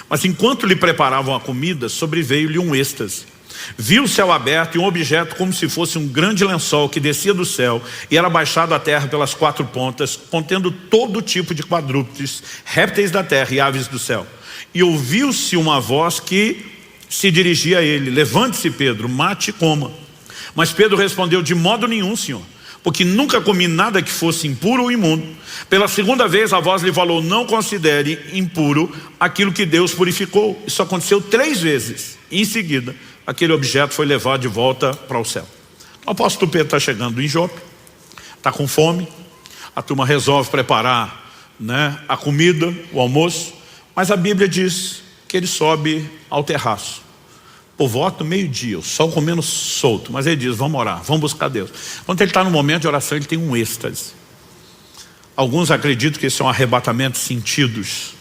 Mas enquanto lhe preparavam a comida, sobreveio-lhe um êxtase. Viu o céu aberto e um objeto como se fosse um grande lençol que descia do céu e era baixado à terra pelas quatro pontas, contendo todo tipo de quadrúpedes, répteis da terra e aves do céu. E ouviu-se uma voz que se dirigia a ele: levante-se, Pedro, mate e coma. Mas Pedro respondeu: de modo nenhum, Senhor, porque nunca comi nada que fosse impuro ou imundo. Pela segunda vez a voz lhe falou: não considere impuro aquilo que Deus purificou. Isso aconteceu 3 vezes. E em seguida, aquele objeto foi levado de volta para o céu. O apóstolo Pedro está chegando em Jope, está com fome, a turma resolve preparar, a comida, o almoço, mas a Bíblia diz que ele sobe ao terraço. Por volta do meio-dia, o sol comendo solto, mas ele diz: vamos orar, vamos buscar Deus. Quando ele está no momento de oração, ele tem um êxtase. Alguns acreditam que isso é um arrebatamento de sentidos,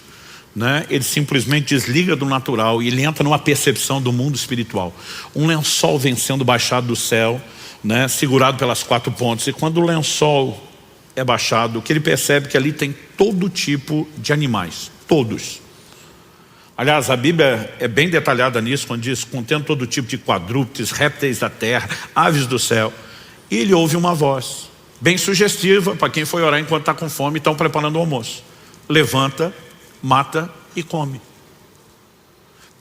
Ele simplesmente desliga do natural e ele entra numa percepção do mundo espiritual. Um lençol vem sendo baixado do céu, segurado pelas 4 pontas, e quando o lençol é baixado, o que ele percebe é que ali tem todo tipo de animais, todos. Aliás, a Bíblia é bem detalhada nisso, quando diz: contendo todo tipo de quadrúpedes, répteis da terra, aves do céu. E ele ouve uma voz, bem sugestiva para quem foi orar enquanto está com fome e estão preparando o almoço: levanta, mata e come.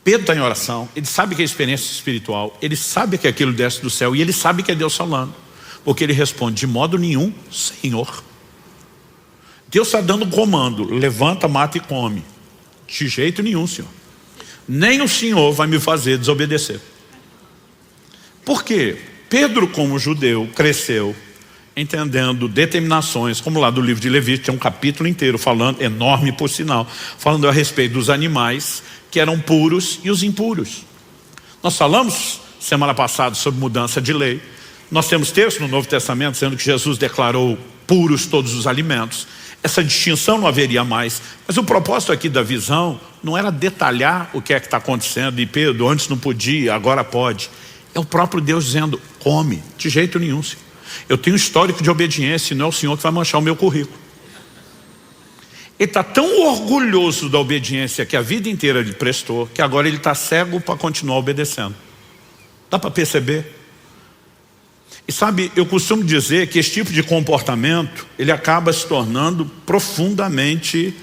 Pedro está em oração, ele sabe que é experiência espiritual, ele sabe que aquilo desce do céu e ele sabe que é Deus falando, porque ele responde: de modo nenhum, Senhor. Deus está dando um comando: levanta, mata e come. De jeito nenhum, Senhor. Nem o Senhor vai me fazer desobedecer. Por quê? Pedro, como judeu, cresceu entendendo determinações, como lá do livro de Levítico, tem um capítulo inteiro falando, enorme por sinal, falando a respeito dos animais que eram puros e os impuros. Nós falamos semana passada sobre mudança de lei. Nós temos texto no Novo Testamento dizendo que Jesus declarou puros todos os alimentos. Essa distinção não haveria mais. Mas o propósito aqui da visão não era detalhar o que é que está acontecendo. E Pedro, antes não podia, agora pode. É o próprio Deus dizendo: come. De jeito nenhum, Senhor. Eu tenho um histórico de obediência e não é o Senhor que vai manchar o meu currículo. Ele está tão orgulhoso da obediência que a vida inteira ele prestou, que agora ele está cego para continuar obedecendo. Dá para perceber? E sabe, eu costumo dizer que esse tipo de comportamento, ele acaba se tornando profundamente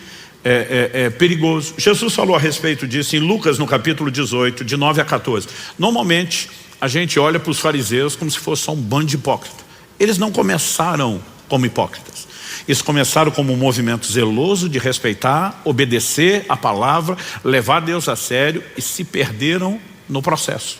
perigoso. Jesus falou a respeito disso em Lucas, no capítulo 18, de 9 a 14. Normalmente, a gente olha para os fariseus como se fosse só um bando de hipócritas. Eles não começaram como hipócritas. Eles começaram como um movimento zeloso de respeitar, obedecer a palavra, levar Deus a sério, e se perderam no processo.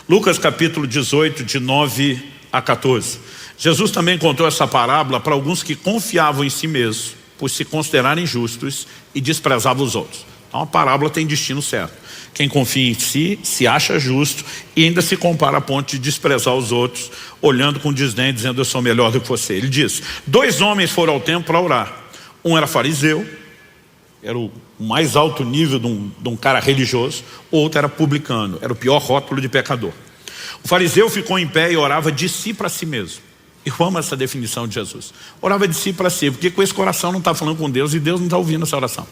Lucas capítulo 18, de 9 a 14. Jesus também contou essa parábola para alguns que confiavam em si mesmos, por se considerarem justos, e desprezavam os outros. Então a parábola tem destino certo. Quem confia em si, se acha justo e ainda se compara a ponto de desprezar os outros, olhando com desdém, dizendo: eu sou melhor do que você. Ele diz: 2 homens foram ao templo para orar. Um era fariseu, era o mais alto nível de um cara religioso. O outro era publicano, era o pior rótulo de pecador. O fariseu ficou em pé e orava de si para si mesmo. Eu amo essa definição de Jesus. Orava de si para si, porque com esse coração não está falando com Deus e Deus não está ouvindo essa oração.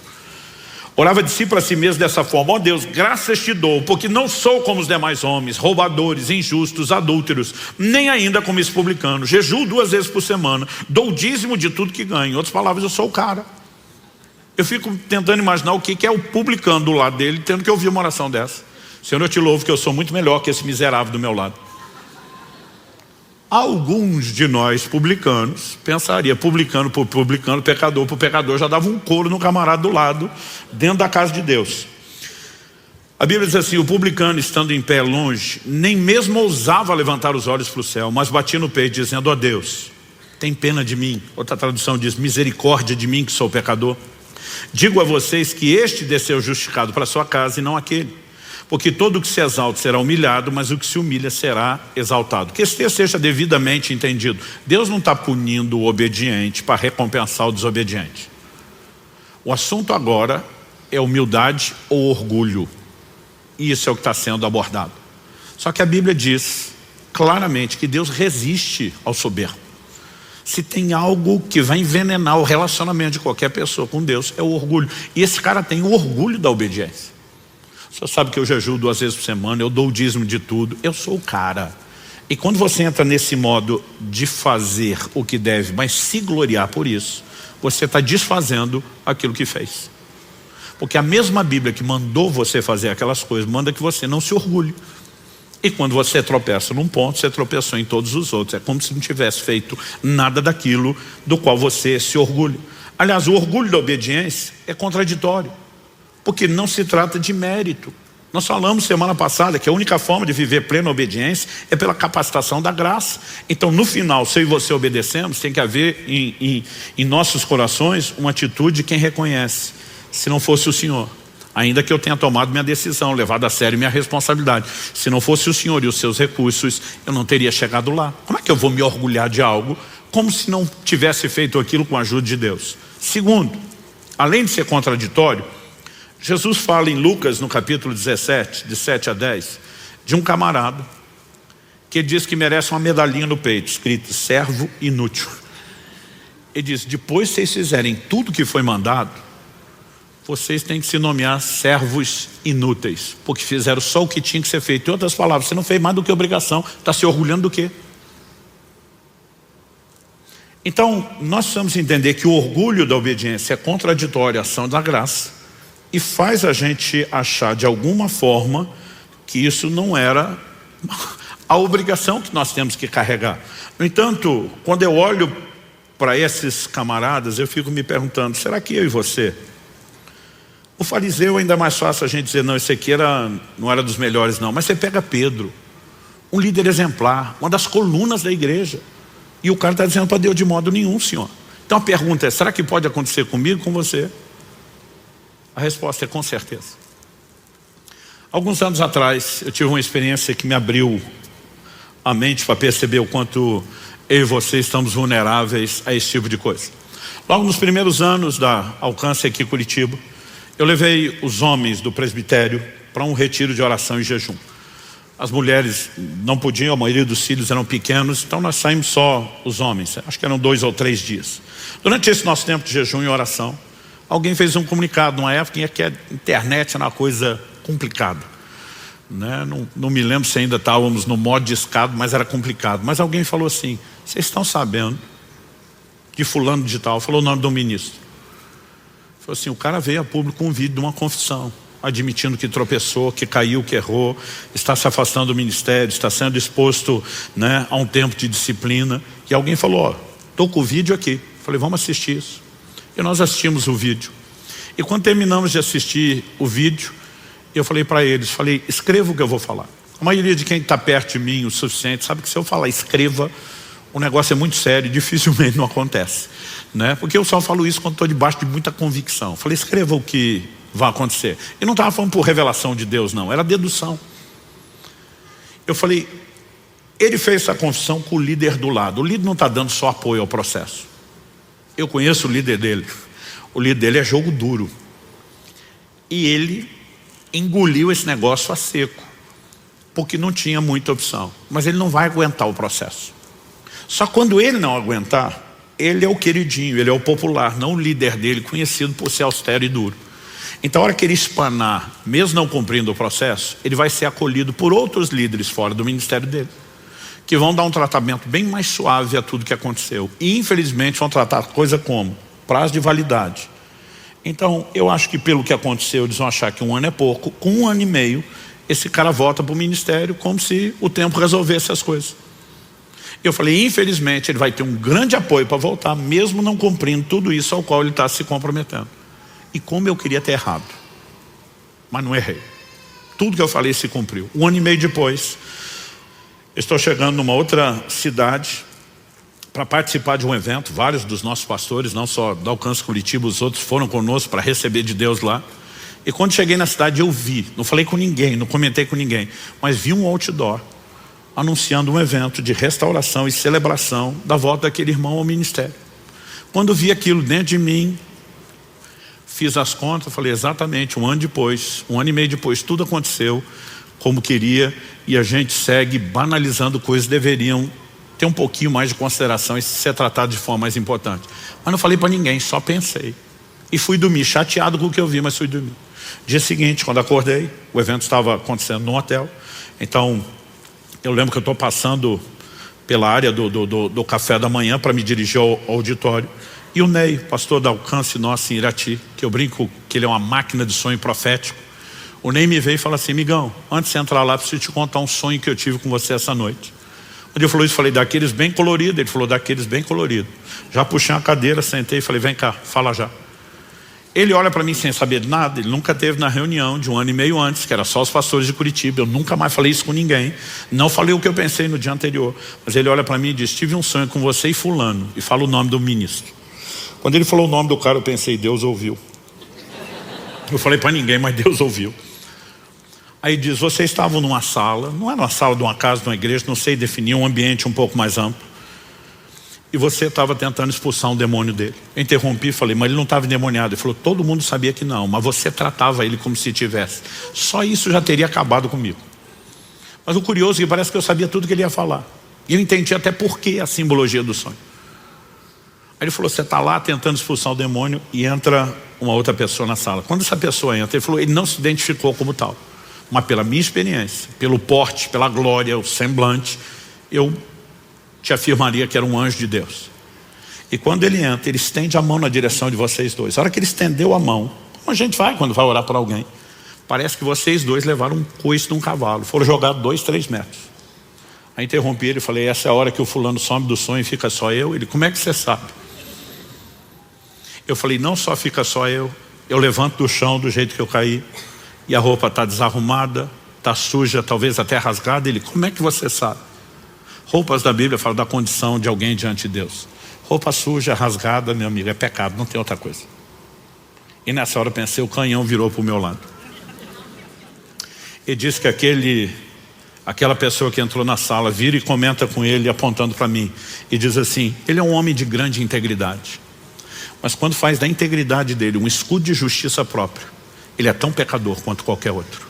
Orava de si para si mesmo dessa forma: ó Deus, graças te dou, porque não sou como os demais homens, roubadores, injustos, adúlteros, nem ainda como esse publicano. Jejuo 2 vezes por semana, dou o dízimo de tudo que ganho. Em outras palavras, eu sou o cara. Eu fico tentando imaginar o que é o publicano do lado dele, tendo que ouvir uma oração dessa. Senhor, eu te louvo que eu sou muito melhor que esse miserável do meu lado. Alguns de nós publicanos pensaria: publicano por publicano, pecador por pecador, já dava um couro no camarada do lado, dentro da casa de Deus. A Bíblia diz assim: o publicano, estando em pé longe, nem mesmo ousava levantar os olhos para o céu, mas batia no peito dizendo: ó Deus, tem pena de mim. Outra tradução diz: misericórdia de mim que sou pecador. Digo a vocês que este desceu justificado para sua casa e não aquele. Porque todo o que se exalta será humilhado, mas o que se humilha será exaltado. Que esse texto seja devidamente entendido. Deus não está punindo o obediente para recompensar o desobediente. O assunto agora é humildade ou orgulho. E isso é o que está sendo abordado. Só que a Bíblia diz claramente que Deus resiste ao soberbo. Se tem algo que vai envenenar o relacionamento de qualquer pessoa com Deus, é o orgulho. E esse cara tem o orgulho da obediência. O senhor sabe que eu jejuo 2 vezes por semana, eu dou o dízimo de tudo, eu sou o cara. E quando você entra nesse modo de fazer o que deve, mas se gloriar por isso, você está desfazendo aquilo que fez. Porque a mesma Bíblia que mandou você fazer aquelas coisas, manda que você não se orgulhe. E quando você tropeça num ponto, você tropeçou em todos os outros. É como se não tivesse feito nada daquilo do qual você se orgulha. Aliás, o orgulho da obediência é contraditório, porque não se trata de mérito. Nós falamos semana passada que a única forma de viver plena obediência é pela capacitação da graça. Então no final, se eu e você obedecemos, tem que haver em nossos corações uma atitude de quem reconhece: se não fosse o Senhor, ainda que eu tenha tomado minha decisão, levado a sério minha responsabilidade, se não fosse o Senhor e os seus recursos, eu não teria chegado lá. Como é que eu vou me orgulhar de algo como se não tivesse feito aquilo com a ajuda de Deus? Segundo, além de ser contraditório, Jesus fala em Lucas, no capítulo 17, de 7 a 10, de um camarada que diz que merece uma medalhinha no peito, escrito: servo inútil. Ele diz: depois vocês fizerem tudo que foi mandado, vocês têm que se nomear servos inúteis, porque fizeram só o que tinha que ser feito. Em outras palavras, você não fez mais do que obrigação, está se orgulhando do quê? Então, nós precisamos entender que o orgulho da obediência é contraditório à ação da graça e faz a gente achar de alguma forma que isso não era a obrigação que nós temos que carregar. No entanto, quando eu olho para esses camaradas, eu fico me perguntando: será que eu e você? O fariseu ainda é mais fácil a gente dizer: não, esse aqui não era dos melhores não. Mas você pega Pedro, um líder exemplar, uma das colunas da igreja, e o cara está dizendo para Deus: de modo nenhum, Senhor. Então a pergunta é: será que pode acontecer comigo, com você? A resposta é: com certeza. Alguns anos atrás eu tive uma experiência que me abriu a mente para perceber o quanto eu e você estamos vulneráveis a esse tipo de coisa. Logo nos primeiros anos da Alcance aqui em Curitiba, eu levei os homens do presbitério para um retiro de oração e jejum. As mulheres não podiam, a maioria dos filhos eram pequenos, então nós saímos só os homens, acho que eram 2 ou 3 dias. Durante esse nosso tempo de jejum e oração, alguém fez um comunicado numa época em que a internet era uma coisa complicada, né? Não me lembro se ainda estávamos no modo de escada, mas era complicado. Mas alguém falou assim: vocês estão sabendo que fulano de tal, falou o nome do ministro, falou assim: o cara veio a público com um vídeo de uma confissão, admitindo que tropeçou, que caiu, que errou, está se afastando do ministério, está sendo exposto, né, a um tempo de disciplina. E alguém falou: ó, estou com o vídeo aqui. Falei: vamos assistir isso. E nós assistimos o vídeo. E quando terminamos de assistir o vídeo, eu falei para eles, escreva o que eu vou falar. A maioria de quem está perto de mim o suficiente sabe que se eu falar escreva, o negócio é muito sério e dificilmente não acontece, né? Porque eu só falo isso quando estou debaixo de muita convicção. Falei, escreva o que vai acontecer. E não estava falando por revelação de Deus, não, era dedução. Eu falei, ele fez essa confissão com o líder do lado. O líder não está dando só apoio ao processo. Eu conheço o líder dele. O líder dele é jogo duro. E ele engoliu esse negócio a seco, porque não tinha muita opção. Mas ele não vai aguentar o processo. Só quando ele não aguentar, ele é o queridinho, ele é o popular, não o líder dele, conhecido por ser austero e duro. Então, a hora que ele espanar, mesmo não cumprindo o processo, ele vai ser acolhido por outros líderes fora do ministério dele, que vão dar um tratamento bem mais suave a tudo que aconteceu. E, infelizmente, vão tratar coisa como prazo de validade. Então, eu acho que pelo que aconteceu, eles vão achar que 1 ano é pouco. Com 1 ano e meio, esse cara volta para o ministério como se o tempo resolvesse as coisas. Eu falei, infelizmente, ele vai ter um grande apoio para voltar, mesmo não cumprindo tudo isso ao qual ele está se comprometendo. E como eu queria ter errado. Mas não errei. Tudo que eu falei se cumpriu. 1 ano e meio depois, estou chegando numa outra cidade para participar de um evento. Vários dos nossos pastores, não só da Alcance Curitiba, os outros foram conosco para receber de Deus lá. E quando cheguei na cidade eu vi, não falei com ninguém, não comentei com ninguém, mas vi um outdoor anunciando um evento de restauração e celebração da volta daquele irmão ao ministério. Quando vi aquilo dentro de mim, fiz as contas, falei exatamente 1 ano depois, 1 ano e meio depois, tudo aconteceu como queria e a gente segue banalizando coisas que deveriam ter um pouquinho mais de consideração e ser tratado de forma mais importante. Mas não falei para ninguém, só pensei. E fui dormir, chateado com o que eu vi, mas fui dormir. Dia seguinte, quando acordei, o evento estava acontecendo no hotel, então eu lembro que eu estou passando pela área do café da manhã para me dirigir ao auditório. E o Ney, pastor da Alcance nosso em Irati, que eu brinco que ele é uma máquina de sonho profético. O Ney me veio e falou assim, amigão, antes de você entrar lá, preciso te contar um sonho que eu tive com você essa noite. Quando ele falou isso, eu falei, daqueles bem coloridos. Ele falou, daqueles bem coloridos. Já puxei uma cadeira, sentei e falei, vem cá, fala já. Ele olha para mim sem saber de nada. Ele nunca teve na reunião de 1 ano e meio antes, que era só os pastores de Curitiba. Eu nunca mais falei isso com ninguém. Não falei o que eu pensei no dia anterior. Mas ele olha para mim e diz, tive um sonho com você e fulano. E fala o nome do ministro. Quando ele falou o nome do cara, eu pensei, Deus ouviu. Eu falei para ninguém, mas Deus ouviu. Aí diz, vocês estavam numa sala, não era uma sala de uma casa, de uma igreja, não sei definir, um ambiente um pouco mais amplo. E você estava tentando expulsar um demônio dele. Eu interrompi e falei, mas ele não estava endemoniado. Ele falou, todo mundo sabia que não, mas você tratava ele como se tivesse. Só isso já teria acabado comigo. Mas o curioso é que parece que eu sabia tudo que ele ia falar. E eu entendi até por que a simbologia do sonho. Aí ele falou, você está lá tentando expulsar o demônio e entra uma outra pessoa na sala. Quando essa pessoa entra, ele falou, ele não se identificou como tal. Mas pela minha experiência, pelo porte, pela glória, o semblante, eu te afirmaria que era um anjo de Deus. E quando ele entra, ele estende a mão na direção de vocês dois. A hora que ele estendeu a mão, como a gente vai quando vai orar para alguém, parece que vocês dois levaram um coice de um cavalo, foram jogados 2, 3 metros. Aí interrompi ele e falei, essa é a hora que o fulano some do sonho e fica só eu. Ele, como é que você sabe? Eu falei, não só fica só eu levanto do chão do jeito que eu caí, e a roupa está desarrumada, está suja, talvez até rasgada. Ele, como é que você sabe? Roupas da Bíblia falam da condição de alguém diante de Deus. Roupa suja, rasgada, meu amigo, é pecado, não tem outra coisa. E nessa hora eu pensei, o canhão virou para o meu lado. Ele disse que aquela pessoa que entrou na sala vira e comenta com ele, apontando para mim, e diz assim, ele é um homem de grande integridade. Mas quando faz da integridade dele um escudo de justiça própria, ele é tão pecador quanto qualquer outro.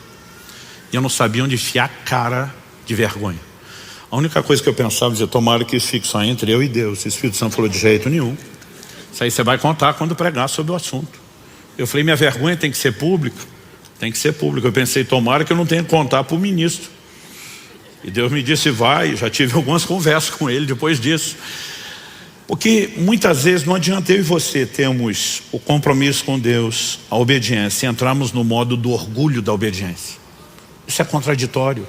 E eu não sabia onde enfiar a cara de vergonha. A única coisa que eu pensava, dizia, tomara que isso fique só entre eu e Deus. O Espírito Santo falou, de jeito nenhum. Isso aí você vai contar quando pregar sobre o assunto. Eu falei, minha vergonha tem que ser pública? Tem que ser pública. Eu pensei, tomara que eu não tenha que contar para o ministro. E Deus me disse, vai. Já tive algumas conversas com ele depois disso. Porque muitas vezes não adianta eu e você termos o compromisso com Deus, a obediência, e entrarmos no modo do orgulho da obediência. Isso é contraditório.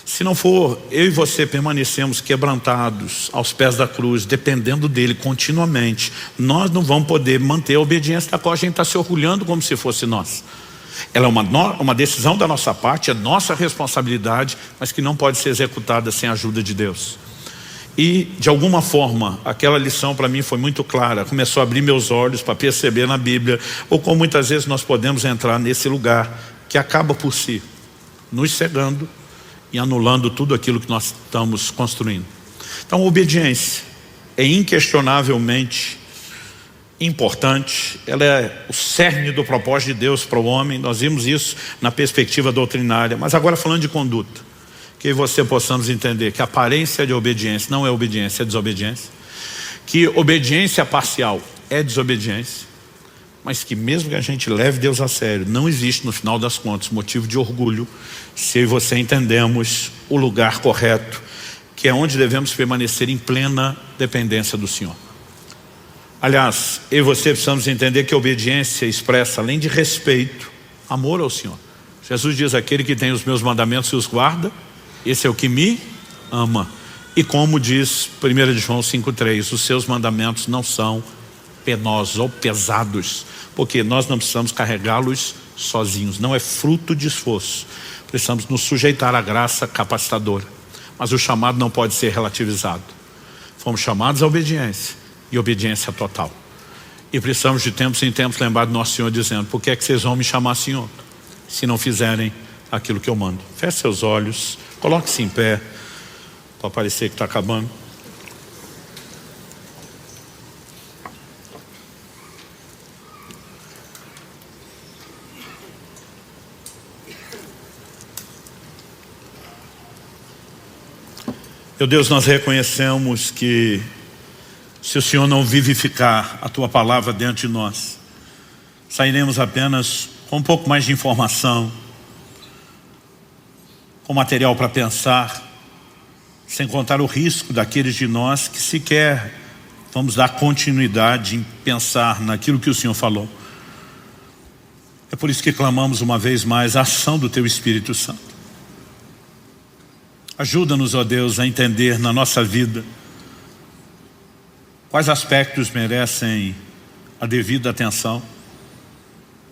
Se não for, eu e você permanecemos quebrantados aos pés da cruz, dependendo dele continuamente, nós não vamos poder manter a obediência da qual a gente está se orgulhando como se fosse nós. Ela é uma decisão da nossa parte, é nossa responsabilidade, mas que não pode ser executada sem a ajuda de Deus. E, de alguma forma, aquela lição para mim foi muito clara. Começou a abrir meus olhos para perceber na Bíblia, ou como muitas vezes nós podemos entrar nesse lugar que acaba por si, nos cegando e anulando tudo aquilo que nós estamos construindo. Então, a obediência é inquestionavelmente importante. Ela é o cerne do propósito de Deus para o homem. Nós vimos isso na perspectiva doutrinária. Mas agora falando de conduta, que você possamos entender que a aparência de obediência não é obediência, é desobediência. Que obediência parcial é desobediência. Mas que mesmo que a gente leve Deus a sério, não existe no final das contas motivo de orgulho se eu e você entendemos o lugar correto, que é onde devemos permanecer em plena dependência do Senhor. Aliás, eu e você precisamos entender que a obediência expressa, além de respeito, amor ao Senhor. Jesus diz: aquele que tem os meus mandamentos e os guarda, esse é o que me ama. E como diz 1 João 5,3, os seus mandamentos não são penosos ou pesados, porque nós não precisamos carregá-los sozinhos, não é fruto de esforço. Precisamos nos sujeitar à graça capacitadora. Mas o chamado não pode ser relativizado. Fomos chamados à obediência, e obediência total. E precisamos de tempos em tempos lembrar do nosso Senhor dizendo: por que é que vocês vão me chamar Senhor, se não fizerem aquilo que eu mando? Feche seus olhos, coloque-se em pé, para parecer que está acabando. Meu Deus, nós reconhecemos que se o Senhor não vivificar a Tua palavra dentro de nós, sairemos apenas com um pouco mais de informação, com material para pensar, sem contar o risco daqueles de nós que sequer vamos dar continuidade em pensar naquilo que o Senhor falou. É por isso que clamamos uma vez mais a ação do Teu Espírito Santo. Ajuda-nos, ó Deus, a entender na nossa vida quais aspectos merecem a devida atenção.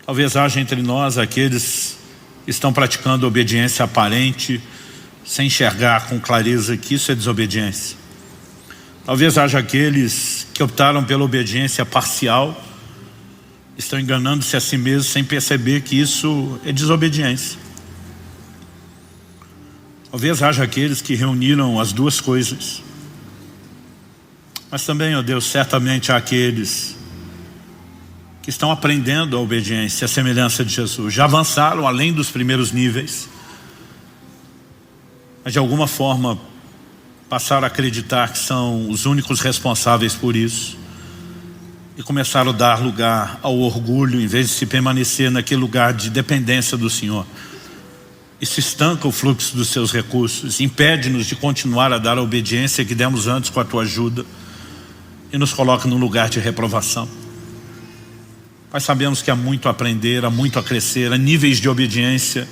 Talvez haja entre nós aqueles que estão praticando obediência aparente, sem enxergar com clareza que isso é desobediência. Talvez haja aqueles que optaram pela obediência parcial, estão enganando-se a si mesmos sem perceber que isso é desobediência. Talvez haja aqueles que reuniram as duas coisas. Mas também, ó Deus, certamente há aqueles que estão aprendendo a obediência, a semelhança de Jesus. Já avançaram além dos primeiros níveis, mas de alguma forma passaram a acreditar que são os únicos responsáveis por isso. E começaram a dar lugar ao orgulho, em vez de se permanecer naquele lugar de dependência do Senhor. Isso estanca o fluxo dos seus recursos, impede-nos de continuar a dar a obediência que demos antes com a Tua ajuda, e nos coloca num lugar de reprovação. Pai, sabemos que há muito a aprender, há muito a crescer, há níveis de obediência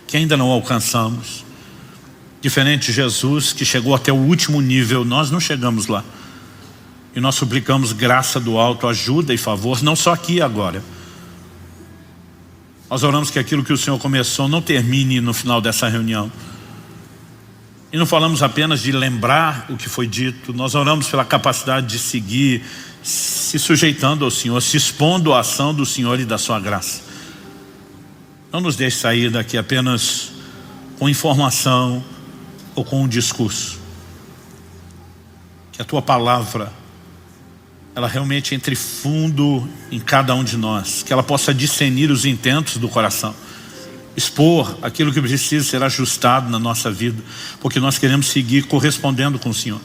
que ainda não alcançamos. Diferente de Jesus, que chegou até o último nível, nós não chegamos lá. E nós suplicamos graça do alto, ajuda e favor, não só aqui e agora. Nós oramos que aquilo que o Senhor começou não termine no final dessa reunião. E não falamos apenas de lembrar o que foi dito, nós oramos pela capacidade de seguir, se sujeitando ao Senhor, se expondo à ação do Senhor e da Sua graça. Não nos deixe sair daqui apenas com informação ou com um discurso. Que a Tua palavra, ela realmente entre fundo em cada um de nós, que ela possa discernir os intentos do coração, expor aquilo que precisa ser ajustado na nossa vida, porque nós queremos seguir correspondendo com o Senhor.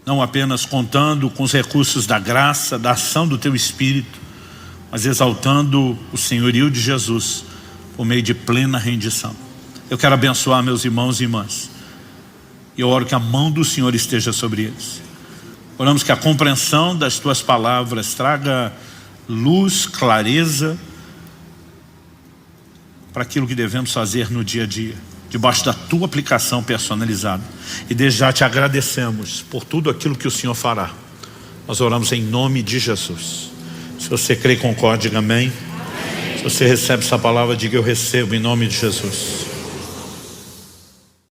Não apenas contando com os recursos da graça, da ação do Teu Espírito, mas exaltando o senhorio de Jesus por meio de plena rendição. Eu quero abençoar meus irmãos e irmãs. E eu oro que a mão do Senhor esteja sobre eles. Oramos que a compreensão das Tuas palavras traga luz, clareza para aquilo que devemos fazer no dia a dia, debaixo da Tua aplicação personalizada. E desde já Te agradecemos por tudo aquilo que o Senhor fará. Nós oramos em nome de Jesus. Se você crê e concorde, diga amém. Se você recebe essa palavra, diga: eu recebo em nome de Jesus.